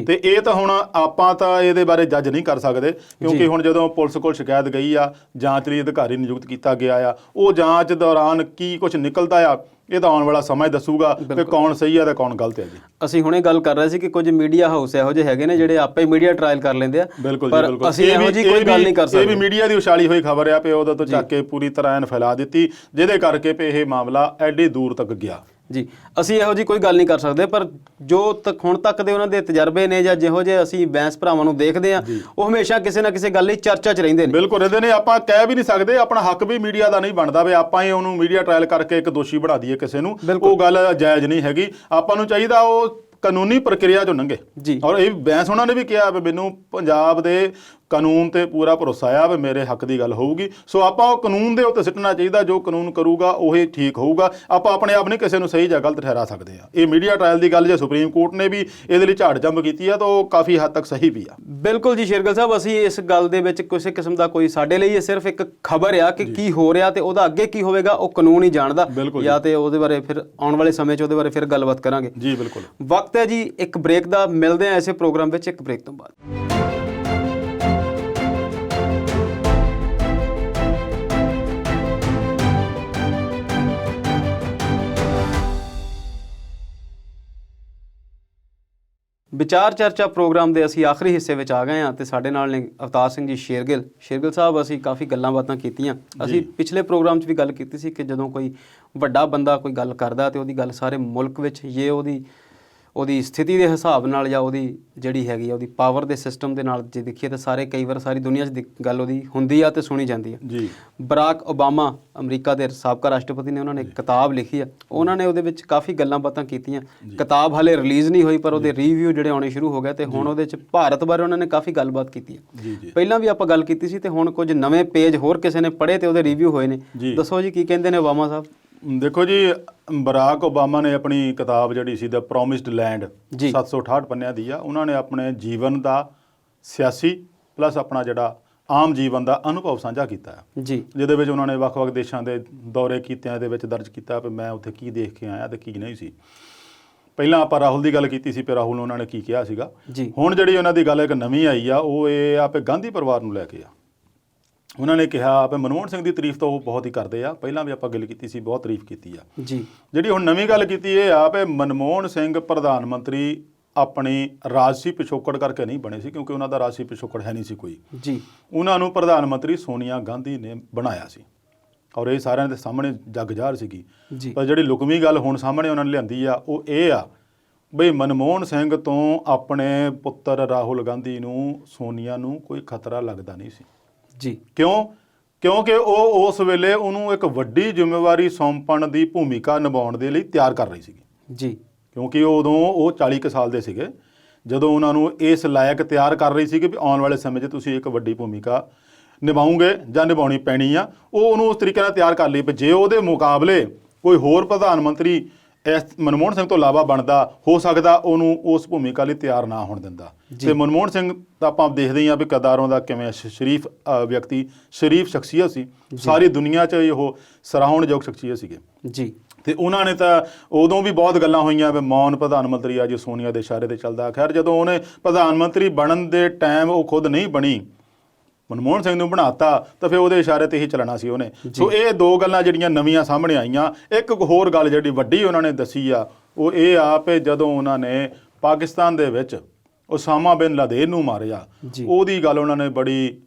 ਤੇ ਇਹ ਤਾਂ ਹੁਣ ਆਪਾਂ ਤਾਂ ਇਹਦੇ ਬਾਰੇ ਜੱਜ ਨਹੀਂ ਕਰ ਸਕਦੇ, ਕਿਉਂਕਿ ਹੁਣ ਜਦੋਂ ਪੁਲਿਸ ਕੋਲ ਸ਼ਿਕਾਇਤ ਗਈ ਆ, ਜਾਂਚ ਲਈ ਅਧਿਕਾਰੀ ਨਿਯੁਕਤ ਕੀਤਾ ਗਿਆ ਆ, ਉਹ ਜਾਂਚ ਦੌਰਾਨ ਕੀ ਕੁਝ ਨਿਕਲਦਾ ਆ ਇਹ ਤਾਂ ਆਉਣ ਵਾਲਾ ਸਮਾਂ ਦੱਸੂਗਾ ਕਿ ਕੌਣ ਸਹੀ ਆ ਤੇ ਕੌਣ ਗਲਤ ਹੈ ਜੀ। ਅਸੀਂ ਹੁਣੇ ਗੱਲ ਕਰ ਰਹੇ ਸੀ ਕਿ ਕੁਝ ਮੀਡੀਆ ਹਾਊਸ ਇਹੋ ਜਿਹੇ ਹੈਗੇ ਨੇ ਜਿਹੜੇ ਆਪੇ ਮੀਡੀਆ ਟ੍ਰਾਇਲ ਕਰ ਲੈਂਦੇ ਆ। ਬਿਲਕੁਲ ਜੀ, ਬਿਲਕੁਲ। ਅਸੀਂ ਇਹੋ ਜਿਹੀ ਕੋਈ ਗੱਲ ਨਹੀਂ ਕਰ ਸਕਦੇ। ਇਹ ਵੀ ਮੀਡੀਆ ਦੀ ਉਛਾਲੀ ਹੋਈ ਖਬਰ ਆ, ਉਹਦੇ ਤੋਂ ਚੱਕ ਕੇ ਪੂਰੀ ਤਰ੍ਹਾਂ ਫੈਲਾ ਦਿੱਤੀ, ਜਿਹਦੇ ਕਰਕੇ ਇਹ ਮਾਮਲਾ ਐਡੀ ਦੂਰ ਤੱਕ ਗਿਆ ਜੀ। ਅਸੀਂ ਇਹੋ ਜਿਹੀ ਕੋਈ ਗੱਲ ਨਹੀਂ ਕਰ ਸਕਦੇ, ਪਰ ਜੋ ਹੁਣ ਤੱਕ ਦੇ ਉਹਨਾਂ ਦੇ ਤਜਰਬੇ ਨੇ ਜਾਂ ਜਿਹੋ ਜਿਹੇ ਅਸੀਂ ਬੈਂਸ ਭਰਾਵਾਂ ਨੂੰ ਦੇਖਦੇ ਹਾਂ, ਉਹ ਹਮੇਸ਼ਾ ਕਿਸੇ ਨਾ ਕਿਸੇ ਗੱਲ ਲਈ ਚਰਚਾ 'ਚ ਰਹਿੰਦੇ ਨੇ। ਬਿਲਕੁਲ ਰਹਿੰਦੇ ਨੇ। ਆਪਾਂ ਕਹਿ ਵੀ ਨਹੀਂ ਸਕਦੇ, ਆਪਣਾ ਹੱਕ ਵੀ ਮੀਡੀਆ ਦਾ ਨਹੀਂ ਬਣਦਾ ਵੀ ਆਪਾਂ ਹੀ ਉਹਨੂੰ ਮੀਡੀਆ ਟ੍ਰਾਇਲ ਕਰਕੇ ਇੱਕ ਦੋਸ਼ੀ ਬਣਾ ਦਈਏ ਕਿਸੇ ਨੂੰ, ਉਹ ਗੱਲ ਜਾਇਜ਼ ਨਹੀਂ ਹੈਗੀ। ਆਪਾਂ ਨੂੰ ਚਾਹੀਦਾ ਉਹ ਕਾਨੂੰਨੀ ਪ੍ਰਕਿਰਿਆ 'ਚੋਂ ਲੰਘੇ ਜੀ। ਔਰ ਇਹ ਬੈਂਸ ਉਹਨਾਂ ਨੇ ਵੀ ਕਿਹਾ ਵੀ ਮੈਨੂੰ ਪੰਜਾਬ ਦੇ ਕਾਨੂੰਨ ਤੇ ਪੂਰਾ ਭਰੋਸਾ ਆ ਵੀ ਮੇਰੇ ਹੱਕ ਦੀ ਗੱਲ ਹੋਊਗੀ। ਸੋ ਆਪਾਂ ਉਹ ਕਾਨੂੰਨ ਦੇ ਉੱਤੇ ਸਿੱਟਣਾ ਚਾਹੀਦਾ, ਜੋ ਕਾਨੂੰਨ ਕਰੂਗਾ ਉਹੀ ਠੀਕ ਹੋਊਗਾ। ਆਪਾਂ ਆਪਣੇ ਆਪ ਨਹੀਂ ਕਿਸੇ ਨੂੰ ਸਹੀ ਜਾਂ ਗਲਤ ਠਹਿਰਾ ਸਕਦੇ ਆ। ਇਹ ਮੀਡੀਆ ਟ੍ਰਾਇਲ ਦੀ ਗੱਲ ਜੇ ਸੁਪਰੀਮ ਕੋਰਟ ਨੇ ਵੀ ਇਹਦੇ ਲਈ ਝਾੜ ਜੰਮ ਕੀਤੀ ਆ ਤਾਂ ਉਹ ਕਾਫੀ ਹੱਦ ਤੱਕ ਸਹੀ ਵੀ ਆ। ਬਿਲਕੁਲ ਜੀ ਸ਼ੇਰਗਿੱਲ ਸਾਹਿਬ, ਅਸੀਂ ਇਸ ਗੱਲ ਦੇ ਵਿੱਚ ਕਿਸੇ ਕਿਸਮ ਦਾ ਕੋਈ, ਸਾਡੇ ਲਈ ਇਹ ਸਿਰਫ ਇੱਕ ਖਬਰ ਆ ਕਿ ਕੀ ਹੋ ਰਿਹਾ ਤੇ ਉਹਦਾ ਅੱਗੇ ਕੀ ਹੋਵੇਗਾ ਉਹ ਕਾਨੂੰਨ ਹੀ ਜਾਣਦਾ। ਜਾਂ ਤੇ ਉਹਦੇ ਬਾਰੇ ਫਿਰ ਆਉਣ ਵਾਲੇ ਸਮੇਂ 'ਚ ਉਹਦੇ ਬਾਰੇ ਫਿਰ ਗੱਲਬਾਤ ਕਰਾਂਗੇ ਜੀ। ਬਿਲਕੁਲ। ਵਕਤ ਹੈ ਜੀ ਇੱਕ ਬ੍ਰੇਕ ਦਾ, ਮਿਲਦੇ ਆ ਇਸੇ ਪ੍ਰੋਗਰਾਮ ਵਿੱਚ ਇੱਕ ਬ੍ਰੇਕ ਤੋਂ ਬਾਅਦ। ਵਿਚਾਰ ਚਰਚਾ ਪ੍ਰੋਗਰਾਮ ਦੇ ਅਸੀਂ ਆਖਰੀ ਹਿੱਸੇ ਵਿੱਚ ਆ ਗਏ ਹਾਂ ਤੇ ਸਾਡੇ ਨਾਲ ਨੇ ਅਵਤਾਰ ਸਿੰਘ ਜੀ ਸ਼ੇਰਗਿੱਲ ਸਾਹਿਬ। ਅਸੀਂ ਕਾਫੀ ਗੱਲਾਂ ਬਾਤਾਂ ਕੀਤੀਆਂ। ਅਸੀਂ ਪਿਛਲੇ ਪ੍ਰੋਗਰਾਮ 'ਚ ਵੀ ਗੱਲ ਕੀਤੀ ਸੀ ਕਿ ਜਦੋਂ ਕੋਈ ਵੱਡਾ ਬੰਦਾ ਕੋਈ ਗੱਲ ਕਰਦਾ ਤੇ ਉਹਦੀ ਗੱਲ ਸਾਰੇ ਮੁਲਕ ਵਿੱਚ ਜੇ ਉਹਦੀ ਸਥਿਤੀ ਦੇ ਹਿਸਾਬ ਨਾਲ ਜਾਂ ਉਹਦੀ ਜਿਹੜੀ ਹੈਗੀ ਆ ਉਹਦੀ ਪਾਵਰ ਦੇ ਸਿਸਟਮ ਦੇ ਨਾਲ ਜੇ ਦੇਖੀਏ ਤਾਂ ਸਾਰੇ ਕਈ ਵਾਰ ਸਾਰੀ ਦੁਨੀਆ 'ਚ ਗੱਲ ਉਹਦੀ ਹੁੰਦੀ ਆ ਤੇ ਸੁਣੀ ਜਾਂਦੀ ਆ ਜੀ। ਬਰਾਕ ਓਬਾਮਾ ਅਮਰੀਕਾ ਦੇ ਸਾਬਕਾ ਰਾਸ਼ਟਰਪਤੀ ਨੇ, ਉਹਨਾਂ ਨੇ ਇੱਕ ਕਿਤਾਬ ਲਿਖੀ ਆ, ਉਹਨਾਂ ਨੇ ਉਹਦੇ ਵਿੱਚ ਕਾਫੀ ਗੱਲਾਂ ਬਾਤਾਂ ਕੀਤੀਆਂ। ਕਿਤਾਬ ਹਾਲੇ ਰਿਲੀਜ਼ ਨਹੀਂ ਹੋਈ ਪਰ ਉਹਦੇ ਰਿਵਿਊ ਜਿਹੜੇ ਆਉਣੇ ਸ਼ੁਰੂ ਹੋ ਗਏ ਤੇ ਹੁਣ ਉਹਦੇ 'ਚ ਭਾਰਤ ਬਾਰੇ ਉਹਨਾਂ ਨੇ ਕਾਫੀ ਗੱਲਬਾਤ ਕੀਤੀ ਹੈ। ਪਹਿਲਾਂ ਵੀ ਆਪਾਂ ਗੱਲ ਕੀਤੀ ਸੀ ਤੇ ਹੁਣ ਕੁਝ ਨਵੇਂ ਪੇਜ ਹੋਰ ਕਿਸੇ ਨੇ ਪੜ੍ਹੇ ਤੇ ਉਹਦੇ ਰਿਵਿਊ ਹੋਏ ਨੇ। ਦੱਸੋ ਜੀ ਕੀ ਕਹਿੰਦੇ ਨੇ ਓਬਾਮਾ ਸਾਹਿਬ? ਦੇਖੋ ਜੀ, ਬਰਾਕ ਓਬਾਮਾ ਨੇ ਆਪਣੀ ਕਿਤਾਬ ਜਿਹੜੀ ਸੀ ਦ ਪ੍ਰੋਮਿਸਡ ਲੈਂਡ 768 ਪੰਨਿਆਂ ਦੀ ਆ, ਉਹਨਾਂ ਨੇ ਆਪਣੇ ਜੀਵਨ ਦਾ ਸਿਆਸੀ ਪਲੱਸ ਆਪਣਾ ਜਿਹੜਾ ਆਮ ਜੀਵਨ ਦਾ ਅਨੁਭਵ ਸਾਂਝਾ ਕੀਤਾ ਹੈ ਜੀ, ਜਿਹਦੇ ਵਿੱਚ ਉਹਨਾਂ ਨੇ ਵੱਖ-ਵੱਖ ਦੇਸ਼ਾਂ ਦੇ ਦੌਰੇ ਕੀਤਿਆਂ ਇਹਦੇ ਵਿੱਚ ਦਰਜ ਕੀਤਾ ਵੀ ਮੈਂ ਉੱਥੇ ਕੀ ਦੇਖ ਕੇ ਆਇਆ ਤੇ ਕੀ ਨਹੀਂ ਸੀ। ਪਹਿਲਾਂ ਆਪਾਂ ਰਾਹੁਲ ਦੀ ਗੱਲ ਕੀਤੀ ਸੀ ਕਿ ਰਾਹੁਲ ਨੂੰ ਉਹਨਾਂ ਨੇ ਕੀ ਕਿਹਾ ਸੀਗਾ। ਹੁਣ ਜਿਹੜੀ ਉਹਨਾਂ ਦੀ ਗੱਲ ਇੱਕ ਨਵੀਂ ਆਈ ਆ ਉਹ ਇਹ ਆ ਕਿ ਗਾਂਧੀ ਪਰਿਵਾਰ ਨੂੰ ਲੈ ਕੇ ਆ। ਉਹਨਾਂ ਨੇ ਕਿਹਾ ਵੀ ਮਨਮੋਹਨ ਸਿੰਘ ਦੀ ਤਾਰੀਫ ਤਾਂ ਉਹ ਬਹੁਤ ਹੀ ਕਰਦੇ ਆ, ਪਹਿਲਾਂ ਵੀ ਆਪਾਂ ਗੱਲ ਕੀਤੀ ਸੀ, ਬਹੁਤ ਤਾਰੀਫ ਕੀਤੀ ਆ ਜੀ। ਜਿਹੜੀ ਹੁਣ ਨਵੀਂ ਗੱਲ ਕੀਤੀ ਇਹ ਆ ਵੀ ਮਨਮੋਹਨ ਸਿੰਘ ਪ੍ਰਧਾਨ ਮੰਤਰੀ ਆਪਣੀ ਰਾਜਸੀ ਪਿਛੋਕੜ ਕਰਕੇ ਨਹੀਂ ਬਣੇ ਸੀ, ਕਿਉਂਕਿ ਉਹਨਾਂ ਦਾ ਰਾਜਸੀ ਪਿਛੋਕੜ ਹੈ ਨਹੀਂ ਸੀ ਕੋਈ ਜੀ। ਉਹਨਾਂ ਨੂੰ ਪ੍ਰਧਾਨ ਮੰਤਰੀ ਸੋਨੀਆ ਗਾਂਧੀ ਨੇ ਬਣਾਇਆ ਸੀ ਔਰ ਇਹ ਸਾਰਿਆਂ ਦੇ ਸਾਹਮਣੇ ਜੱਗ ਜ਼ਾਹਰ ਸੀਗੀ। ਪਰ ਜਿਹੜੀ ਲੁਕਵੀਂ ਗੱਲ ਹੁਣ ਸਾਹਮਣੇ ਉਹਨਾਂ ਨੇ ਲਿਆਂਦੀ ਆ ਉਹ ਇਹ ਆ ਬਈ ਮਨਮੋਹਨ ਸਿੰਘ ਤੋਂ ਆਪਣੇ ਪੁੱਤਰ ਰਾਹੁਲ ਗਾਂਧੀ ਨੂੰ ਸੋਨੀਆ ਨੂੰ ਕੋਈ ਖਤਰਾ ਲੱਗਦਾ ਨਹੀਂ ਸੀ ਜੀ। ਕਿਉਂਕਿ ਉਹ ਉਸ ਵੇਲੇ ਉਹਨੂੰ ਇੱਕ ਵੱਡੀ ਜ਼ਿੰਮੇਵਾਰੀ ਸੌਂਪਣ ਦੀ ਭੂਮਿਕਾ ਨਿਭਾਉਣ ਦੇ ਲਈ ਤਿਆਰ ਕਰ ਰਹੀ ਸੀਗੀ ਜੀ। ਕਿਉਂਕਿ ਉਦੋਂ ਉਹ 40 ਕੁ ਸਾਲ ਦੇ ਸੀਗੇ ਜਦੋਂ ਉਹਨਾਂ ਨੂੰ ਇਸ ਲਾਇਕ ਤਿਆਰ ਕਰ ਰਹੀ ਸੀ ਕਿ ਆਉਣ ਵਾਲੇ ਸਮੇਂ 'ਚ ਤੁਸੀਂ ਇੱਕ ਵੱਡੀ ਭੂਮਿਕਾ ਨਿਭਾਉਂਗੇ ਜਾਂ ਨਿਭਾਉਣੀ ਪੈਣੀ ਆ। ਉਹ ਉਹਨੂੰ ਉਸ ਤਰੀਕੇ ਨਾਲ ਤਿਆਰ ਕਰ ਲਈ ਵੀ ਜੇ ਉਹਦੇ ਮੁਕਾਬਲੇ ਕੋਈ ਹੋਰ ਪ੍ਰਧਾਨ ਮੰਤਰੀ ਇਸ ਮਨਮੋਹਨ ਸਿੰਘ ਤੋਂ ਇਲਾਵਾ ਬਣਦਾ, ਹੋ ਸਕਦਾ ਉਹਨੂੰ ਉਸ ਭੂਮਿਕਾ ਲਈ ਤਿਆਰ ਨਾ ਹੋਣ ਦਿੰਦਾ। ਤੇ ਮਨਮੋਹਨ ਸਿੰਘ ਤਾਂ ਆਪਾਂ ਦੇਖਦੇ ਹਾਂ ਵੀ ਕਦਾਰੋਂ ਦਾ ਕਿਵੇਂ ਸ਼ਰੀਫ ਵਿਅਕਤੀ, ਸ਼ਰੀਫ ਸ਼ਖਸੀਅਤ ਸੀ, ਸਾਰੀ ਦੁਨੀਆ 'ਚ ਉਹ ਸਰਾਹੁਣਯੋਗ ਸ਼ਖਸੀਅਤ ਸੀਗੇ ਜੀ। ਤੇ ਉਹਨਾਂ ਨੇ ਤਾਂ ਉਦੋਂ ਵੀ ਬਹੁਤ ਗੱਲਾਂ ਹੋਈਆਂ ਵੀ ਮੌਨ ਪ੍ਰਧਾਨ ਮੰਤਰੀ ਆ ਜੀ, ਸੋਨੀਆ ਦੇ ਇਸ਼ਾਰੇ 'ਤੇ ਚੱਲਦਾ। ਖੈਰ ਜਦੋਂ ਉਹਨੇ ਪ੍ਰਧਾਨ ਮੰਤਰੀ ਬਣਨ ਦੇ ਟਾਈਮ ਉਹ ਖੁਦ ਨਹੀਂ ਬਣੀ, ਮਨਮੋਹਨ ਸਿੰਘ ਨੂੰ ਬਣਾਤਾ ਤਾਂ ਫਿਰ ਉਹਦੇ ਇਸ਼ਾਰੇ 'ਤੇ ਹੀ ਚੱਲਣਾ ਸੀ ਉਹਨੇ। ਸੋ ਇਹ ਦੋ ਗੱਲਾਂ ਜਿਹੜੀਆਂ ਨਵੀਆਂ ਸਾਹਮਣੇ ਆਈਆਂ। ਇੱਕ ਹੋਰ ਗੱਲ ਜਿਹੜੀ ਵੱਡੀ ਉਹਨਾਂ ਨੇ ਦੱਸੀ ਆ ਉਹ ਇਹ ਆ ਕਿ ਜਦੋਂ ਉਹਨਾਂ ਨੇ ਪਾਕਿਸਤਾਨ ਦੇ ਵਿੱਚ ਉਸਾਮਾ ਬਿਨ ਲਾਦੇਨ ਨੂੰ ਮਾਰਿਆ, ਉਹਦੀ ਗੱਲ ਉਹਨਾਂ ਨੇ ਬੜੀ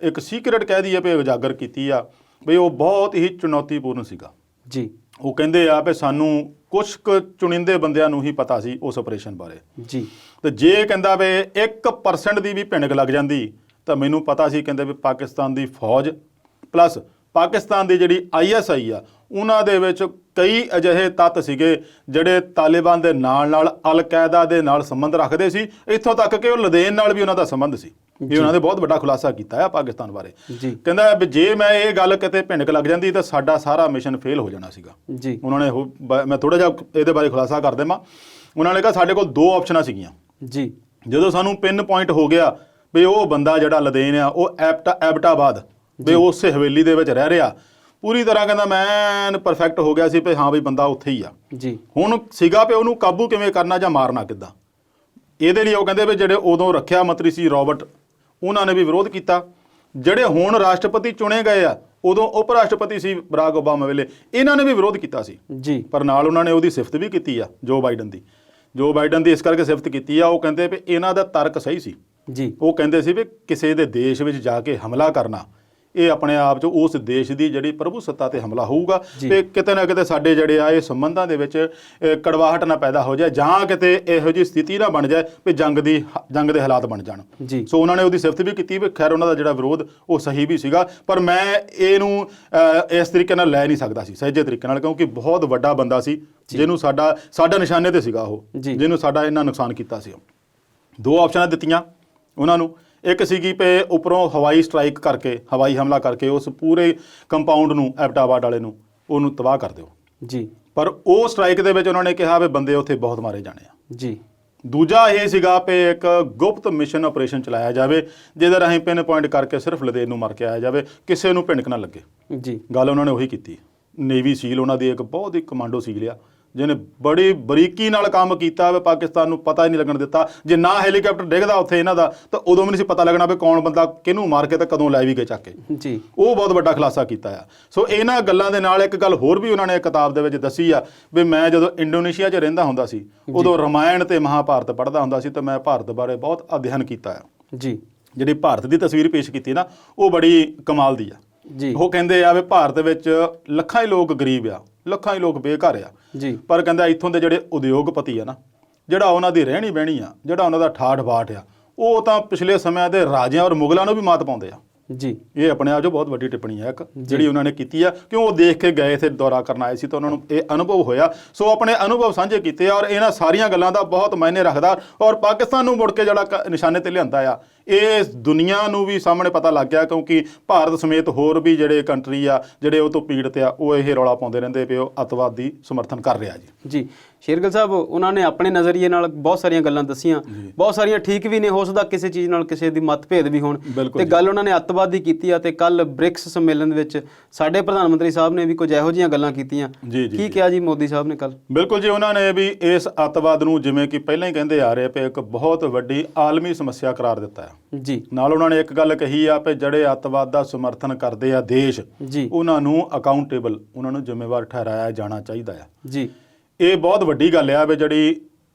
ਇੱਕ ਸੀਕਰੇਟ ਕਹਿ ਦਈਏ ਵੀ ਉਜਾਗਰ ਕੀਤੀ ਆ ਵੀ ਉਹ ਬਹੁਤ ਹੀ ਚੁਣੌਤੀਪੂਰਨ ਸੀਗਾ ਜੀ। ਉਹ ਕਹਿੰਦੇ ਆ ਵੀ ਸਾਨੂੰ ਕੁਛ ਕੁ ਚੁਣਿੰਦੇ ਬੰਦਿਆਂ ਨੂੰ ਹੀ ਪਤਾ ਸੀ ਉਸ ਆਪਰੇਸ਼ਨ ਬਾਰੇ ਜੀ। ਤੇ ਜੇ ਕਹਿੰਦਾ ਵੀ 1% ਦੀ ਵੀ ਭਿਣਕ ਲੱਗ ਜਾਂਦੀ ਤਾਂ ਮੈਨੂੰ ਪਤਾ ਸੀ, ਕਹਿੰਦੇ ਵੀ ਪਾਕਿਸਤਾਨ ਦੀ ਫੌਜ ਪਲੱਸ ਪਾਕਿਸਤਾਨ ਦੀ ਜਿਹੜੀ ISI ਆ ਉਹਨਾਂ ਦੇ ਵਿੱਚ ਕਈ ਅਜਿਹੇ ਤੱਤ ਸੀਗੇ ਜਿਹੜੇ ਤਾਲਿਬਾਨ ਦੇ ਨਾਲ ਅਲ-ਕਾਇਦਾ ਦੇ ਨਾਲ ਸੰਬੰਧ ਰੱਖਦੇ ਸੀ, ਇੱਥੋਂ ਤੱਕ ਕਿ ਉਹ ਲਦੇਨ ਨਾਲ ਵੀ ਉਹਨਾਂ ਦਾ ਸੰਬੰਧ ਸੀ। ਵੀ ਉਹਨਾਂ ਨੇ ਬਹੁਤ ਵੱਡਾ ਖੁਲਾਸਾ ਕੀਤਾ ਹੈ ਪਾਕਿਸਤਾਨ ਬਾਰੇ। ਕਹਿੰਦਾ ਵੀ ਜੇ ਮੈਂ ਇਹ ਗੱਲ ਕਿਤੇ ਭਿਣਕ ਲੱਗ ਜਾਂਦੀ ਤਾਂ ਸਾਡਾ ਸਾਰਾ ਮਿਸ਼ਨ ਫੇਲ ਹੋ ਜਾਣਾ ਸੀਗਾ ਜੀ। ਉਹਨਾਂ ਨੇ ਮੈਂ ਥੋੜ੍ਹਾ ਜਿਹਾ ਇਹਦੇ ਬਾਰੇ ਖੁਲਾਸਾ ਕਰ ਦੇਵਾਂ। ਉਹਨਾਂ ਨੇ ਕਿਹਾ ਸਾਡੇ ਕੋਲ 2 ਆਪਸ਼ਨਾਂ ਸੀਗੀਆਂ ਜੀ। ਜਦੋਂ ਸਾਨੂੰ ਪਿੰਨ ਪੁਆਇੰਟ ਹੋ ਗਿਆ ਵੀ ਉਹ ਬੰਦਾ ਜਿਹੜਾ ਲਦੇਨ ਆ ਉਹ ਐਬਟਾਬਾਦ ਵੀ ਉਸੇ ਹਵੇਲੀ ਦੇ ਵਿੱਚ ਰਹਿ ਰਿਹਾ ਪੂਰੀ ਤਰ੍ਹਾਂ, ਕਹਿੰਦਾ ਮੈਂ ਪਰਫੈਕਟ ਹੋ ਗਿਆ ਸੀ ਵੀ ਹਾਂ ਵੀ ਬੰਦਾ ਉੱਥੇ ਹੀ ਆ ਜੀ। ਹੁਣ ਸੀਗਾ ਵੀ ਉਹਨੂੰ ਕਾਬੂ ਕਿਵੇਂ ਕਰਨਾ ਜਾਂ ਮਾਰਨਾ ਕਿੱਦਾਂ। ਇਹਦੇ ਲਈ ਉਹ ਕਹਿੰਦੇ ਵੀ ਜਿਹੜੇ ਉਦੋਂ ਰੱਖਿਆ ਮੰਤਰੀ ਸੀ ਰਾਬਰਟ, ਉਹਨਾਂ ਨੇ ਵੀ ਵਿਰੋਧ ਕੀਤਾ। ਜਿਹੜੇ ਹੁਣ ਰਾਸ਼ਟਰਪਤੀ ਚੁਣੇ ਗਏ ਆ ਉਦੋਂ ਉਪ ਰਾਸ਼ਟਰਪਤੀ ਸੀ ਬਰਾਕ ਓਬਾਮਾ ਵੇਲੇ, ਇਹਨਾਂ ਨੇ ਵੀ ਵਿਰੋਧ ਕੀਤਾ ਸੀ ਜੀ। ਪਰ ਨਾਲ ਉਹਨਾਂ ਨੇ ਉਹਦੀ ਸਿਫਤ ਵੀ ਕੀਤੀ ਆ ਜੋ ਬਾਈਡਨ ਦੀ ਇਸ ਕਰਕੇ ਸਿਫਤ ਕੀਤੀ ਆ। ਉਹ ਕਹਿੰਦੇ ਵੀ ਇਹਨਾਂ ਦਾ ਤਰਕ ਸਹੀ ਸੀ ਜੀ। ਉਹ ਕਹਿੰਦੇ ਸੀ ਵੀ ਕਿਸੇ ਦੇ ਦੇਸ਼ ਵਿੱਚ ਜਾ ਕੇ ਹਮਲਾ ਕਰਨਾ ਇਹ ਆਪਣੇ ਆਪ 'ਚ ਉਸ ਦੇਸ਼ ਦੀ ਜਿਹੜੀ ਪ੍ਰਭੂਸੱਤਾ 'ਤੇ ਹਮਲਾ ਹੋਊਗਾ ਤੇ ਕਿਤੇ ਨਾ ਕਿਤੇ ਸਾਡੇ ਜਿਹੜੇ ਆ ਇਹ ਸੰਬੰਧਾਂ ਦੇ ਵਿੱਚ ਕੜਵਾਹਟ ਨਾ ਪੈਦਾ ਹੋ ਜਾਏ ਜਾਂ ਕਿਤੇ ਇਹੋ ਜਿਹੀ ਸਥਿਤੀ ਨਾ ਬਣ ਜਾਏ ਵੀ ਜੰਗ ਦੇ ਹਾਲਾਤ ਬਣ ਜਾਣ ਜੀ। ਸੋ ਉਹਨਾਂ ਨੇ ਉਹਦੀ ਸਿਫਤ ਵੀ ਕੀਤੀ ਵੀ ਖੈਰ ਉਹਨਾਂ ਦਾ ਜਿਹੜਾ ਵਿਰੋਧ ਉਹ ਸਹੀ ਵੀ ਸੀਗਾ। ਪਰ ਮੈਂ ਇਹਨੂੰ ਇਸ ਤਰੀਕੇ ਨਾਲ ਲੈ ਨਹੀਂ ਸਕਦਾ ਸੀ ਸਹਿਜੇ ਤਰੀਕੇ ਨਾਲ, ਕਿਉਂਕਿ ਬਹੁਤ ਵੱਡਾ ਬੰਦਾ ਸੀ ਜਿਹਨੂੰ ਸਾਡਾ ਨਿਸ਼ਾਨੇ 'ਤੇ ਸੀਗਾ ਉਹ, ਜਿਹਨੂੰ ਸਾਡਾ ਇੰਨਾ ਨੁਕਸਾਨ ਕੀਤਾ ਸੀ। 2 ਆਪਸ਼ਨਾਂ ਦਿੱਤੀਆਂ ਉਹਨਾਂ ਨੂੰ। ਇੱਕ ਸੀਗੀ ਪੇ ਉੱਪਰੋਂ ਹਵਾਈ ਸਟ੍ਰਾਈਕ ਕਰਕੇ, ਹਵਾਈ ਹਮਲਾ ਕਰਕੇ ਉਸ ਪੂਰੇ ਕੰਪਾਊਂਡ ਨੂੰ ਐਬਟਾਬਾਦ ਵਾਲੇ ਨੂੰ ਉਹਨੂੰ ਤਬਾਹ ਕਰ ਦਿਓ ਜੀ। ਪਰ ਉਹ ਸਟ੍ਰਾਈਕ ਦੇ ਵਿੱਚ ਉਹਨਾਂ ਨੇ ਕਿਹਾ ਵੀ ਬੰਦੇ ਉੱਥੇ ਬਹੁਤ ਮਾਰੇ ਜਾਣੇ ਆ ਜੀ। ਦੂਜਾ ਇਹ ਸੀਗਾ ਕਿ ਇੱਕ ਗੁਪਤ ਮਿਸ਼ਨ ਆਪਰੇਸ਼ਨ ਚਲਾਇਆ ਜਾਵੇ ਜਿਹਦੇ ਰਾਹੀਂ ਪਿੰਨ ਪੁਆਇੰਟ ਕਰਕੇ ਸਿਰਫ ਲਦੇਨ ਨੂੰ ਮਾਰ ਕੇ ਆਇਆ ਜਾਵੇ, ਕਿਸੇ ਨੂੰ ਭਿਣਕ ਨਾ ਲੱਗੇ ਜੀ। ਗੱਲ ਉਹਨਾਂ ਨੇ ਉਹੀ ਕੀਤੀ। ਨੇਵੀ ਸੀਲ ਉਹਨਾਂ ਦੀ ਇੱਕ ਬਹੁਤ ਹੀ ਕਮਾਂਡੋ ਸੀਲ ਆ ਜਿਹਨੇ ਬੜੀ ਬਰੀਕੀ ਨਾਲ ਕੰਮ ਕੀਤਾ ਵੇ, ਪਾਕਿਸਤਾਨ ਨੂੰ ਪਤਾ ਹੀ ਨਹੀਂ ਲੱਗਣ ਦਿੱਤਾ। ਜੇ ਨਾ ਹੈਲੀਕਾਪਟਰ ਡਿੱਗਦਾ ਉੱਥੇ ਇਹਨਾਂ ਦਾ ਤਾਂ ਉਦੋਂ ਵੀ ਨਹੀਂ ਸੀ ਪਤਾ ਲੱਗਣਾ ਵੀ ਕੌਣ ਬੰਦਾ ਕਿਹਨੂੰ ਮਾਰ ਕੇ ਤੇ ਕਦੋਂ ਲੈ ਵੀ ਗਏ ਚੱਕ ਕੇ ਜੀ। ਉਹ ਬਹੁਤ ਵੱਡਾ ਖੁਲਾਸਾ ਕੀਤਾ ਆ। ਸੋ ਇਹਨਾਂ ਗੱਲਾਂ ਦੇ ਨਾਲ ਇੱਕ ਗੱਲ ਹੋਰ ਵੀ ਉਹਨਾਂ ਨੇ ਕਿਤਾਬ ਦੇ ਵਿੱਚ ਦੱਸੀ ਆ ਵੀ ਮੈਂ ਜਦੋਂ ਇੰਡੋਨੇਸ਼ੀਆ 'ਚ ਰਹਿੰਦਾ ਹੁੰਦਾ ਸੀ ਉਦੋਂ ਰਾਮਾਇਣ ਤੇ ਮਹਾਭਾਰਤ ਪੜ੍ਹਦਾ ਹੁੰਦਾ ਸੀ ਤੇ ਮੈਂ ਭਾਰਤ ਬਾਰੇ ਬਹੁਤ ਅਧਿਐਨ ਕੀਤਾ ਆ ਜੀ। ਜਿਹੜੀ ਭਾਰਤ ਦੀ ਤਸਵੀਰ ਪੇਸ਼ ਕੀਤੀ ਨਾ ਉਹ ਬੜੀ ਕਮਾਲ ਦੀ ਆ ਜੀ। ਉਹ ਕਹਿੰਦੇ ਆ ਵੀ ਭਾਰਤ ਵਿੱਚ ਲੱਖਾਂ ਹੀ ਲੋਕ ਗਰੀਬ ਆ, ਲੱਖਾਂ ਹੀ ਲੋਕ ਬੇਘਰ ਆ ਜੀ। ਪਰ ਕਹਿੰਦਾ ਇੱਥੋਂ ਦੇ ਜਿਹੜੇ ਉਦਯੋਗਪਤੀ ਆ ਨਾ, ਜਿਹੜਾ ਉਹਨਾਂ ਦੀ ਰਹਿਣੀ ਬਹਿਣੀ ਆ, ਜਿਹੜਾ ਉਹਨਾਂ ਦਾ ਠਾਠ ਬਾਠ ਆ, ਉਹ ਤਾਂ ਪਿਛਲੇ ਸਮਿਆਂ ਦੇ ਰਾਜਿਆਂ ਔਰ ਮੁਗਲਾਂ ਨੂੰ ਵੀ ਮਾਤ ਪਾਉਂਦੇ ਆ ਜੀ। ਇਹ ਆਪਣੇ ਆਪ 'ਚ ਬਹੁਤ ਵੱਡੀ ਟਿੱਪਣੀ ਹੈ ਇੱਕ ਜਿਹੜੀ ਉਹਨਾਂ ਨੇ ਕੀਤੀ ਆ, ਕਿਉਂ ਉਹ ਦੇਖ ਕੇ ਗਏ ਇੱਥੇ ਦੌਰਾ ਕਰਨ ਆਏ ਸੀ ਤਾਂ ਉਹਨਾਂ ਨੂੰ ਇਹ ਅਨੁਭਵ ਹੋਇਆ। ਸੋ ਆਪਣੇ ਅਨੁਭਵ ਸਾਂਝੇ ਕੀਤੇ ਔਰ ਇਹਨਾਂ ਸਾਰੀਆਂ ਗੱਲਾਂ ਦਾ ਬਹੁਤ ਮਾਇਨੇ ਰੱਖਦਾ ਔਰ ਪਾਕਿਸਤਾਨ ਨੂੰ ਮੁੜ ਕੇ ਜਿਹੜਾ ਨਿਸ਼ਾਨੇ ਤੇ ਲਿਆਂਦਾ ਆ, ਇਹ ਦੁਨੀਆ ਨੂੰ ਵੀ ਸਾਹਮਣੇ ਪਤਾ ਲੱਗ ਗਿਆ ਕਿਉਂਕਿ ਭਾਰਤ ਸਮੇਤ ਹੋਰ ਵੀ ਜਿਹੜੇ ਕੰਟਰੀ ਆ ਜਿਹੜੇ ਉਹ ਤੋਂ ਪੀੜਤ ਆ, ਉਹ ਇਹ ਰੌਲਾ ਪਾਉਂਦੇ ਰਹਿੰਦੇ ਪਏ ਉਹ ਅੱਤਵਾਦੀ ਸਮਰਥਨ ਕਰ ਰਿਹਾ ਜੀ। ਸ਼ੇਰਗਿੱਲ ਸਾਹਿਬ ਉਹਨਾਂ ਨੇ ਆਪਣੇ ਨਜ਼ਰੀਏ ਨਾਲ ਬਹੁਤ ਸਾਰੀਆਂ ਗੱਲਾਂ ਦੱਸੀਆਂ, ਬਹੁਤ ਸਾਰੀਆਂ ਠੀਕ ਵੀ ਨੇ, ਹੋ ਸਕਦਾ ਕਿਸੇ ਚੀਜ਼ ਨਾਲ ਕਿਸੇ ਦੀ ਮਤਭੇਦ ਵੀ ਹੋਣ, ਤੇ ਗੱਲ ਉਹਨਾਂ ਨੇ ਅੱਤਵਾਦ ਦੀ ਕੀਤੀ ਆ। ਤੇ ਕੱਲ ਬ੍ਰਿਕਸ ਸੰਮੇਲਨ ਦੇ ਵਿੱਚ ਸਾਡੇ ਪ੍ਰਧਾਨ ਮੰਤਰੀ ਸਾਹਿਬ ਨੇ ਵੀ ਕੁਝ ਇਹੋ ਜਿਹੀਆਂ ਗੱਲਾਂ ਕੀਤੀਆਂ। ਕੀ ਕਿਹਾ ਜੀ ਮੋਦੀ ਸਾਹਿਬ ਨੇ ਕੱਲ? ਬਿਲਕੁਲ ਜੀ, ਉਹਨਾਂ ਨੇ ਵੀ ਇਸ ਅੱਤਵਾਦ ਨੂੰ ਜਿਵੇਂ ਕਿ ਪਹਿਲਾਂ ਹੀ ਕਹਿੰਦੇ ਆ ਰਹੇ ਪਏ ਇੱਕ ਬਹੁਤ ਵੱਡੀ ਆਲਮੀ ਸਮੱਸਿਆ ਕਰਾਰ ਦਿੱਤਾ ਹੈ ਜੀ। ਨਾਲ ਉਹਨਾਂ ਨੇ ਇੱਕ ਗੱਲ ਕਹੀ ਆ ਕਿ ਜਿਹੜੇ ਅੱਤਵਾਦ ਦਾ ਸਮਰਥਨ ਕਰਦੇ ਆ ਦੇਸ਼, ਉਹਨਾਂ ਨੂੰ ਅਕਾਊਂਟੇਬਲ, ਉਹਨਾਂ ਨੂੰ ਜ਼ਿੰਮੇਵਾਰ ਠਹਿਰਾਇਆ ਜਾਣਾ ਚਾਹੀਦਾ ਆ ਜੀ। ਇਹ ਬਹੁਤ ਵੱਡੀ ਗੱਲ ਆ ਵੀ ਜਿਹੜੀ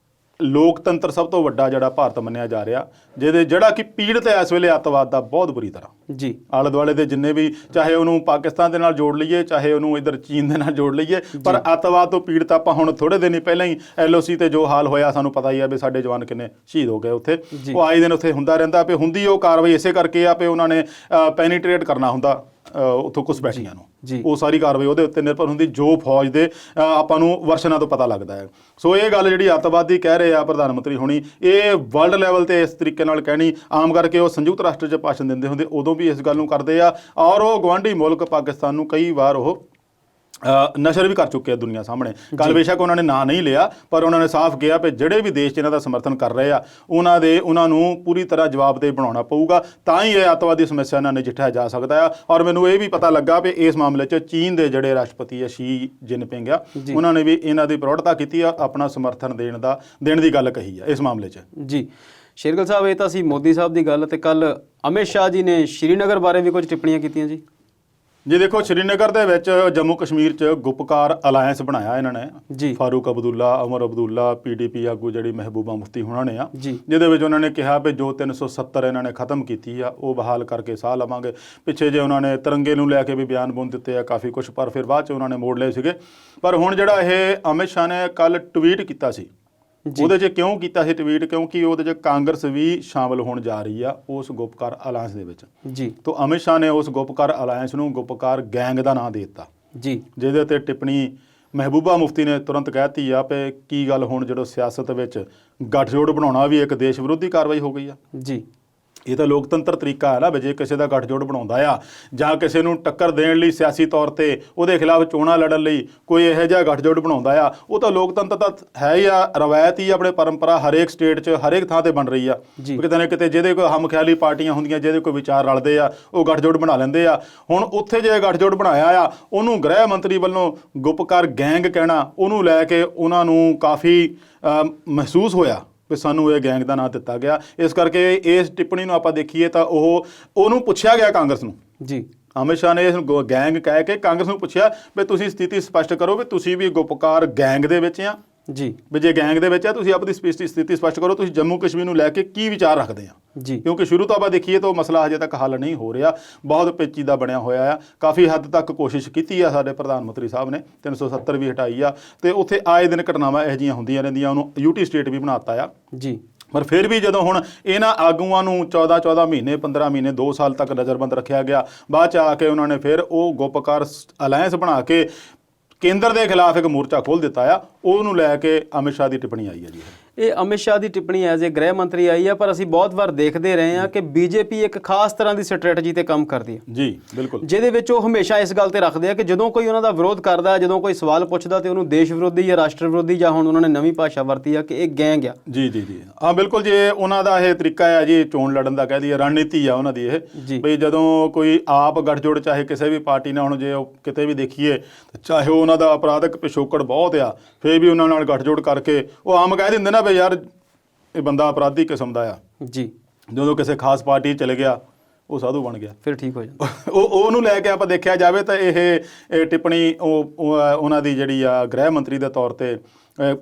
ਲੋਕਤੰਤਰ ਸਭ ਤੋਂ ਵੱਡਾ ਜਿਹੜਾ ਭਾਰਤ ਮੰਨਿਆ ਜਾ ਰਿਹਾ, ਜਿਹੜਾ ਕਿ ਪੀੜਤ ਹੈ ਇਸ ਵੇਲੇ ਅੱਤਵਾਦ ਦਾ ਬਹੁਤ ਬੁਰੀ ਤਰ੍ਹਾਂ ਜੀ। ਆਲੇ ਦੁਆਲੇ ਦੇ ਜਿੰਨੇ ਵੀ, ਚਾਹੇ ਉਹਨੂੰ ਪਾਕਿਸਤਾਨ ਦੇ ਨਾਲ ਜੋੜ ਲਈਏ, ਚਾਹੇ ਉਹਨੂੰ ਇੱਧਰ ਚੀਨ ਦੇ ਨਾਲ ਜੋੜ ਲਈਏ, ਪਰ ਅੱਤਵਾਦ ਤੋਂ ਪੀੜਤ ਆਪਾਂ ਹੁਣ ਥੋੜੇ ਦਿਨ ਹੀ ਪਹਿਲਾਂ ਹੀ LOC ਤੇ ਜੋ ਹਾਲ ਹੋਇਆ ਸਾਨੂੰ ਪਤਾ ਹੀ ਆ ਵੀ ਸਾਡੇ ਜਵਾਨ ਕਿੰਨੇ ਸ਼ਹੀਦ ਹੋ ਗਏ ਉੱਥੇ। ਉਹ ਆਏ ਦਿਨ ਉੱਥੇ ਹੁੰਦਾ ਰਹਿੰਦਾ ਵੀ ਹੁੰਦੀ ਉਹ ਕਾਰਵਾਈ ਇਸੇ ਕਰਕੇ ਆ ਵੀ ਉਹਨਾਂ ਨੇ ਪੈਨੀਟ੍ਰੇਟ ਕਰਨਾ ਹੁੰਦਾ ਉੱਥੋਂ ਘੁਸਪੈਠੀਆਂ ਨੂੰ। ਉਹ ਸਾਰੀ ਕਾਰਵਾਈ ਉਹਦੇ ਉੱਤੇ ਨਿਰਭਰ ਹੁੰਦੀ ਜੋ ਫੌਜ ਦੇ ਆਪਾਂ ਨੂੰ ਵਰਸ਼ਨਾਂ ਤੋਂ ਪਤਾ ਲੱਗਦਾ ਹੈ। ਸੋ ਇਹ ਗੱਲ ਜਿਹੜੀ ਅੱਤਵਾਦੀ ਕਹਿ ਰਹੇ ਆ ਪ੍ਰਧਾਨ ਮੰਤਰੀ ਹੁਣੀ, ਇਹ ਵਰਲਡ ਲੈਵਲ ਤੇ ਇਸ ਤਰੀਕੇ ਨਾਲ ਕਹਿਣੀ ਆਮ ਕਰਕੇ ਉਹ ਸੰਯੁਕਤ ਰਾਸ਼ਟਰ 'ਚ ਭਾਸ਼ਣ ਦਿੰਦੇ ਹੁੰਦੇ ਉਦੋਂ ਵੀ ਇਸ ਗੱਲ ਨੂੰ ਕਰਦੇ ਆ ਔਰ ਉਹ ਗੁਆਂਢੀ ਮੁਲਕ ਪਾਕਿਸਤਾਨ ਨੂੰ ਕਈ ਵਾਰ ਉਹ ਨਸ਼ਰ ਵੀ ਕਰ ਚੁੱਕੇ ਆ ਦੁਨੀਆ ਸਾਹਮਣੇ। ਕੱਲ੍ਹ ਬੇਸ਼ੱਕ ਉਹਨਾਂ ਨੇ ਨਾਂ ਨਹੀਂ ਲਿਆ ਪਰ ਉਹਨਾਂ ਨੇ ਸਾਫ਼ ਕਿਹਾ ਕਿ ਜਿਹੜੇ ਵੀ ਦੇਸ਼ ਇਹਨਾਂ ਦਾ ਸਮਰਥਨ ਕਰ ਰਹੇ ਆ ਉਹਨਾਂ ਨੂੰ ਪੂਰੀ ਤਰ੍ਹਾਂ ਜਵਾਬਦੇਹ ਬਣਾਉਣਾ ਪਊਗਾ, ਤਾਂ ਹੀ ਇਹ ਅੱਤਵਾਦੀ ਸਮੱਸਿਆ ਨਾਲ ਨਜਿੱਠਿਆ ਜਾ ਸਕਦਾ ਆ। ਔਰ ਮੈਨੂੰ ਇਹ ਵੀ ਪਤਾ ਲੱਗਾ ਵੀ ਇਸ ਮਾਮਲੇ 'ਚ ਚੀਨ ਦੇ ਜਿਹੜੇ ਰਾਸ਼ਟਰਪਤੀ ਆ ਸ਼ੀ ਜਿਨਪਿੰਗ ਆ, ਉਹਨਾਂ ਨੇ ਵੀ ਇਹਨਾਂ ਦੀ ਪ੍ਰੋੜਤਾ ਕੀਤੀ ਆ, ਆਪਣਾ ਸਮਰਥਨ ਦੇਣ ਦੀ ਗੱਲ ਕਹੀ ਆ ਇਸ ਮਾਮਲੇ 'ਚ ਜੀ। ਸ਼ੇਰਗਿੱਲ ਸਾਹਿਬ, ਇਹ ਤਾਂ ਸੀ ਮੋਦੀ ਸਾਹਿਬ ਦੀ ਗੱਲ, ਤੇ ਕੱਲ ਅਮਿਤ ਸ਼ਾਹ ਜੀ ਨੇ ਸ਼੍ਰੀਨਗਰ ਬਾਰੇ ਵੀ ਕੁਝ ਟਿੱਪਣੀਆਂ ਕੀਤੀਆਂ ਜੀ। ਜੀ ਦੇਖੋ, ਸ਼੍ਰੀਨਗਰ ਦੇ ਵਿੱਚ ਜੰਮੂ ਕਸ਼ਮੀਰ 'ਚ ਗੁਪਕਾਰ ਅਲਾਇੰਸ ਬਣਾਇਆ ਇਹਨਾਂ ਨੇ, ਫਾਰੂਕ ਅਬਦੁੱਲਾ, ਉਮਰ ਅਬਦੁੱਲਾ, PDP ਆਗੂ ਜਿਹੜੀ ਮਹਿਬੂਬਾ ਮੁਫਤੀ ਹੋਣਾ ਨੇ ਆ, ਜਿਹਦੇ ਵਿੱਚ ਉਹਨਾਂ ਨੇ ਕਿਹਾ ਵੀ ਜੋ 370 ਇਹਨਾਂ ਨੇ ਖਤਮ ਕੀਤੀ ਆ ਉਹ ਬਹਾਲ ਕਰਕੇ ਸਾਹ ਲਵਾਂਗੇ। ਪਿੱਛੇ ਜੇ ਉਹਨਾਂ ਨੇ ਤਿਰੰਗੇ ਨੂੰ ਲੈ ਕੇ ਵੀ ਬਿਆਨ ਬੁੰਦ ਦਿੱਤੇ ਆ ਕਾਫੀ ਕੁਝ, ਪਰ ਫਿਰ ਬਾਅਦ 'ਚ ਉਹਨਾਂ ਨੇ ਮੋੜ ਲਏ ਸੀਗੇ। ਪਰ ਹੁਣ ਜਿਹੜਾ ਇਹ ਅਮਿਤ ਸ਼ਾਹ ਨੇ ਕੱਲ ਟਵੀਟ ਕੀਤਾ ਸੀ, ਉਹਦੇ 'ਚ ਕਿਉਂ ਕੀਤਾ ਸੀ ਟਵੀਟ, ਕਿਉਂਕਿ ਉਹਦੇ 'ਚ ਕਾਂਗਰਸ ਵੀ ਸ਼ਾਮਲ ਹੋਣ ਜਾ ਰਹੀ ਆ ਉਸ ਗੁਪਕਾਰ ਅਲਾਇੰਸ ਦੇ ਵਿੱਚ ਜੀ। ਤਾਂ ਅਮਿਤ ਸ਼ਾਹ ਨੇ ਉਸ ਗੁਪਕਾਰ ਅਲਾਇੰਸ ਨੂੰ ਗੁਪਕਾਰ ਗੈਂਗ ਦਾ ਨਾਂ ਦੇ ਦਿੱਤਾ ਜੀ, ਜਿਹਦੇ ਉੱਤੇ ਟਿੱਪਣੀ ਮਹਿਬੂਬਾ ਮੁਫਤੀ ਨੇ ਤੁਰੰਤ ਕਹਿਤੀ ਆ ਕਿ ਕੀ ਗੱਲ ਹੁਣ ਜਦੋਂ ਸਿਆਸਤ ਵਿੱਚ ਗੱਠਜੋੜ ਬਣਾਉਣਾ ਵੀ ਇੱਕ ਦੇਸ਼ ਵਿਰੋਧੀ ਕਾਰਵਾਈ ਹੋ ਗਈ ਆ ਜੀ। ਇਹ ਤਾਂ ਲੋਕਤੰਤਰ ਤਰੀਕਾ ਹੈ ਨਾ ਵੀ ਜੇ ਕਿਸੇ ਦਾ ਗੱਠਜੋੜ ਬਣਾਉਂਦਾ ਆ ਜਾਂ ਕਿਸੇ ਨੂੰ ਟੱਕਰ ਦੇਣ ਲਈ ਸਿਆਸੀ ਤੌਰ ਤੇ ਉਹਦੇ ਖਿਲਾਫ ਚੋਣਾਂ ਲੜਨ ਲਈ ਕੋਈ ਇਹੋ ਜਿਹਾ ਗੱਠਜੋੜ ਬਣਾਉਂਦਾ ਆ, ਉਹ ਤਾਂ ਲੋਕਤੰਤਰ ਤਾਂ ਹੈ ਹੀ ਆ, ਰਵਾਇਤ ਹੀ ਆਪਣੇ ਪਰੰਪਰਾ ਹਰੇਕ ਸਟੇਟ 'ਚ ਹਰੇਕ ਥਾਂ ਤੇ ਬਣ ਰਹੀ ਆ। ਕਿਤੇ ਨਾ ਕਿਤੇ ਜਿਹਦੇ ਕੋਈ ਹਮਖਿਆਲੀ ਪਾਰਟੀਆਂ ਹੁੰਦੀਆਂ, ਜਿਹਦੇ ਕੋਈ ਵਿਚਾਰ ਰਲਦੇ ਆ, ਉਹ ਗੱਠਜੋੜ ਬਣਾ ਲੈਂਦੇ ਆ। ਹੁਣ ਉੱਥੇ ਜੇ ਗੱਠਜੋੜ ਬਣਾਇਆ ਆ, ਉਹਨੂੰ ਗ੍ਰਹਿ ਮੰਤਰੀ ਵੱਲੋਂ ਗੁਪਕਾਰ ਗੈਂਗ ਕਹਿਣਾ, ਉਹਨੂੰ ਲੈ ਕੇ ਉਹਨਾਂ ਨੂੰ ਕਾਫੀ ਮਹਿਸੂਸ ਹੋਇਆ ਵੀ ਸਾਨੂੰ ਇਹ ਗੈਂਗ ਦਾ ਨਾਂ ਦਿੱਤਾ ਗਿਆ। ਇਸ ਕਰਕੇ ਇਸ ਟਿੱਪਣੀ ਨੂੰ ਆਪਾਂ ਦੇਖੀਏ ਤਾਂ ਉਹਨੂੰ ਪੁੱਛਿਆ ਗਿਆ ਕਾਂਗਰਸ ਨੂੰ ਜੀ। ਅਮਿਤ ਸ਼ਾਹ ਨੇ ਇਸ ਨੂੰ ਗੈਂਗ ਕਹਿ ਕੇ ਕਾਂਗਰਸ ਨੂੰ ਪੁੱਛਿਆ ਵੀ ਤੁਸੀਂ ਸਥਿਤੀ ਸਪਸ਼ਟ ਕਰੋ ਵੀ ਤੁਸੀਂ ਵੀ ਗੁਪਕਾਰ ਗੈਂਗ ਦੇ ਵਿੱਚ ਆ ਜੀ। ਵੀ ਜੇ ਗੈਂਗ ਦੇ ਵਿੱਚ ਆ ਤੁਸੀਂ ਆਪਣੀ ਸਥਿਤੀ ਸਪਸ਼ਟ ਕਰੋ, ਤੁਸੀਂ ਜੰਮੂ ਕਸ਼ਮੀਰ ਨੂੰ ਲੈ ਕੇ ਕੀ ਵਿਚਾਰ ਰੱਖਦੇ ਆ ਜੀ। ਕਿਉਂਕਿ ਸ਼ੁਰੂ ਤੋਂ ਆਪਾਂ ਦੇਖੀਏ ਤਾਂ ਉਹ ਮਸਲਾ ਹਜੇ ਤੱਕ ਹੱਲ ਨਹੀਂ ਹੋ ਰਿਹਾ, ਬਹੁਤ ਪੇਚੀਦਾ ਬਣਿਆ ਹੋਇਆ ਆ। ਕਾਫੀ ਹੱਦ ਤੱਕ ਕੋਸ਼ਿਸ਼ ਕੀਤੀ ਆ ਸਾਡੇ ਪ੍ਰਧਾਨ ਮੰਤਰੀ ਸਾਹਿਬ ਨੇ, 370 ਵੀ ਹਟਾਈ ਆ, ਤੇ ਉੱਥੇ ਆਏ ਦਿਨ ਘਟਨਾਵਾਂ ਇਹੋ ਜਿਹੀਆਂ ਹੁੰਦੀਆਂ ਰਹਿੰਦੀਆਂ, ਉਹਨੂੰ UT ਸਟੇਟ ਵੀ ਬਣਾ ਦਿੱਤਾ ਆ ਜੀ। ਪਰ ਫਿਰ ਵੀ ਜਦੋਂ ਹੁਣ ਇਹਨਾਂ ਆਗੂਆਂ ਨੂੰ 14 ਮਹੀਨੇ 15 ਮਹੀਨੇ 2 ਸਾਲ ਤੱਕ ਨਜ਼ਰਬੰਦ ਰੱਖਿਆ ਗਿਆ, ਬਾਅਦ 'ਚ ਆ ਕੇ ਉਹਨਾਂ ਨੇ ਫਿਰ ਉਹ ਗੁਪਕਾਰ ਅਲਾਇੰਸ ਬਣਾ ਕੇ ਕੇਂਦਰ ਦੇ ਖਿਲਾਫ ਇੱਕ ਮੋਰਚਾ ਖੋਲ੍ਹ ਦਿੱਤਾ ਆ, ਉਹਨੂੰ ਲੈ ਕੇ ਅਮਿਤ ਸ਼ਾਹ ਦੀ ਟਿੱਪਣੀ ਆਈ ਹੈ ਜੀ। ਇਹ ਅਮਿਤ ਸ਼ਾਹ ਦੀ ਟਿੱਪਣੀ ਐਜ਼ ਏ ਗ੍ਰਹਿ ਮੰਤਰੀ ਆਈ ਆ, ਪਰ ਅਸੀਂ ਬਹੁਤ ਵਾਰ ਦੇਖਦੇ ਰਹੇ ਹਾਂ ਕਿ ਬੀਜੇਪੀ ਇੱਕ ਖਾਸ ਤਰ੍ਹਾਂ ਦੀ ਸਟ੍ਰੈਟਜੀ ਤੇ ਕੰਮ ਕਰਦੀ ਹੈ ਜੀ ਬਿਲਕੁਲ, ਜਿਹਦੇ ਵਿੱਚ ਉਹ ਹਮੇਸ਼ਾ ਇਸ ਗੱਲ ਤੇ ਰੱਖਦੇ ਆ ਕਿ ਜਦੋਂ ਕੋਈ ਉਹਨਾਂ ਦਾ ਵਿਰੋਧ ਕਰਦਾ, ਜਦੋਂ ਕੋਈ ਸਵਾਲ ਪੁੱਛਦਾ ਤੇ ਉਹਨੂੰ ਦੇਸ਼ ਵਿਰੋਧੀ ਜਾਂ ਰਾਸ਼ਟਰ ਵਿਰੋਧੀ, ਜਾਂ ਹੁਣ ਉਹਨਾਂ ਨੇ ਨਵੀਂ ਭਾਸ਼ਾ ਵਰਤੀ ਆ ਕਿ ਇਹ ਗੈਂਗ ਆ। ਜੀ ਜੀ ਜੀ ਹਾਂ ਬਿਲਕੁਲ, ਜੇ ਉਹਨਾਂ ਦਾ ਇਹ ਤਰੀਕਾ ਹੈ ਜੀ ਚੋਣ ਲੜਨ ਦਾ, ਕਹਿ ਦਈਏ ਰਣਨੀਤੀ ਆ ਉਹਨਾਂ ਦੀ ਇਹ, ਬਈ ਜਦੋਂ ਕੋਈ ਆਪ ਗੱਠਜੋੜ ਚਾਹੇ ਕਿਸੇ ਵੀ ਪਾਰਟੀ ਨਾਲ, ਹੁਣ ਜੇ ਉਹ ਕਿਤੇ ਵੀ ਦੇਖੀਏ ਚਾਹੇ ਉਹਨਾਂ ਦਾ ਅਪਰਾਧਿਕ ਪਿਛੋਕੜ ਬਹੁਤ ਆ, ਫਿਰ ਵੀ ਉਹਨਾਂ ਨਾਲ ਗੱਠਜੋੜ ਕਰਕੇ ਉਹ ਆਮ ਕਹਿ ਦਿੰਦੇ ਨਾ ਬਈ ਯਾਰ ਇਹ ਬੰਦਾ ਅਪਰਾਧੀ ਕਿਸਮ ਦਾ ਆ ਜੀ, ਜਦੋਂ ਕਿਸੇ ਖਾਸ ਪਾਰਟੀ 'ਚ ਚਲੇ ਗਿਆ ਉਹ ਸਾਧੂ ਬਣ ਗਿਆ, ਫਿਰ ਠੀਕ ਹੋ ਜਾਂਦਾ। ਉਹਨੂੰ ਲੈ ਕੇ ਆਪਾਂ ਦੇਖਿਆ ਜਾਵੇ ਤਾਂ ਇਹ ਟਿੱਪਣੀ ਉਹਨਾਂ ਦੀ ਜਿਹੜੀ ਆ ਗ੍ਰਹਿ ਮੰਤਰੀ ਦੇ ਤੌਰ ਤੇ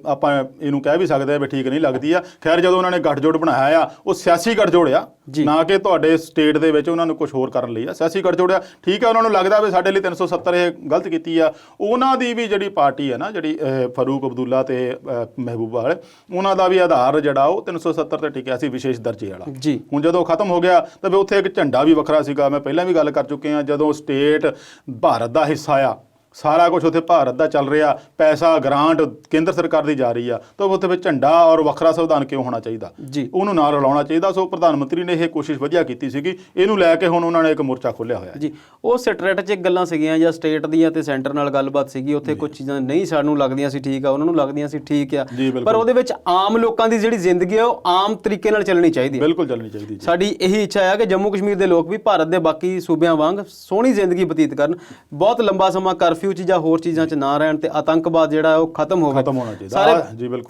ਆਪਾਂ ਇਹਨੂੰ ਕਹਿ ਵੀ ਸਕਦੇ ਆ ਵੀ ਠੀਕ ਨਹੀਂ ਲੱਗਦੀ ਆ। ਖੈਰ ਜਦੋਂ ਉਹਨਾਂ ਨੇ ਗੱਠਜੋੜ ਬਣਾਇਆ ਆ, ਉਹ ਸਿਆਸੀ ਗੱਠਜੋੜ ਆ, ਨਾ ਕਿ ਤੁਹਾਡੇ ਸਟੇਟ ਦੇ ਵਿੱਚ ਉਹਨਾਂ ਨੂੰ ਕੁਝ ਹੋਰ ਕਰਨ ਲਈ ਆ, ਸਿਆਸੀ ਗੱਠਜੋੜ ਆ। ਠੀਕ ਆ, ਉਹਨਾਂ ਨੂੰ ਲੱਗਦਾ ਵੀ ਸਾਡੇ ਲਈ 370 ਇਹ ਗਲਤ ਕੀਤੀ ਆ। ਉਹਨਾਂ ਦੀ ਵੀ ਜਿਹੜੀ ਪਾਰਟੀ ਆ ਨਾ, ਜਿਹੜੀ ਫਾਰੂਕ ਅਬਦੁੱਲਾ ਤੇ ਮਹਿਬੂਬਾ ਵਾਲੇ, ਉਹਨਾਂ ਦਾ ਵੀ ਆਧਾਰ ਜਿਹੜਾ ਉਹ 370 ਤੇ ਟਿਕਿਆ ਸੀ, ਵਿਸ਼ੇਸ਼ ਦਰਜੇ ਵਾਲਾ। ਹੁਣ ਜਦੋਂ ਖਤਮ ਹੋ ਗਿਆ ਤਾਂ ਵੀ ਉੱਥੇ ਇੱਕ ਝੰਡਾ ਵੀ ਵੱਖਰਾ ਸੀਗਾ। ਮੈਂ ਪਹਿਲਾਂ ਵੀ ਗੱਲ ਕਰ ਚੁੱਕੇ ਹਾਂ, ਜਦੋਂ ਸਟੇਟ ਭਾਰਤ ਦਾ ਹਿੱਸਾ ਆ, ਸਾਰਾ ਕੁਝ ਉੱਥੇ ਭਾਰਤ ਦਾ ਚੱਲ ਰਿਹਾ, ਪੈਸਾ ਗ੍ਰਾਂਟ ਕੇਂਦਰ ਸਰਕਾਰ ਦੀ ਜਾ ਰਹੀ ਆ, ਤਾਂ ਉੱਥੇ ਵਿੱਚ ਝੰਡਾ ਔਰ ਵੱਖਰਾ ਸੰਵਿਧਾਨ ਕਿਉਂ ਹੋਣਾ ਚਾਹੀਦਾ, ਉਹਨੂੰ ਨਾਲ ਰਲਾਉਣਾ ਚਾਹੀਦਾ। ਸੋ ਪ੍ਰਧਾਨ ਮੰਤਰੀ ਨੇ ਇਹ ਕੋਸ਼ਿਸ਼ ਵਧੀਆ ਕੀਤੀ ਸੀਗੀ, ਇਹਨੂੰ ਲੈ ਕੇ ਹੁਣ ਉਹਨਾਂ ਨੇ ਇੱਕ ਮੋਰਚਾ ਖੋਲ੍ਹਿਆ ਹੋਇਆ ਜੀ। ਉਹ ਸਟ੍ਰੈਟੇਜਿਕ ਗੱਲਾਂ ਸੀਗੀਆਂ ਜਾਂ ਸਟੇਟ ਦੀਆਂ ਤੇ ਸੈਂਟਰ ਨਾਲ ਗੱਲਬਾਤ ਸੀਗੀ, ਉੱਥੇ ਕੁਝ ਚੀਜ਼ਾਂ ਨਹੀਂ ਸਾਨੂੰ ਲੱਗਦੀਆਂ ਸੀ ਠੀਕ ਆ, ਉਹਨਾਂ ਨੂੰ ਲੱਗਦੀਆਂ ਸੀ ਠੀਕ ਆ, ਪਰ ਉਹਦੇ ਵਿੱਚ ਆਮ ਲੋਕਾਂ ਦੀ ਜਿਹੜੀ ਜ਼ਿੰਦਗੀ ਆ ਉਹ ਆਮ ਤਰੀਕੇ ਨਾਲ ਚੱਲਣੀ ਚਾਹੀਦੀ ਹੈ। ਬਿਲਕੁਲ ਚੱਲਣੀ ਚਾਹੀਦੀ। ਸਾਡੀ ਇਹੀ ਇੱਛਾ ਆ ਕਿ ਜੰਮੂ ਕਸ਼ਮੀਰ ਦੇ ਲੋਕ ਵੀ ਭਾਰਤ ਦੇ ਬਾਕੀ ਸੂਬਿਆਂ ਵਾਂਗ ਸੋਹਣੀ ਜ਼ਿੰਦਗੀ ਬਤੀਤ ਕਰਨ, ਬਹੁਤ ਲੰਬਾ ਸਮਾਂ ਕਰਫਿਊ 'ਚ ਜਾਂ ਹੋਰ ਚੀਜ਼ਾਂ 'ਚ ਨਾ ਰਹਿਣ, ਤੇ ਆਤੰਕਵਾਦ ਜਿਹੜਾ ਉਹ ਖਤਮ ਹੋਵੇ।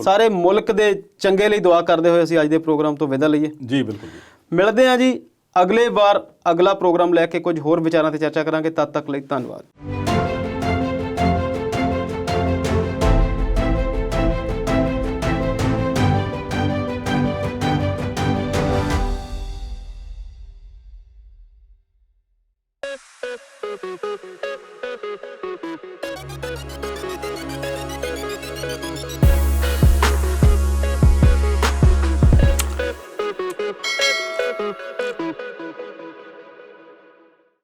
ਸਾਰੇ ਮੁਲਕ ਦੇ ਚੰਗੇ ਲਈ ਦੁਆ ਕਰਦੇ ਹੋਏ ਅਸੀਂ ਅੱਜ ਦੇ ਪ੍ਰੋਗਰਾਮ ਤੋਂ ਵਿਦਾ ਲਈਏ ਜੀ। ਬਿਲਕੁਲ, ਮਿਲਦੇ ਹਾਂ ਜੀ ਅਗਲੇ ਵਾਰ ਅਗਲਾ ਪ੍ਰੋਗਰਾਮ ਲੈ ਕੇ, ਕੁਝ ਹੋਰ ਵਿਚਾਰਾਂ ਤੇ ਚਰਚਾ ਕਰਾਂਗੇ। ਤਦ ਤੱਕ ਲਈ ਧੰਨਵਾਦ। Thank you.